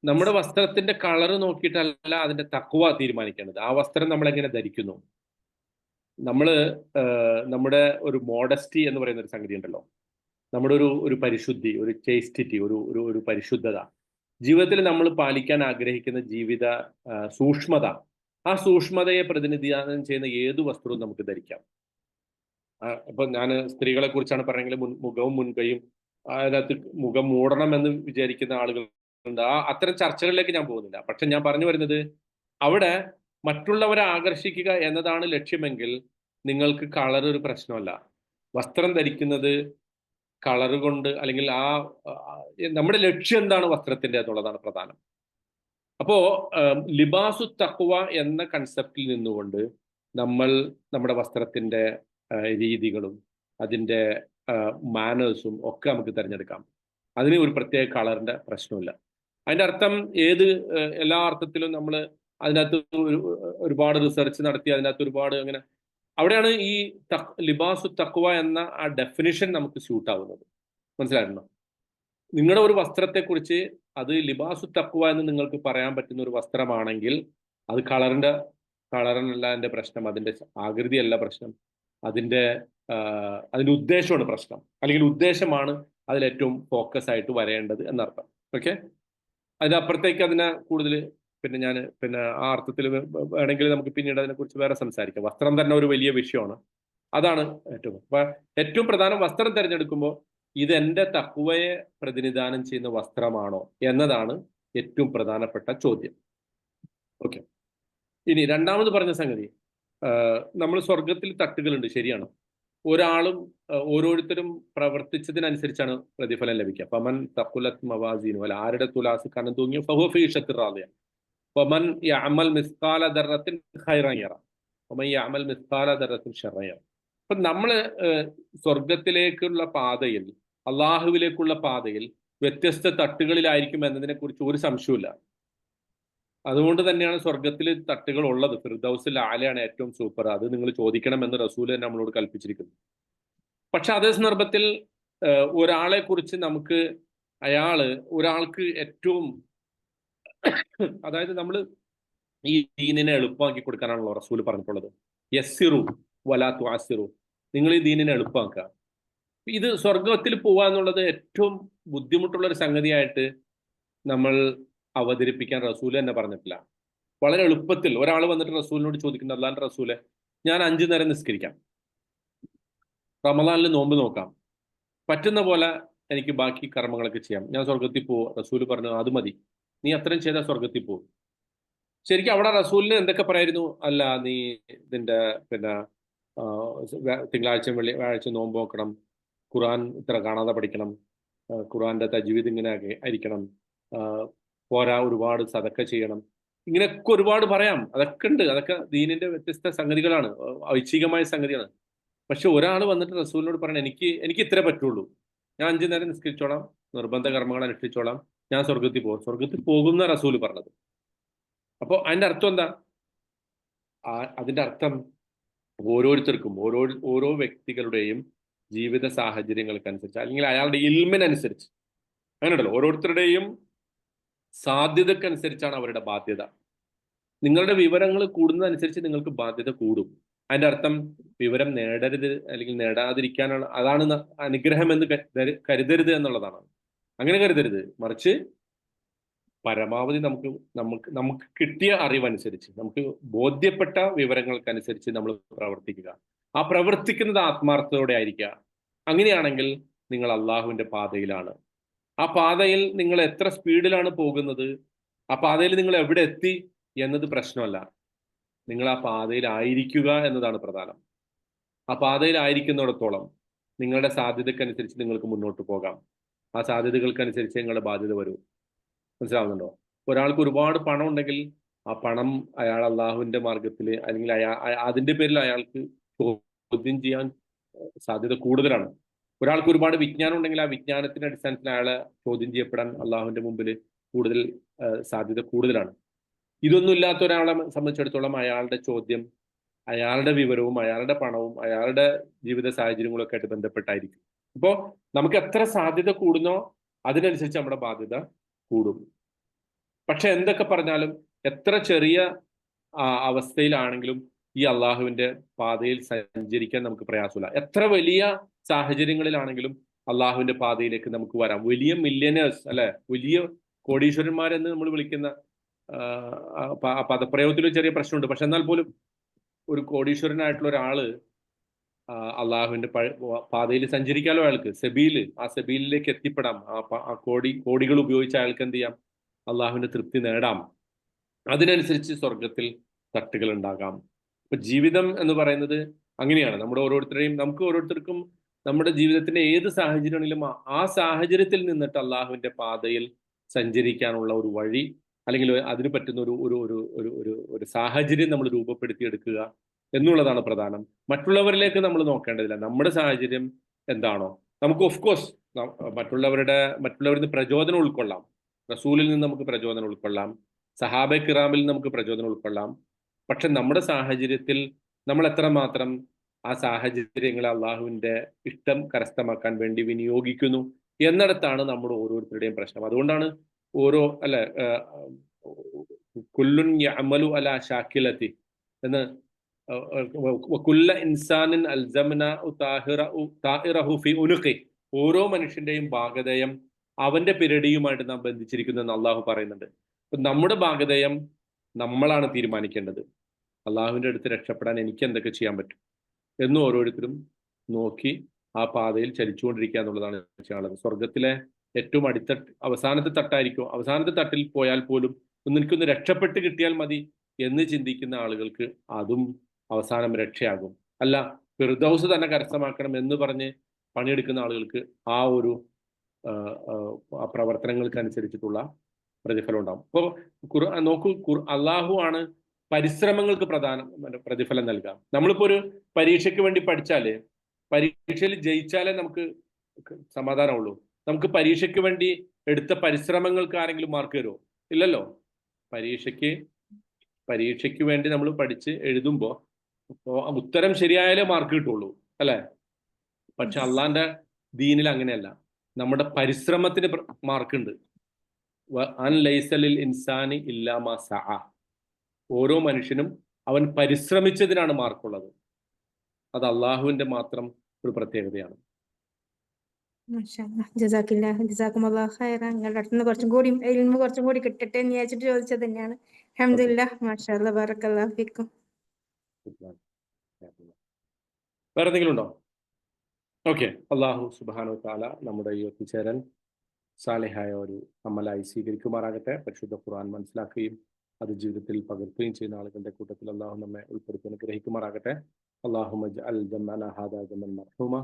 [SPEAKER 1] നമ്മുടെ വസ്ത്രത്തിന്റെ കളർ നോക്കിയിട്ടല്ല അതിന്റെ തഖ്വ തീരുമാനിക്കേണ്ടത്. ആ വസ്ത്രം നമ്മൾ എങ്ങനെ ധരിക്കുന്നു, നമ്മുടെ ഒരു മോഡസ്റ്റി എന്ന് പറയുന്ന ഒരു സംഗതി ഉണ്ടല്ലോ, നമ്മുടെ ഒരു പരിശുദ്ധി, ഒരു ചേസ്റ്റിറ്റി, ഒരു പരിശുദ്ധത, ജീവിതത്തിൽ നമ്മൾ പാലിക്കാൻ ആഗ്രഹിക്കുന്ന ജീവിത സൂക്ഷ്മത, ആ സൂക്ഷ്മതയെ പ്രതിനിധാനം ചെയ്യുന്ന ഏത് വസ്ത്രവും നമുക്ക് ധരിക്കാം. ഇപ്പൊ ഞാൻ സ്ത്രീകളെ കുറിച്ചാണ് പറഞ്ഞെങ്കിൽ മുഖവും മുൻകൈയും, അതിനകത്ത് മുഖം മൂടണം എന്ന് വിചാരിക്കുന്ന ആളുകളുണ്ട്. അത്തരം ചർച്ചകളിലേക്ക് ഞാൻ പോകുന്നില്ല. പക്ഷെ ഞാൻ പറഞ്ഞു വരുന്നത്, അവിടെ മറ്റുള്ളവരെ ആകർഷിക്കുക എന്നതാണ് ലക്ഷ്യമെങ്കിൽ നിങ്ങൾക്ക് കളർ ഒരു പ്രശ്നമല്ല. വസ്ത്രം ധരിക്കുന്നത് കളർ കൊണ്ട്, അല്ലെങ്കിൽ നമ്മുടെ ലക്ഷ്യം എന്താണ് വസ്ത്രത്തിന്റെ എന്നുള്ളതാണ് പ്രധാനം. അപ്പോ ലിബാസു തഖ്വ എന്ന കൺസെപ്റ്റിൽ നിന്നുകൊണ്ട് നമ്മൾ നമ്മുടെ വസ്ത്രത്തിന്റെ രീതികളും അതിൻ്റെ മാനേഴ്സും ഒക്കെ നമുക്ക് തിരഞ്ഞെടുക്കാം. അതിന് ഒരു പ്രത്യേക കളറിൻ്റെ പ്രശ്നമില്ല. അതിൻ്റെ അർത്ഥം എല്ലാ അർത്ഥത്തിലും നമ്മൾ അതിനകത്ത് ഒരുപാട് റിസർച്ച് നടത്തി അതിനകത്ത് ഒരുപാട് അങ്ങനെ അവിടെയാണ് ഈ ലിബാസു തഖ്വ എന്ന ആ ഡെഫിനിഷൻ നമുക്ക് സ്യൂട്ട് ആവുന്നത്. മനസ്സിലായിട്ടുണ്ടോ? നിങ്ങളുടെ ഒരു വസ്ത്രത്തെക്കുറിച്ച് അത് ലിബാസു തഖ്വ എന്ന് നിങ്ങൾക്ക് പറയാൻ പറ്റുന്ന ഒരു വസ്ത്രമാണെങ്കിൽ അത് കളറിനല്ല എൻ്റെ പ്രശ്നം, അതിൻ്റെ ആകൃതിയല്ല പ്രശ്നം, അതിൻ്റെ ഉദ്ദേശമാണ് പ്രശ്നം, അല്ലെങ്കിൽ ഉദ്ദേശമാണ് അതിലേറ്റവും ഫോക്കസ് ആയിട്ട് വരേണ്ടത് എന്നർത്ഥം. ഓക്കെ, അതിനപ്പുറത്തേക്ക് അതിനെ കൂടുതൽ പിന്നെ ആ അർത്ഥത്തിൽ വേണമെങ്കിൽ നമുക്ക് പിന്നീട് അതിനെക്കുറിച്ച് വേറെ സംസാരിക്കാം. വസ്ത്രം തന്നെ ഒരു വലിയ വിഷയമാണ്. അതാണ് ഏറ്റവും പ്രധാനം. വസ്ത്രം തിരഞ്ഞെടുക്കുമ്പോൾ ഇത് എൻ്റെ തഖ്വയെ പ്രതിനിധാനം ചെയ്യുന്ന വസ്ത്രമാണോ എന്നതാണ് ഏറ്റവും പ്രധാനപ്പെട്ട ചോദ്യം. ഓക്കെ, ഇനി രണ്ടാമത് പറഞ്ഞ സംഗതി, നമ്മൾ സ്വർഗത്തിൽ തട്ടുകളുണ്ട്, ശരിയാണ്. ഓരോരുത്തരും പ്രവർത്തിച്ചതിനനുസരിച്ചാണ് പ്രതിഫലം ലഭിക്കുക. ഫമൻ തഖുലത് മവാസീനു, അല്ല ആരുടെ തുലാസ് കനം തൂങ്ങിയ ഫഹുവ ഫീ ഇശത്തിർ റാദിയ ഫമൻ യഅമൽ മിസ്കാല ദർറത്തിൻ ഖൈറൻ യറ ഫമൻ യഅമൽ മിസ്കാല ദർറത്തിൻ ശർറൻ യറ. അപ്പൊ നമ്മള് സ്വർഗത്തിലേക്കുള്ള പാതയിൽ, അള്ളാഹുവിലേക്കുള്ള പാതയിൽ വ്യത്യസ്ത തട്ടുകളിലായിരിക്കും എന്നതിനെ കുറിച്ച് ഒരു സംശയമില്ല. അതുകൊണ്ട് തന്നെയാണ് സ്വർഗത്തിൽ തട്ടുകൾ ഉള്ളത്. ഫിർദൗസിൽ ആലയാണ് ഏറ്റവും സൂപ്പർ, അത് നിങ്ങൾ ചോദിക്കണമെന്ന് റസൂൽ തന്നെ നമ്മളോട് കൽപ്പിച്ചിരിക്കുന്നു. പക്ഷെ അതേ സന്ദർഭത്തിൽ ഒരാളെ കുറിച്ച് ഒരാൾക്ക് ഏറ്റവും, അതായത് നമ്മൾ ഈ ദീനിനെ എളുപ്പമാക്കി കൊടുക്കാനാണല്ലോ റസൂൽ പറഞ്ഞിട്ടുള്ളത്. യസ്സിറു വലാ തുഅസ്സിറു, നിങ്ങൾ ഈ ദീനിനെ എളുപ്പമാക്കുക. ഇത് സ്വർഗത്തിൽ പോവുക എന്നുള്ളത് ഏറ്റവും ബുദ്ധിമുട്ടുള്ള ഒരു സംഗതിയായിട്ട് നമ്മൾ അവതരിപ്പിക്കാൻ റസൂൽ തന്നെ പറഞ്ഞിട്ടില്ല. വളരെ എളുപ്പത്തിൽ ഒരാൾ വന്നിട്ട് റസൂലിനോട് ചോദിക്കുന്നത്, അല്ലാണ്ട് റസൂലെ, ഞാൻ 5 നേരം നിസ്കരിക്കാം, റമദാനിൽ നോമ്പ് നോക്കാം, പറ്റുന്ന പോലെ എനിക്ക് ബാക്കി കർമ്മങ്ങളൊക്കെ ചെയ്യാം, ഞാൻ സ്വർഗത്തിൽ പോവും. റസൂൽ പറഞ്ഞു, അത് മതി, നീ അത്രയും ചെയ്താൽ സ്വർഗത്തിൽ പോകും. ശരിക്കും അവിടെ റസൂലിന് എന്തൊക്കെ പറയായിരുന്നു? അല്ല, നീ ഇതിൻ്റെ തിങ്കളാഴ്ച വ്യാഴാഴ്ച നോമ്പ് നോക്കണം, ഖുർആൻ ഇത്ര കാണാതെ പഠിക്കണം, ഖുർആന്റെ തജ്വീദ് ഇങ്ങനെ ആയിരിക്കണം, പോരാ ഒരുപാട് സദക്ക ചെയ്യണം, ഇങ്ങനെയൊക്കെ ഒരുപാട് പറയാം. അതൊക്കെ ഉണ്ട്, അതൊക്കെ ദീനിന്റെ വ്യത്യസ്ത സംഗതികളാണ്, ഐച്ഛികമായ സംഗതിയാണ്. പക്ഷെ ഒരാൾ വന്നിട്ട് റസൂലിനോട് പറയണം, എനിക്ക് ഇത്രേ പറ്റുള്ളൂ, ഞാൻ 5 നേരം നിസ്കരിച്ചോളാം, നിർബന്ധ കർമ്മങ്ങൾ അനുഷ്ഠിച്ചോളാം, ഞാൻ സ്വർഗത്തിൽ പോകുന്ന റസൂൽ പറഞ്ഞത്. അപ്പോൾ അതിന്റെ അർത്ഥം എന്താ? അതിന്റെ അർത്ഥം ഓരോരുത്തർക്കും ഓരോ വ്യക്തികളുടെയും ജീവിത സാഹചര്യങ്ങൾക്കനുസരിച്ച്, അല്ലെങ്കിൽ അയാളുടെ ഇൽമിനനുസരിച്ച്, അങ്ങനെ ഉണ്ടല്ലോ, ഓരോരുത്തരുടെയും സാധ്യതക്കനുസരിച്ചാണ് അവരുടെ ബാധ്യത. നിങ്ങളുടെ വിവരങ്ങൾ കൂടുന്നതനുസരിച്ച് നിങ്ങൾക്ക് ബാധ്യത കൂടും. അതിന്റെ അർത്ഥം വിവരം നേടരുത് അല്ലെങ്കിൽ നേടാതിരിക്കാനുള്ള, അതാണ് അനുഗ്രഹം എന്ന് കരുതരുത് എന്നുള്ളതാണ്. അങ്ങനെ കരുതരുത്, മറിച്ച് പരമാവധി നമുക്ക് കിട്ടിയ അറിവനുസരിച്ച്, നമുക്ക് ബോധ്യപ്പെട്ട വിവരങ്ങൾക്കനുസരിച്ച് നമ്മൾ പ്രവർത്തിക്കുക. ആ പ്രവർത്തിക്കുന്നത് ആത്മാർത്ഥതയോടെ ആയിരിക്കുക. അങ്ങനെയാണെങ്കിൽ നിങ്ങൾ അള്ളാഹുവിന്റെ പാതയിലാണ്. ആ പാതയിൽ നിങ്ങൾ എത്ര സ്പീഡിലാണ് പോകുന്നത്, ആ പാതയിൽ നിങ്ങൾ എവിടെ എത്തി എന്നത് പ്രശ്നമല്ല, നിങ്ങൾ ആ പാതയിൽ ആയിരിക്കുക എന്നതാണ് പ്രധാനം. ആ പാതയിൽ ആയിരിക്കുന്നിടത്തോളം നിങ്ങളുടെ സാധ്യതക്കനുസരിച്ച് നിങ്ങൾക്ക് മുന്നോട്ട് പോകാം. ആ സാധ്യതകൾക്കനുസരിച്ച് നിങ്ങളുടെ ബാധ്യത വരൂ. മനസ്സിലാവുന്നുണ്ടോ? ഒരാൾക്ക് ഒരുപാട് പണം ഉണ്ടെങ്കിൽ ആ പണം അയാൾ അള്ളാഹുവിന്റെ മാർഗത്തിൽ, അല്ലെങ്കിൽ അതിന്റെ പേരിൽ അയാൾക്ക് ചോദ്യം ചെയ്യാൻ സാധ്യത കൂടുതലാണ്. ഒരാൾക്ക് ഒരുപാട് വിജ്ഞാനം ഉണ്ടെങ്കിൽ ആ വിജ്ഞാനത്തിന്റെ അടിസ്ഥാനത്തിൽ അയാളെ ചോദ്യം ചെയ്യപ്പെടാൻ അള്ളാഹുവിന്റെ മുമ്പിൽ കൂടുതൽ സാധ്യത കൂടുതലാണ്. ഇതൊന്നും ഇല്ലാത്ത ഒരാളെ സംബന്ധിച്ചിടത്തോളം അയാളുടെ ചോദ്യം അയാളുടെ വിവരവും അയാളുടെ പണവും അയാളുടെ ജീവിത സാഹചര്യങ്ങളൊക്കെ ആയിട്ട് ബന്ധപ്പെട്ടായിരിക്കും. അപ്പോൾ നമുക്ക് എത്ര സാധ്യത കൂടുന്നോ അതിനനുസരിച്ച് നമ്മുടെ ബാധ്യത കൂടും. പക്ഷെ എന്തൊക്കെ പറഞ്ഞാലും എത്ര ചെറിയ അവസ്ഥയിലാണെങ്കിലും ഈ അള്ളാഹുവിന്റെ പാതയിൽ സഞ്ചരിക്കാൻ നമുക്ക് പ്രയാസമില്ല. എത്ര വലിയ സാഹചര്യങ്ങളിലാണെങ്കിലും അള്ളാഹുവിന്റെ പാതയിലേക്ക് നമുക്ക് വരാം. വലിയ മില്യനേഴ്സ്, അല്ലെ, വലിയ കോടീശ്വരന്മാരെന്ന് നമ്മൾ വിളിക്കുന്ന പദപ്രയോഗത്തിൽ ചെറിയ പ്രശ്നമുണ്ട്. പക്ഷെ എന്നാൽ പോലും ഒരു കോടീശ്വരനായിട്ടുള്ള ഒരാള് അള്ളാഹുവിന്റെ പാതയിൽ സഞ്ചരിക്കാലോ. അയാൾക്ക് ആ സെബീലിലേക്ക് എത്തിപ്പെടാം. ആ കോടികൾ ഉപയോഗിച്ച് അയാൾക്ക് എന്ത് ചെയ്യാം? അള്ളാഹുവിന്റെ തൃപ്തി നേടാം. അതിനനുസരിച്ച് സ്വർഗത്തിൽ തട്ടുകൾ ഉണ്ടാകാം. ഇപ്പൊ ജീവിതം എന്ന് പറയുന്നത് അങ്ങനെയാണ്. നമുക്ക് ഓരോരുത്തർക്കും നമ്മുടെ ജീവിതത്തിന്റെ ഏത് സാഹചര്യങ്ങളിലും ആ സാഹചര്യത്തിൽ നിന്നിട്ട് അള്ളാഹുവിന്റെ പാതയിൽ സഞ്ചരിക്കാനുള്ള ഒരു വഴി, അല്ലെങ്കിൽ അതിന് പറ്റുന്ന ഒരു സാഹചര്യം നമ്മൾ രൂപപ്പെടുത്തിയെടുക്കുക എന്നുള്ളതാണ് പ്രധാനം. മറ്റുള്ളവരിലേക്ക് നമ്മൾ നോക്കേണ്ടതില്ല. നമ്മുടെ സാഹചര്യം എന്താണോ, നമുക്ക് ഓഫ് കോഴ്സ് മറ്റുള്ളവരിൽ നിന്ന് പ്രചോദനം ഉൾക്കൊള്ളാം. റസൂലിൽ നിന്ന് നമുക്ക് പ്രചോദനം ഉൾക്കൊള്ളാം, സഹാബെ കിറാമിൽ നിന്ന് നമുക്ക് പ്രചോദനം ഉൾക്കൊള്ളാം. പക്ഷെ നമ്മുടെ സാഹചര്യത്തിൽ നമ്മൾ എത്രമാത്രം ആ സാഹചര്യങ്ങളെ അള്ളാഹുവിന്റെ ഇഷ്ടം കരസ്ഥമാക്കാൻ വേണ്ടി വിനിയോഗിക്കുന്നു എന്നിടത്താണ് നമ്മുടെ ഓരോരുത്തരുടെയും പ്രശ്നം. അതുകൊണ്ടാണ് കുല്ലുൻ യഅമലു അലാ ഷാക്കിലതി എന്ന് കുല്ല ഇൻസാനിൻ അൽസംന താഹിറഹു ഫി ഉനുഖി, ഓരോ മനുഷ്യന്റെയും ഭാഗധേയം അവന്റെ പിരടിയുമായിട്ട് നാം ബന്ധിച്ചിരിക്കുന്നു എന്ന് അള്ളാഹു പറയുന്നുണ്ട്. നമ്മുടെ ഭാഗധേയം നമ്മളാണ് തീരുമാനിക്കേണ്ടത്. അള്ളാഹുവിന്റെ അടുത്ത് രക്ഷപ്പെടാൻ എനിക്ക് എന്തൊക്കെ ചെയ്യാൻ പറ്റും എന്ന് ഓരോരുത്തരും നോക്കി ആ പാതയിൽ ചലിച്ചുകൊണ്ടിരിക്കുക എന്നുള്ളതാണ് ചെയ്യാനുള്ളത്. സ്വർഗത്തിലെ ഏറ്റവും അവസാനത്തെ തട്ടായിരിക്കും. അവസാനത്തെ തട്ടിൽ പോയാൽ പോലും എനിക്കൊന്ന് രക്ഷപ്പെട്ട് കിട്ടിയാൽ മതി എന്ന് ചിന്തിക്കുന്ന ആളുകൾക്ക് അതും അവസാനം രക്ഷയാകും. അല്ല, ഫിർദൗസ് തന്നെ കരസ്ഥമാക്കണം എന്ന് പറഞ്ഞ് പണിയെടുക്കുന്ന ആളുകൾക്ക് ആ ഒരു പ്രവർത്തനങ്ങൾക്ക് അനുസരിച്ചിട്ടുള്ള പ്രതിഫലം ഉണ്ടാവും. അപ്പോൾ നോക്കൂ, അള്ളാഹു ആണ് പരിശ്രമങ്ങൾക്ക് പ്രതിഫലം നൽകാം. നമ്മളിപ്പോ ഒരു പരീക്ഷയ്ക്ക് വേണ്ടി പഠിച്ചാല് പരീക്ഷയിൽ ജയിച്ചാലേ നമുക്ക് സമാധാനമുള്ളൂ. നമുക്ക് പരീക്ഷയ്ക്ക് വേണ്ടി എടുത്ത പരിശ്രമങ്ങൾക്ക് ആരെങ്കിലും മാർക്ക് തരുമോ? ഇല്ലല്ലോ. പരീക്ഷയ്ക്ക് വേണ്ടി നമ്മൾ പഠിച്ച് എഴുതുമ്പോൾ ഉത്തരം ശരിയായാലേ മാർക്ക് കിട്ടുള്ളൂ, അല്ലെ? പക്ഷെ അള്ളാന്റെ ദീനിൽ അങ്ങനെയല്ല. നമ്മുടെ പരിശ്രമത്തിന് മാർക്കുണ്ട്. അൻ ലൈസലിൽ ഇൻസാനി ഇല്ലാ മാ സഅ, ഓരോ മനുഷ്യനും അവൻ പരിശ്രമിച്ചതിനാണ് മാർക്കുള്ളത്. അത് അള്ളാഹുവിന്റെ മാത്രം ഒരു പ്രത്യേകതയാണ്.
[SPEAKER 3] നിങ്ങളുടെ അടുത്ത് കുറച്ചും കൂടി കിട്ടട്ടെ എന്ന് വിചാരിച്ചിട്ട് ചോദിച്ചത് തന്നെയാണ്. അൽഹംദുലില്ലാഹ്, മാഷാഅല്ലാഹ്, ബറക്കല്ലാഹു ഫീക്കും.
[SPEAKER 1] വേറെ എന്തെങ്കിലും ഉണ്ടോ? ഓക്കെ. അള്ളാഹു സുബ്ഹാനഹു വതആല നമ്മുടെ ഈ ഒത്തുചേരൽ സാലിഹായ ഒരു അമലായി സ്വീകരിക്കുമാറാകട്ടെ. പരിശുദ്ധ ഖുർആൻ മനസ്സിലാക്കുകയും അത് ജീവിതത്തിൽ പകർത്തുകയും ചെയ്യുന്ന ആളുകളുടെ കൂട്ടത്തിൽ അള്ളാഹു നമ്മെ ഉൾപ്പെടുത്തി അനുഗ്രഹിക്കുമാറാകട്ടെ. അല്ലാഹുമ്മ ജഅൽ ജംഅനാ ഹാദാ ജംഅൻ മർഹൂമ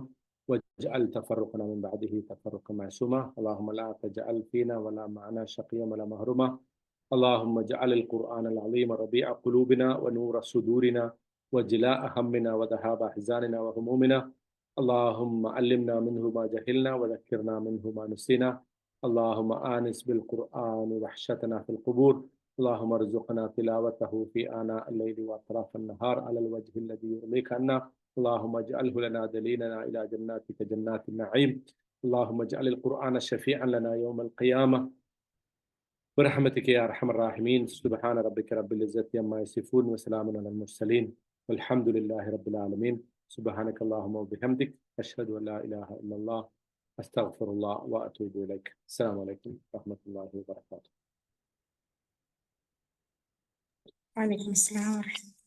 [SPEAKER 1] വജ്അൽ തഫറഖനാ മിൻ ബഅദിഹി തഫറഖൻ മഅസൂമ. അല്ലാഹുമ്മ ലാ തജഅൽ ഫീനാ വലാ മഅനാ ശഖിയ്യൻ വലാ മഹ്റൂമ. അല്ലാഹുമ്മ ജഅൽ ഖുർആനൽ അളീമ റബീഅ ഖുലൂബിനാ വനൂറ സുദൂരിനാ വജിലാഅ ഹമ്മിനാ വദഹാബ അഹ്സാനിനാ വഹുമൂമിനാ. اللهم علمنا منه ما جهلنا وذكرنا منه ما نسينا. اللهم آنس بالقرآن وحشتنا في القبور. اللهم ارزقنا تلاوته في آناء الليل وأطراف النهار على الوجه الذي يرضيك عنا. اللهم اجعله لنا دليلنا إلى جناتك جنات النعيم. اللهم اجعل القرآن شفيعا لنا يوم القيامة برحمتك يا أرحم الراحمين. سبحان ربك رب العزة عما يصفون وسلام على المرسلين والحمد لله رب العالمين. سبحانك اللهم وبحمدك أشهد أن لا إله إلا الله أستغفر الله وأتوب إليك. السلام عليكم ورحمة الله وبركاته.
[SPEAKER 3] وعليكم السلام ورحمة الله.